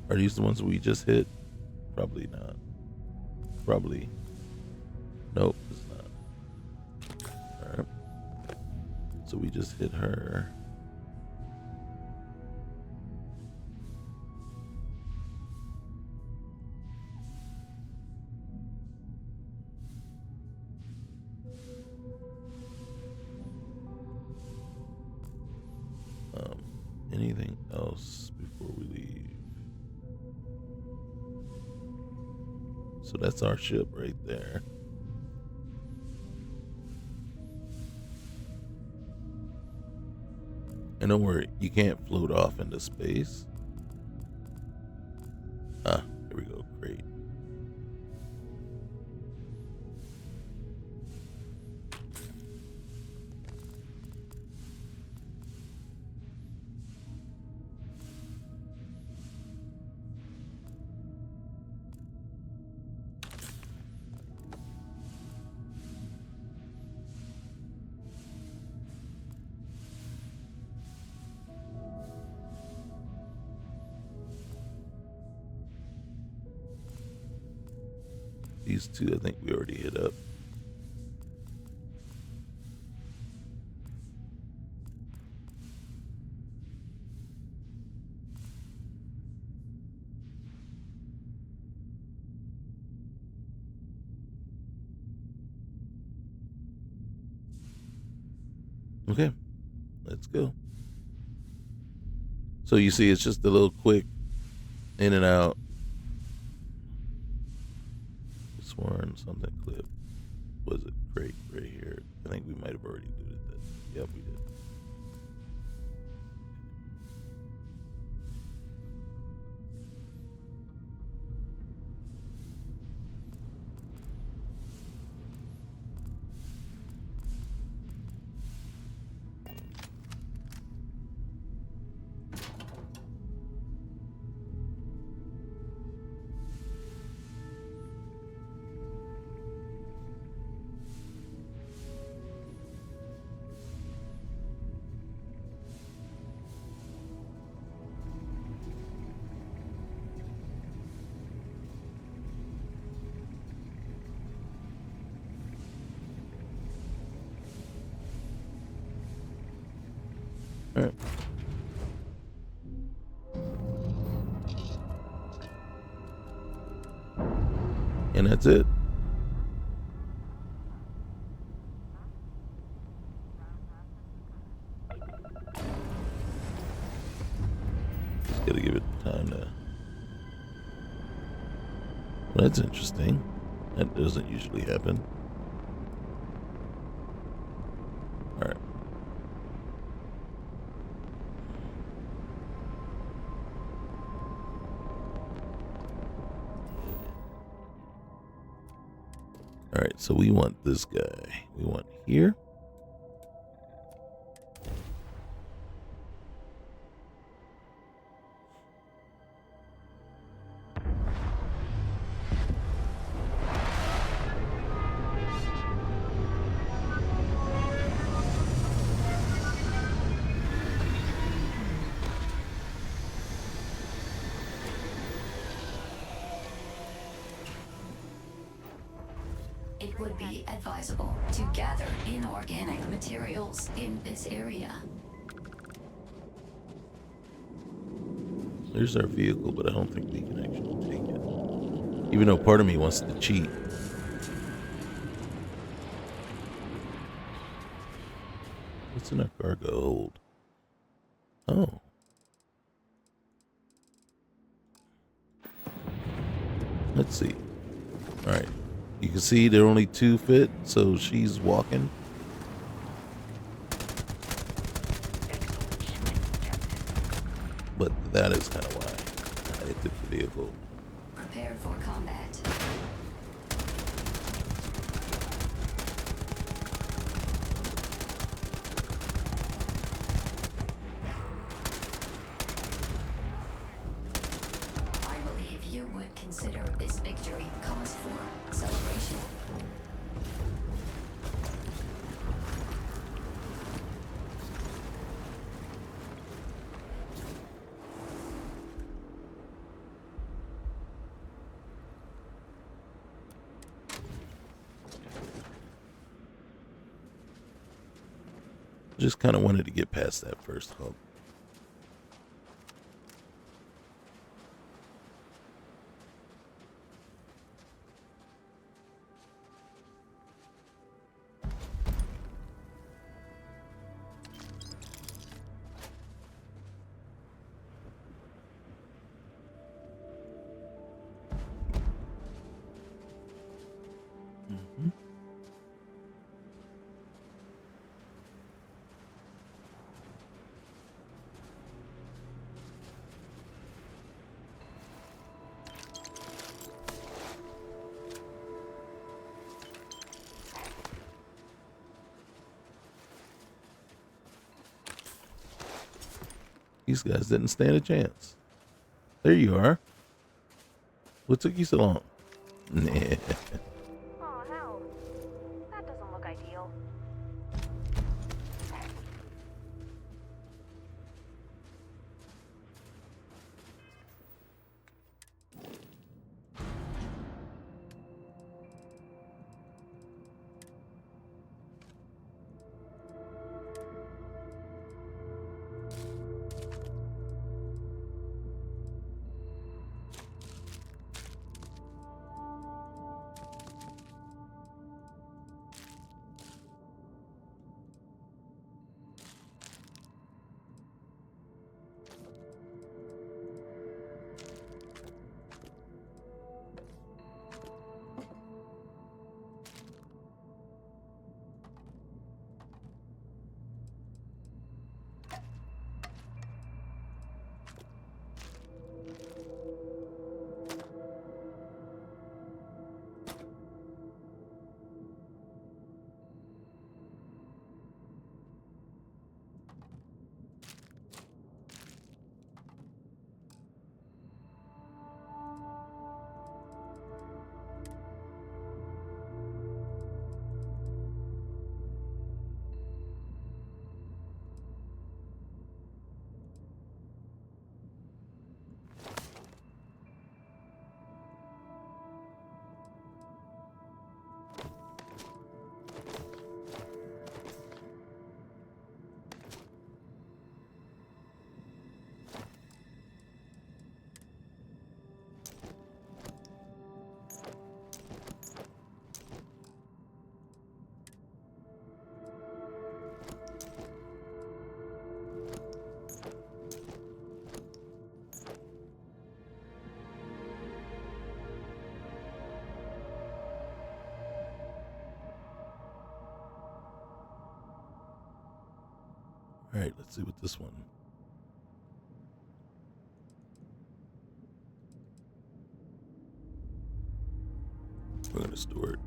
Are these the ones we just hit? Probably not. Probably. Nope, it's not. Alright. So we just hit her. Anything else before we leave? So that's our ship right there. And don't worry, you can't float off into space. Ah, here we go. Great. These two, I think we already hit up. Okay, let's go. So you see, it's just a little quick in and out. Sworn something clip. Was it great right here? I think we might have already did it. Yep, we did. And that's it. Just gotta give it time to. Well, that's interesting. That doesn't usually happen. Alright. Alright, so we want this guy. We want here. It would be advisable to gather inorganic materials in this area. There's our vehicle, but I don't think we can actually take it. Even though part of me wants to cheat. What's in our cargo hold? Oh. Let's see. Alright. You can see there are only 2 fit, so she's walking. But that is kind of why I took the vehicle. Prepare for combat. I believe you would consider this victory cause for celebration. Just kind of wanted to get past that first hump. These guys didn't stand a chance. There you are. What took you so long? Nah. Oh, hell. That doesn't look ideal. Alright, let's see what this one. We're gonna store it.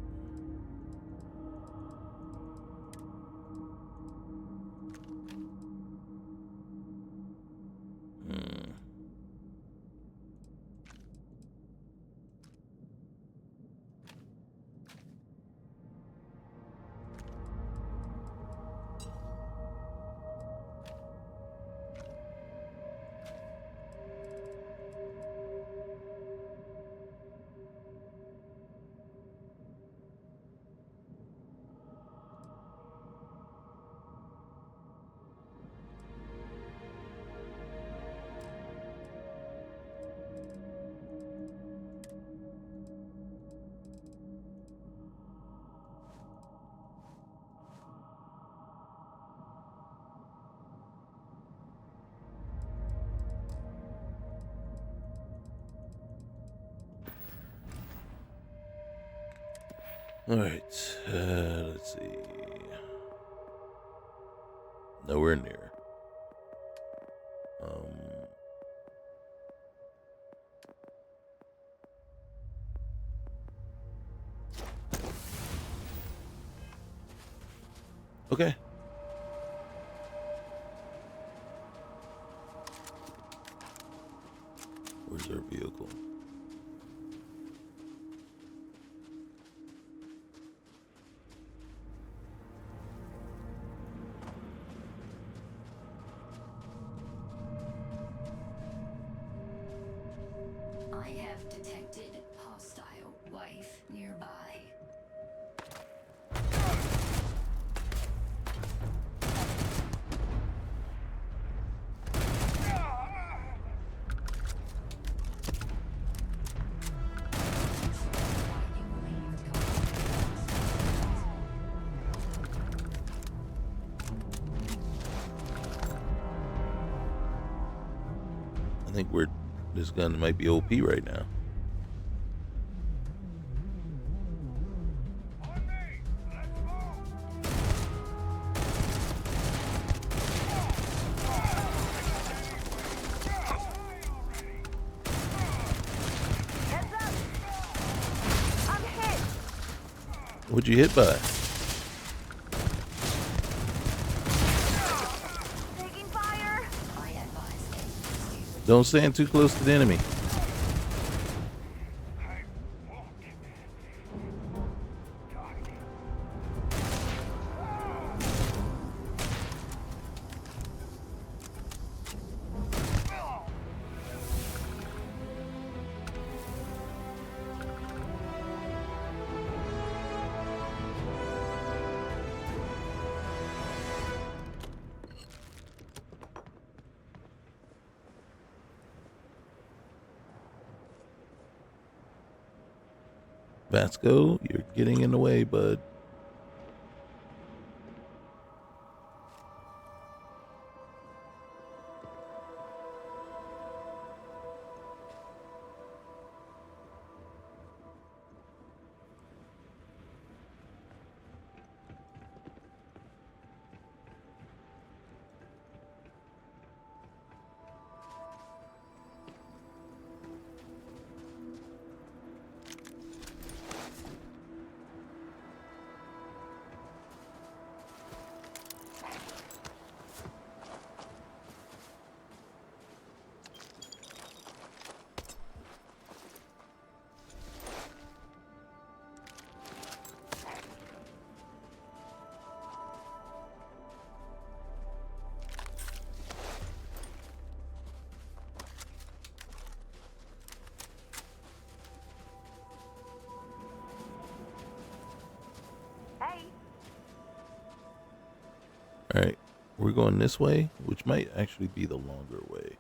All right, let's see. Nowhere near. Okay. Where's our vehicle? I have detected hostile wife nearby. I think this gun might be OP right now. What'd you hit by? Taking fire. Don't stand too close to the enemy. Vasco, you're getting in the way, bud. All right, we're going this way, which might actually be the longer way.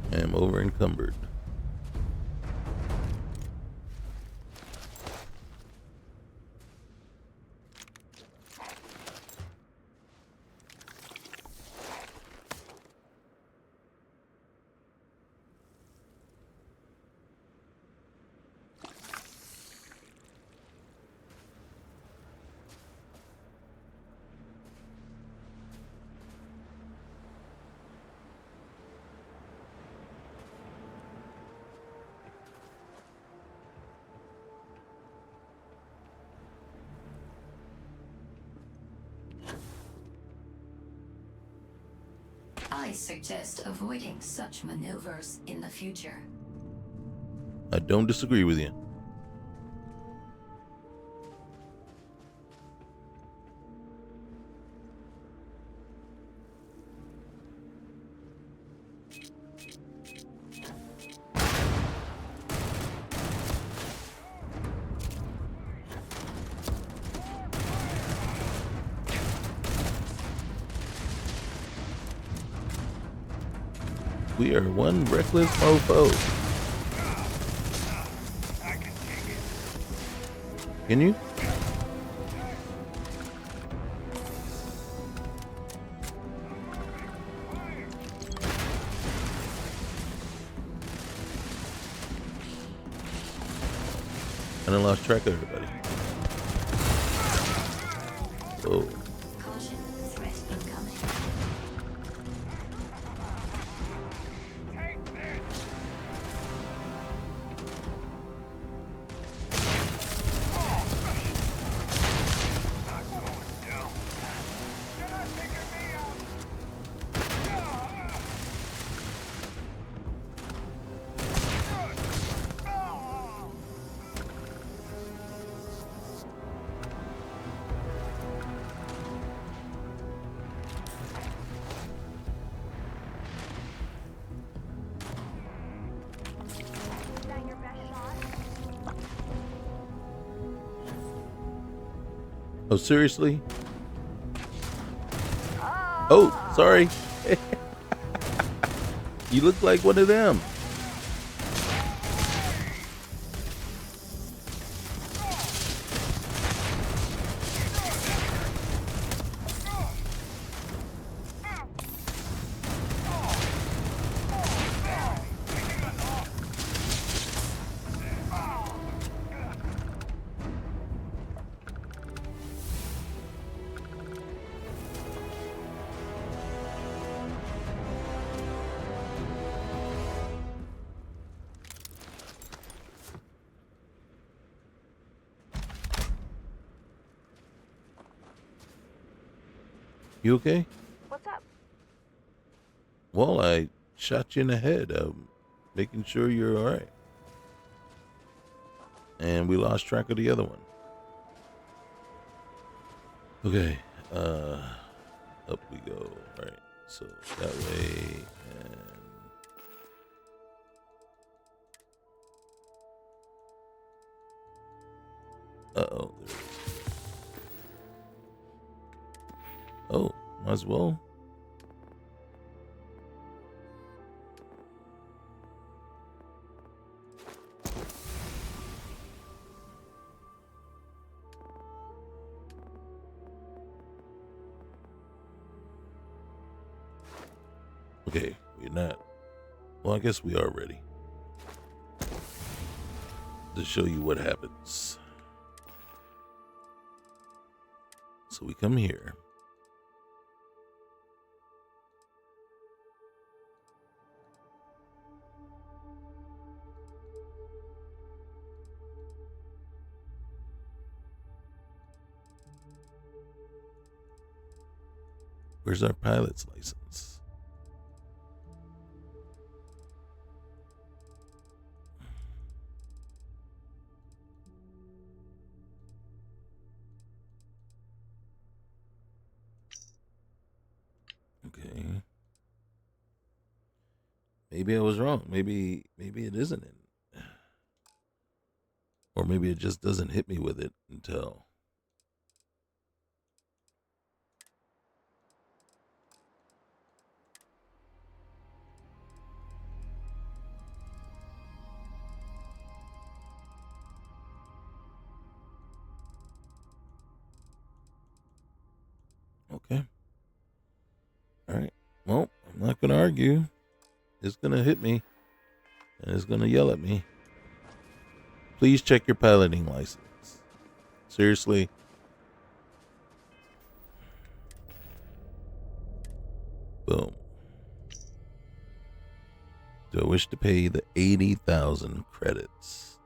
I am over encumbered. I suggest avoiding such maneuvers in the future. I don't disagree with you. We are one reckless mofo. Can you? And I lost track of everybody. Oh. Caution, threat incoming. Oh, seriously? Oh, sorry. You look like one of them. You okay? What's up? Well, I shot you in the head. Making sure you're alright. And we lost track of the other one. Okay. Up we go. Alright. So that way and uh-oh, there it is. Oh, might as well. Okay, we're not. Well, I guess we are ready to show you what happens. So we come here. Where's our pilot's license? Okay. Maybe I was wrong. Maybe it isn't in. Or maybe it just doesn't hit me with it until. not gonna argue. It's gonna hit me, and it's gonna yell at me. Please check your piloting license. Seriously. Boom. Do I wish to pay the 80,000 credits?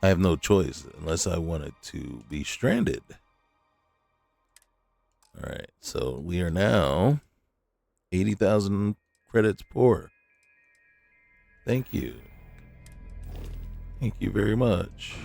I have no choice unless I wanted to be stranded. All right, so we are now 80,000 credits poor. Thank you. Thank you very much.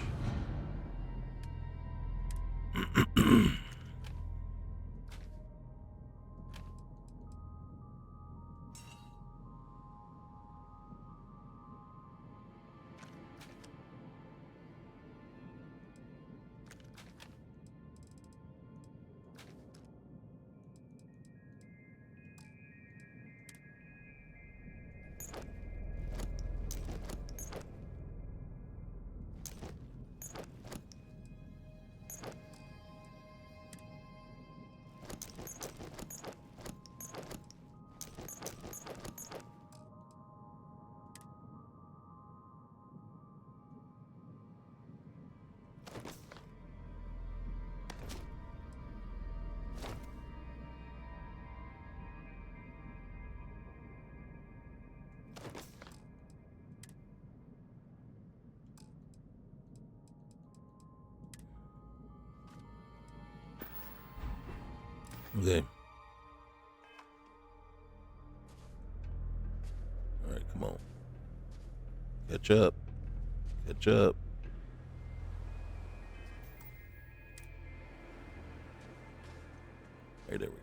Okay. All right, come on. Catch up. Catch up. All right, there we go.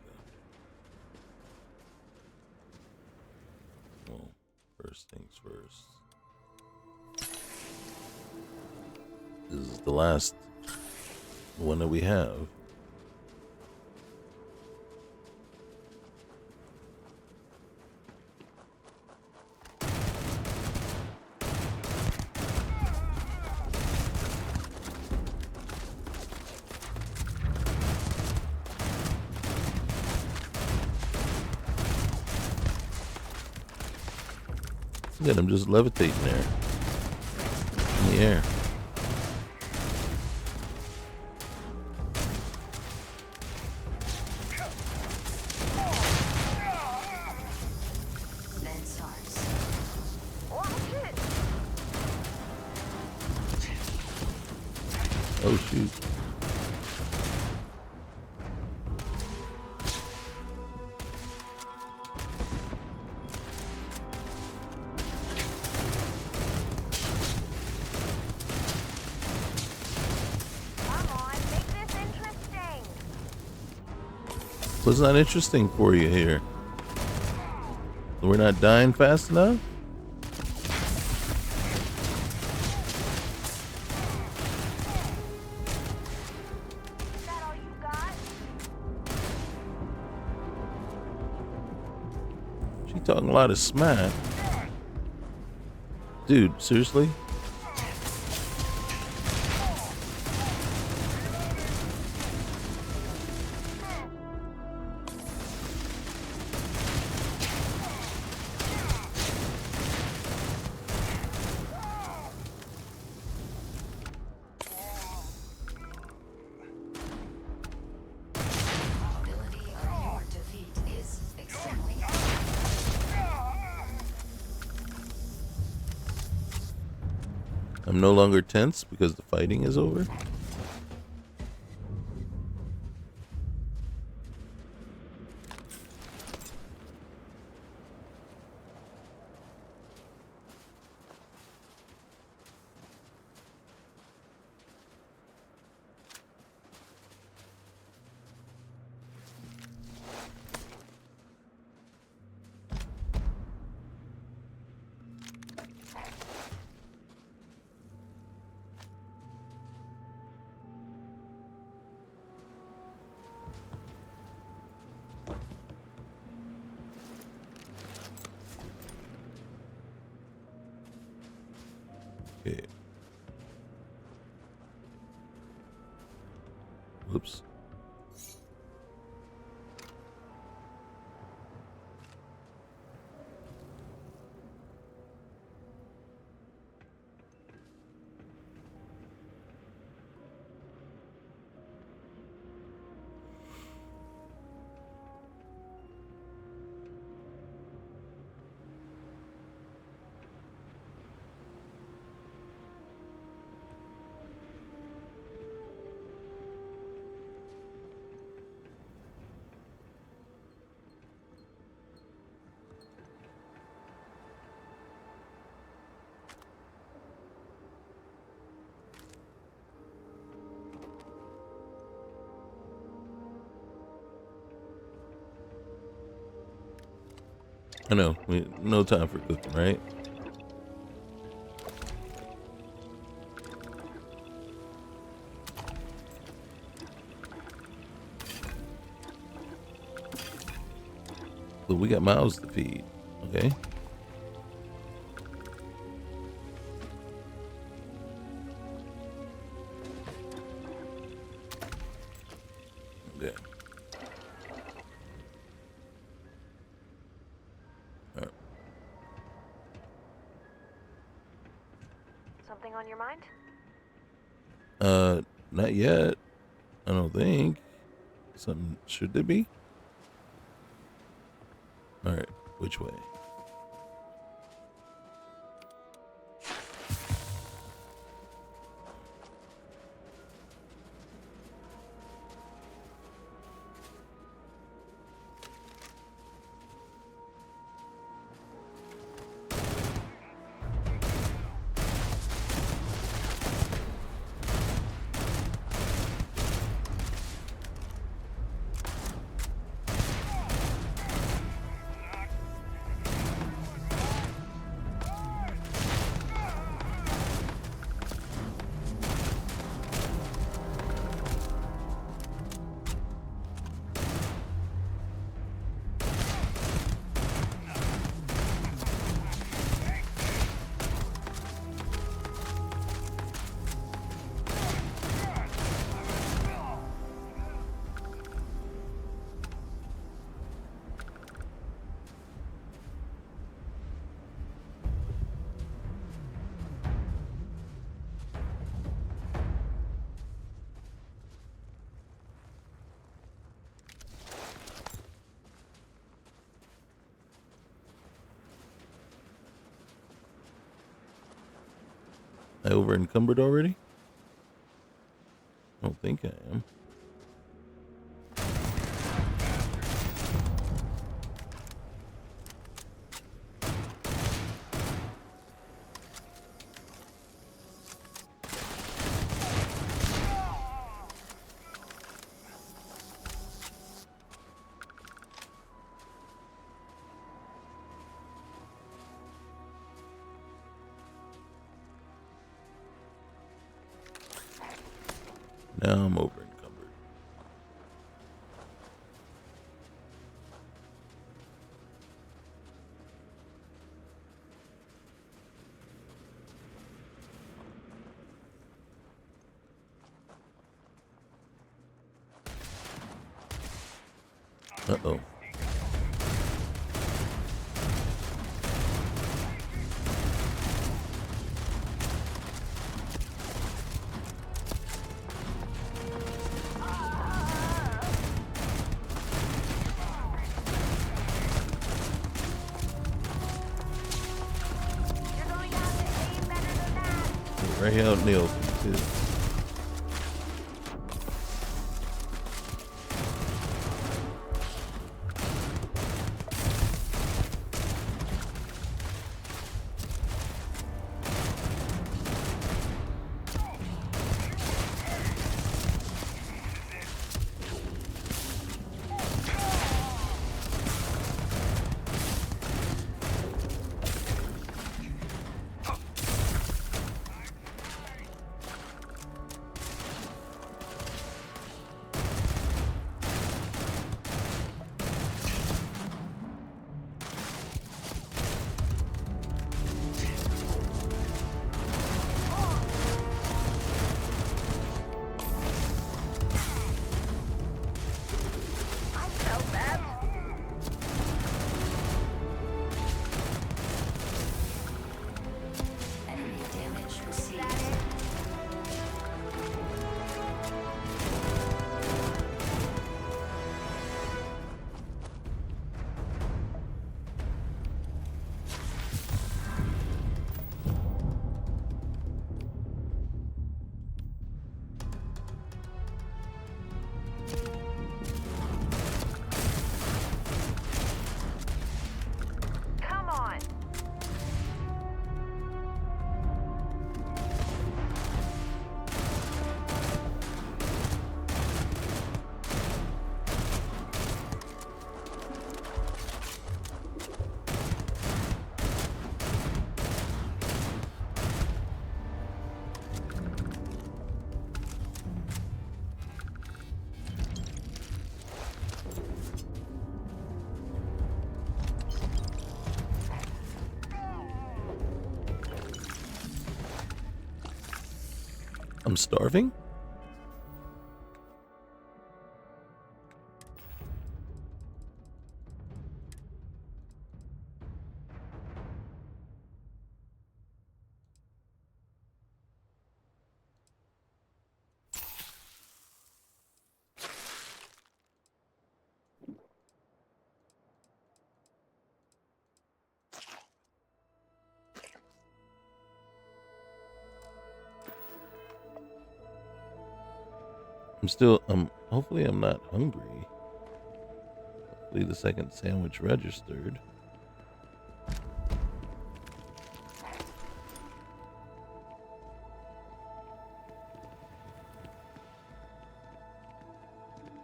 Well, first things first. This is the last one that we have. Look at him just levitating there in the air. Then starts. Oh shoot. What's not interesting for you here? We're not dying fast enough? She talking a lot of smack. Dude, seriously? I'm no longer tense because the fighting is over. Okay. Whoops. I know. No time for cooking, right? But we got mouths to feed. Okay. Yeah. All right. Something on your mind? Not yet. I don't think. Something should there be? All right. Which way? I over encumbered already? I don't think I am. Now I'm over encumbered. Uh-oh. Right out in the open, too. I'm starving? Hopefully I'm not hungry. Hopefully the second sandwich registered.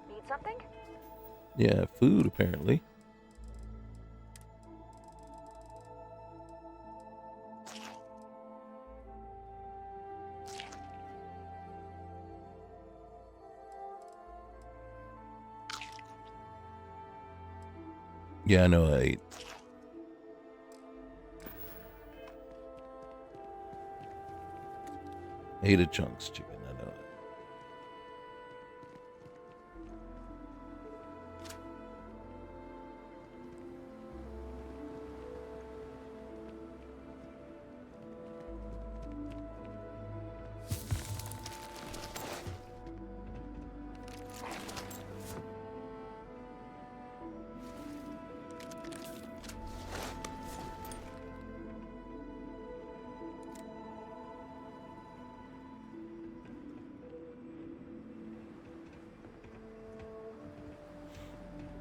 Need something? Yeah, food apparently. Yeah, I know I ate a chunks chicken, I know it.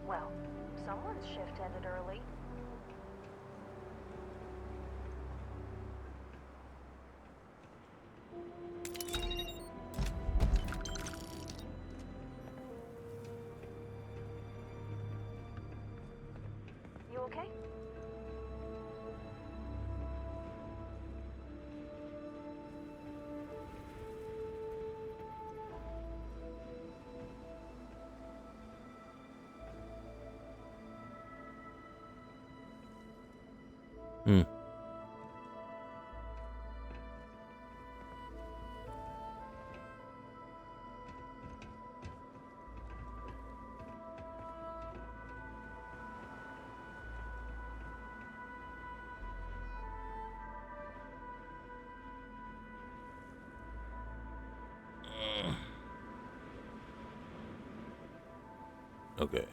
Well, someone's shift ended early. You okay? Hmm. Okay.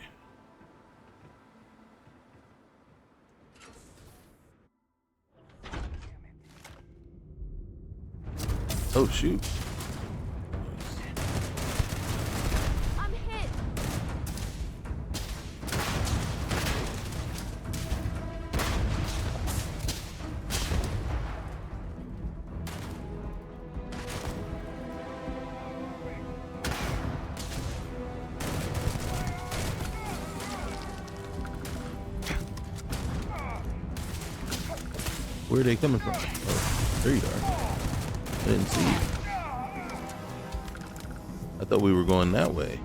Oh shoot. I'm hit. Where are they coming from? Oh, there you are. I didn't see you. I thought we were going that way.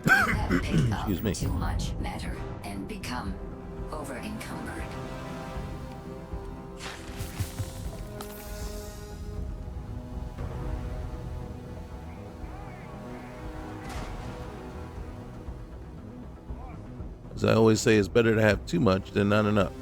You have picked up Excuse me. too much matter and become over-encumbered. As I always say, it's better to have too much than not enough.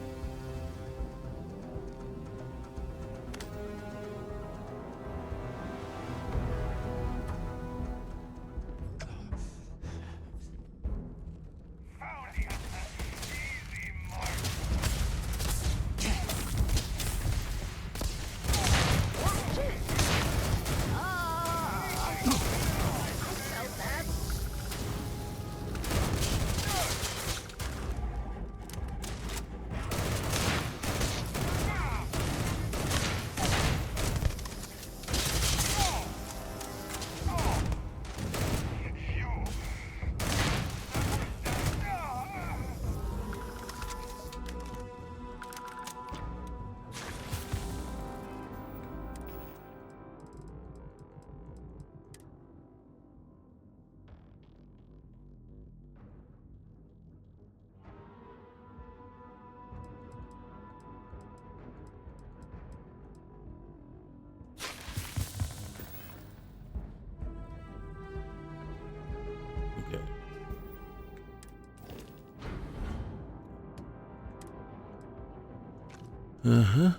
Uh-huh.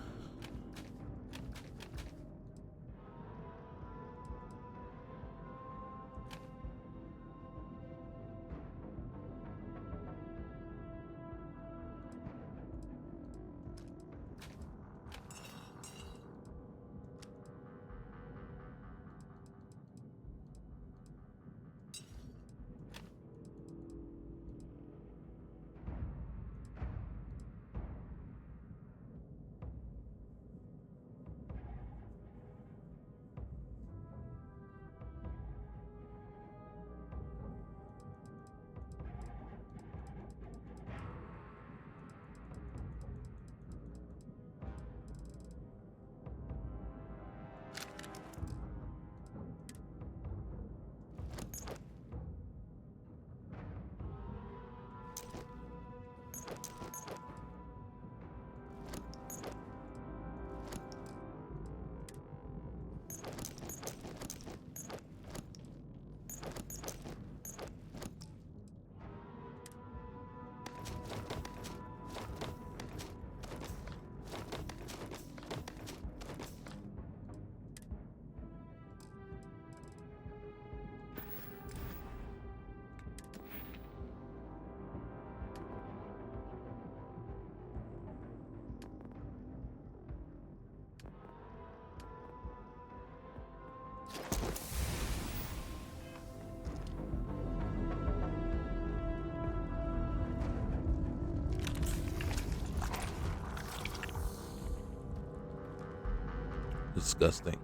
Disgusting.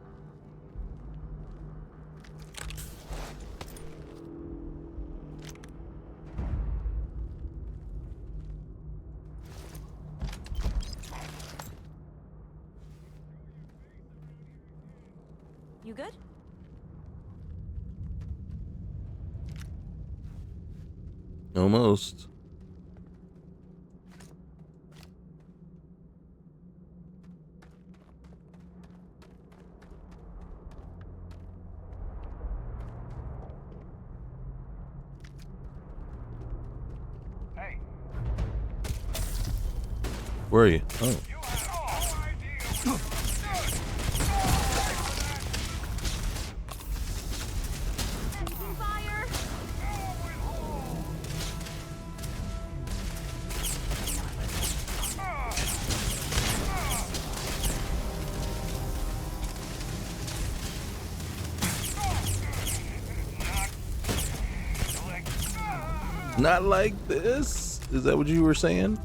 You good? Almost. Where are you? Oh. Not like this? Is that what you were saying?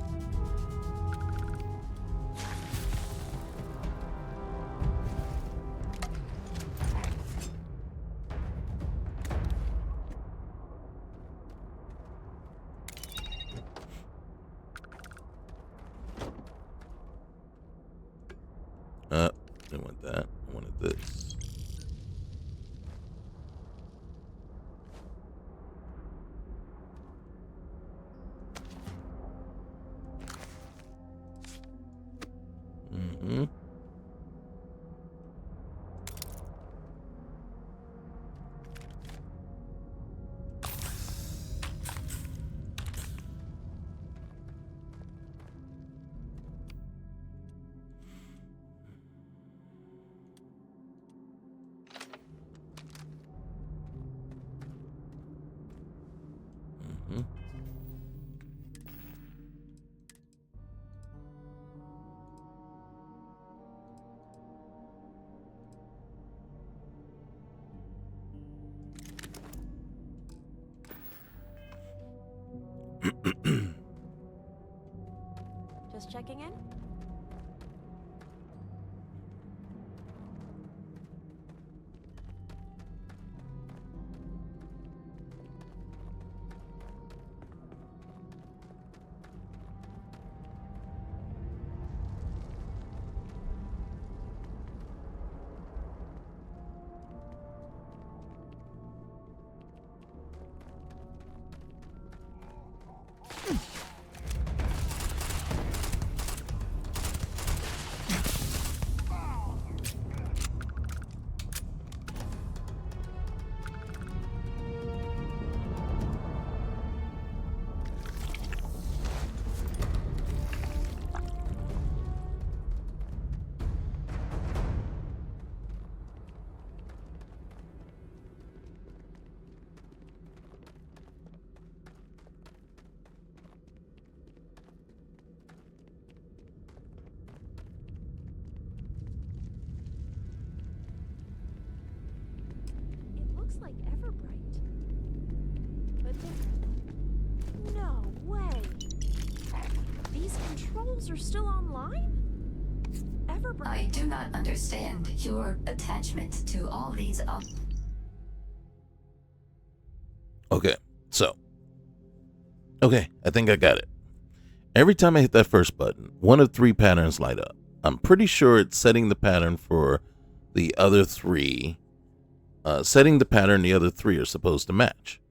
Didn't want that. I wanted this. Mm-hmm. Just checking in? like Everbright, but different. No way. These controls are still online? Everbright. I do not understand your attachment to all these Okay, so. Okay, I think I got it. Every time I hit that first button, one of 3 patterns light up. I'm pretty sure it's setting the pattern for the other 3. Setting the pattern the other 3 are supposed to match.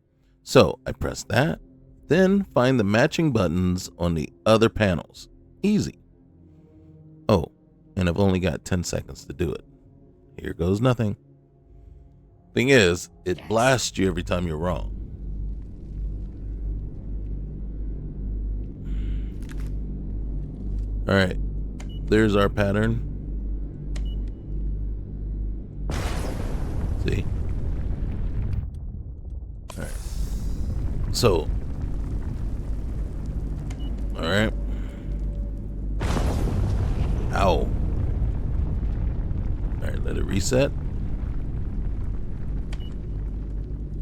So I press that, then find the matching buttons on the other panels. Easy. Oh, and I've only got 10 seconds to do it. Here goes nothing. Thing is, it blasts you every time you're wrong. All right, there's our pattern. See? All right. So, all right. Ow. All right, let it reset.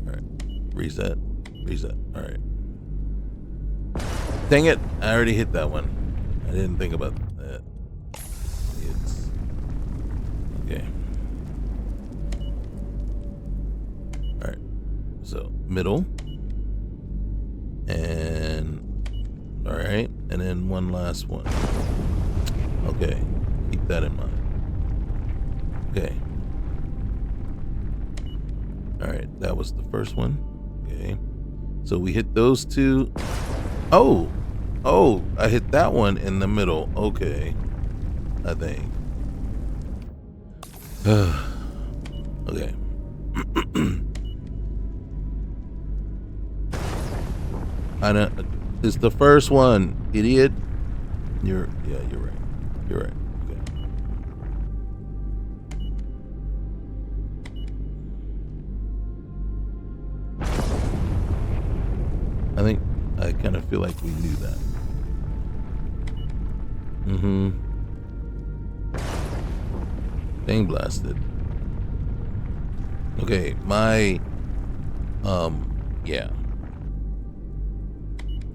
All right, reset, reset. All right. Dang it, I already hit that one. I didn't think about that. It's okay. All right. So middle, and all right, and then one last one. Okay, keep that in mind. Okay. All right, that was the first one. Okay. So we hit those 2. Oh, I hit that one in the middle. Okay. I think. Okay. I know. It's the first one, idiot. You're right. You're right. Okay. I kind of feel like we knew that. Dang blasted. Okay, my yeah.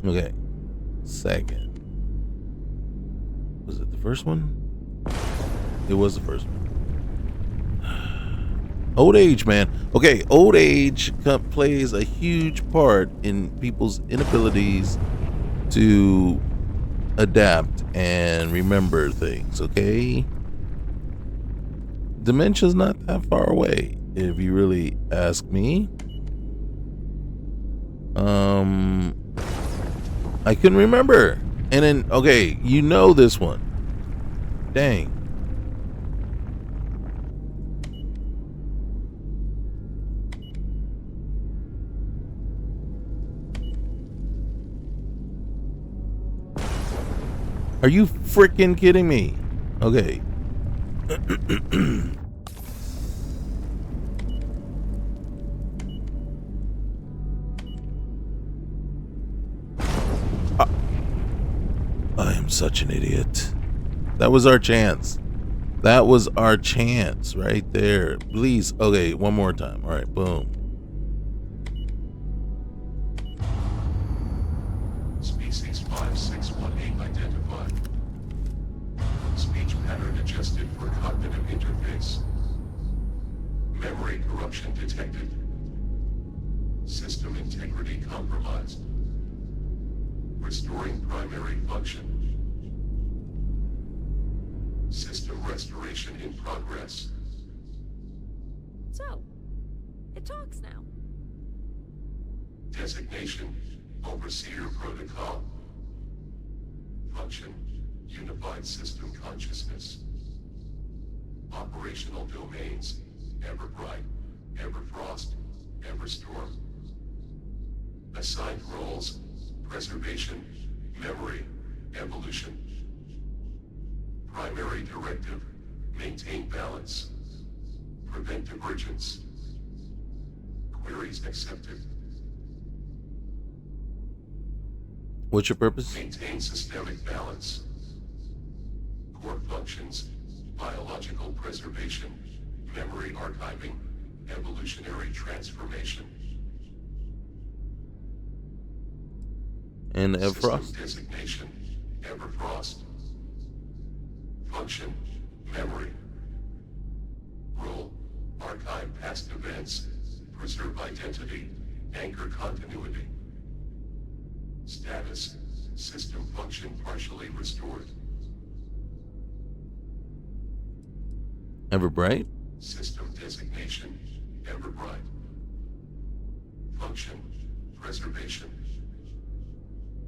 Okay. Second. Was it the first one? It was the first one. Old age, man. Okay, old age plays a huge part in people's inabilities to adapt and remember things, okay? Dementia's not that far away, if you really ask me. I couldn't remember. And then, okay, you know this one. Dang. Are you freaking kidding me? Okay. I am such an idiot. That was our chance. That was our chance right there. Please. Okay, one more time. All right, boom. Species 5618 identified. Speech pattern adjusted for cognitive interface. Memory corruption detected. System integrity compromised. Restoring primary function. System restoration in progress. So, it talks now. Designation, Overseer Protocol. Function, Unified System Consciousness. Operational domains, Everbright, Everfrost, Everstorm. Assigned roles, Preservation, Memory, Evolution. Primary directive, maintain balance. Prevent divergence. Queries accepted. What's your purpose? Maintain systemic balance. Core functions, biological preservation, memory archiving, Evolutionary transformation. And System Everfrost. designation, Everfrost. Function, memory. Role, archive past events, preserve identity, anchor continuity. Status, system function partially restored. Everbright. System designation, Everbright. Function, preservation.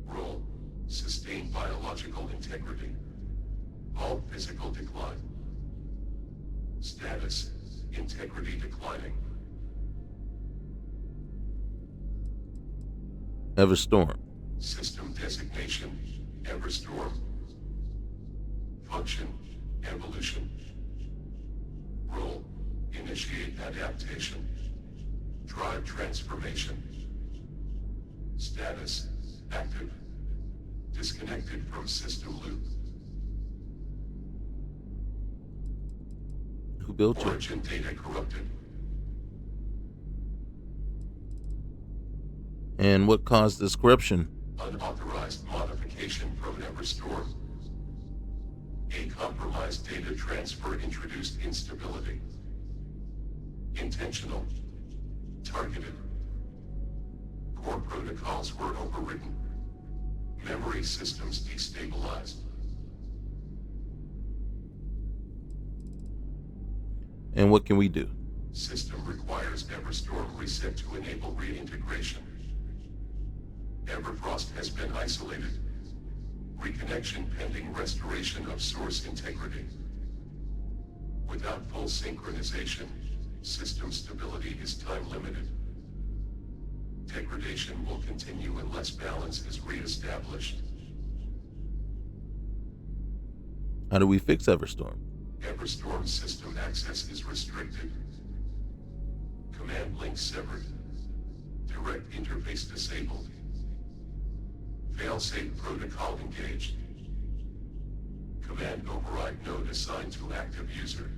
Role, sustained biological integrity. All physical decline. Status, integrity declining. Everstorm. System designation, Everstorm. Function, evolution. Role, initiate adaptation. Drive transformation. Status, active. Disconnected from system loop. Who built you? Origin data corrupted. And what caused this corruption? Unauthorized modification from Everstorm. A compromised data transfer introduced instability. Intentional. Targeted. Core protocols were overridden. Memory systems destabilized. And what can we do? System requires Everstorm reset to enable reintegration. Everfrost has been isolated. Reconnection pending restoration of source integrity. Without full synchronization, system stability is time limited. Degradation will continue unless balance is reestablished. How do we fix Everstorm? Everstorm system access is restricted. Command link severed. Direct interface disabled. Failsafe protocol engaged. Command override node assigned to active user.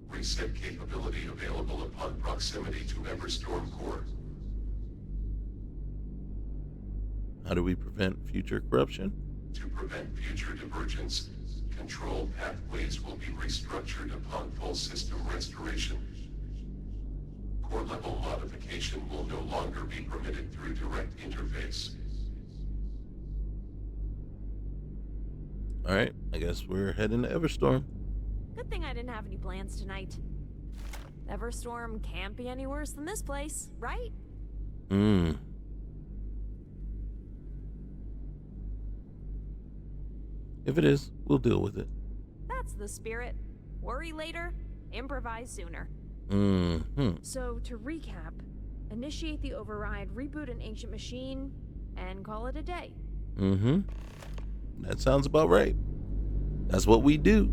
Reset capability available upon proximity to Everstorm core. How do we prevent future corruption? To prevent future divergence, control pathways will be restructured upon full system restoration. Core level modification will no longer be permitted through direct interface. All right, I guess we're heading to Everstorm. Good thing I didn't have any plans tonight. Everstorm can't be any worse than this place, right? If it is, we'll deal with it. That's the spirit. Worry later, improvise sooner. So, to recap, initiate the override, reboot an ancient machine, and call it a day. That sounds about right. That's what we do.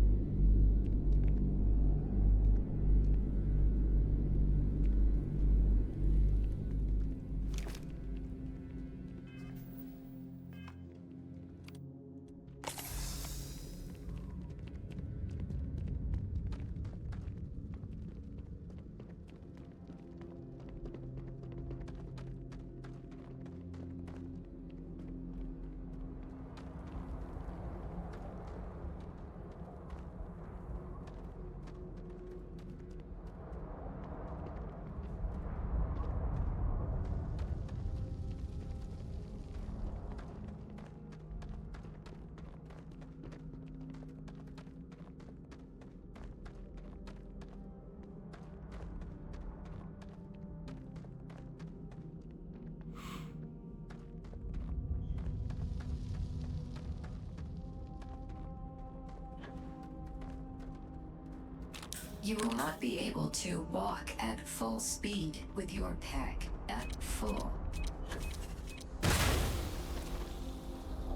You will not be able to walk at full speed with your pack at full.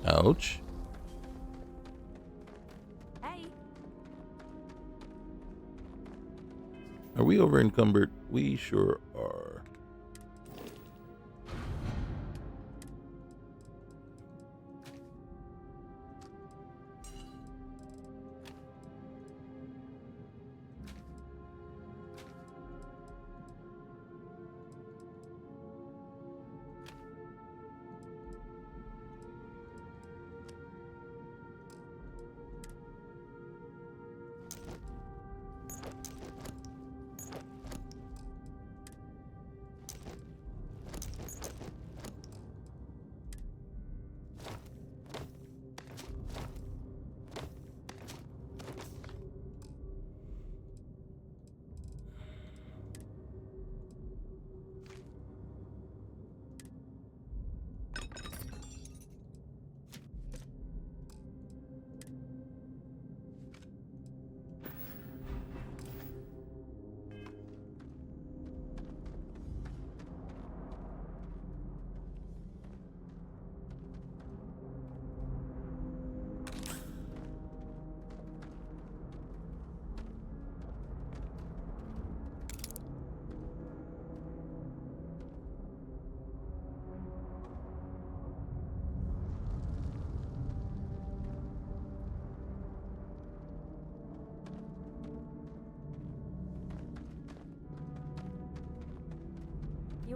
Ouch. Hey. Are we over encumbered? We sure are.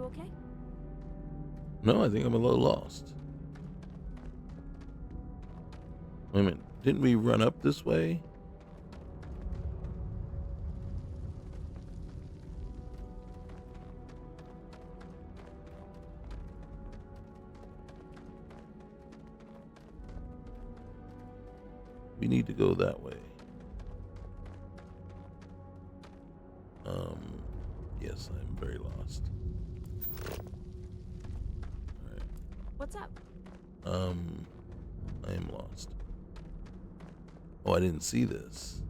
You okay? No, I think I'm a little lost. Wait a minute. Didn't we run up this way? We need to go that way. Yes, I'm very lost. Alright. What's up? I am lost. Oh, I didn't see this.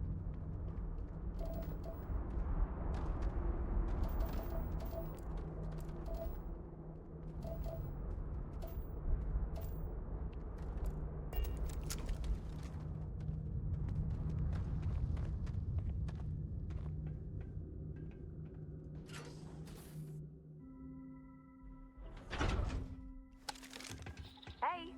Hey.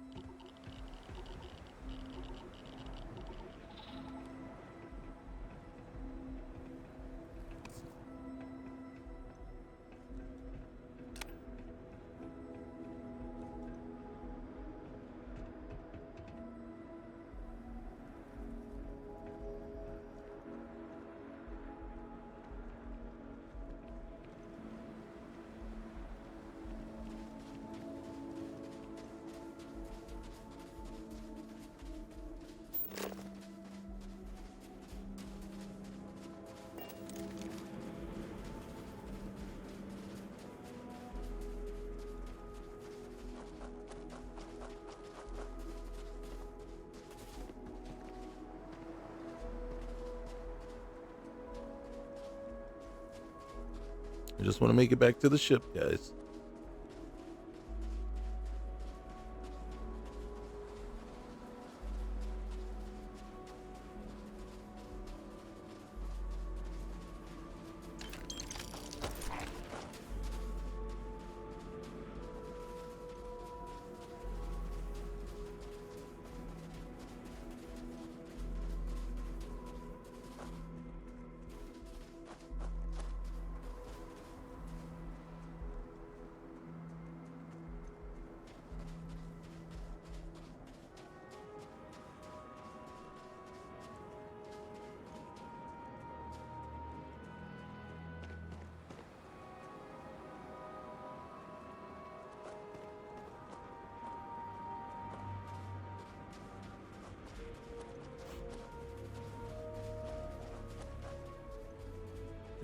I just want to make it back to the ship, guys.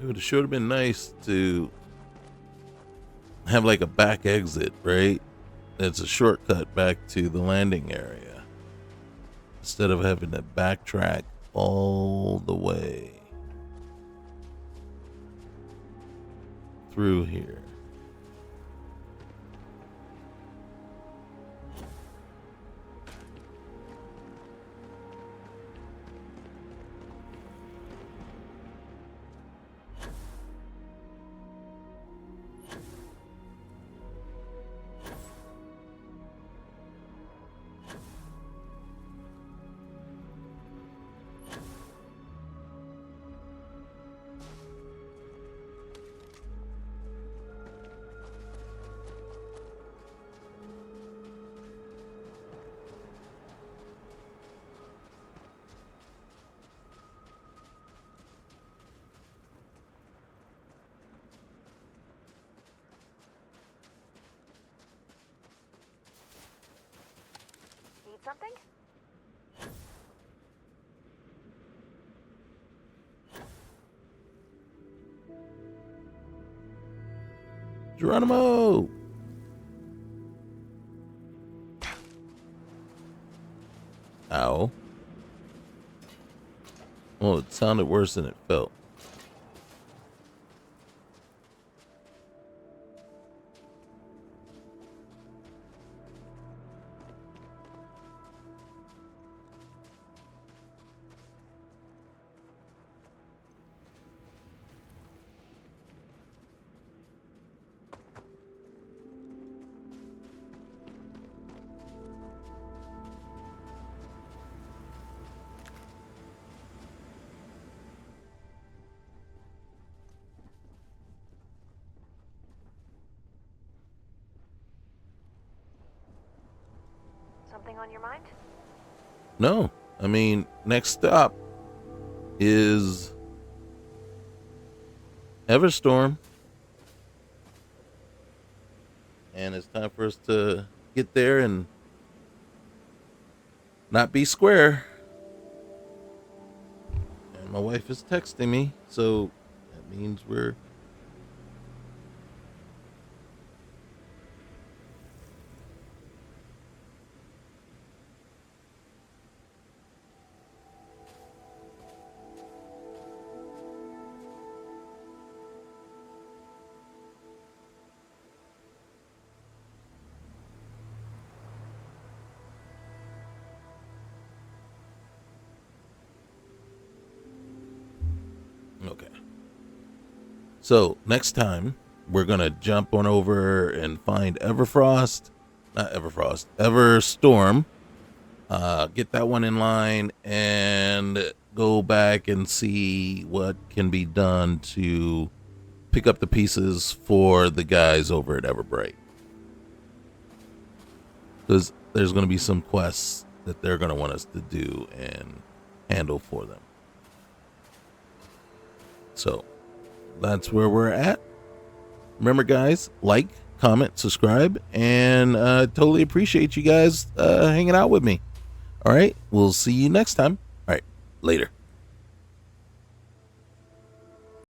It would sure have been nice to have like a back exit, right? It's a shortcut back to the landing area instead of having to backtrack all the way through here. Need something? Geronimo! Ow. Well, it sounded worse than it felt. something on your mind? No, I mean, next stop is Everstorm. And it's time for us to get there and not be square. And my wife is texting me, so that means we're... Okay. So next time we're gonna jump on over and find Everstorm. Get that one in line and go back and see what can be done to pick up the pieces for the guys over at Everbright. Because there's going to be some quests that they're going to want us to do and handle for them. So that's where we're at. Remember, guys, like, comment, subscribe, and totally appreciate you guys hanging out with me. All right, we'll see you next time. All right, later.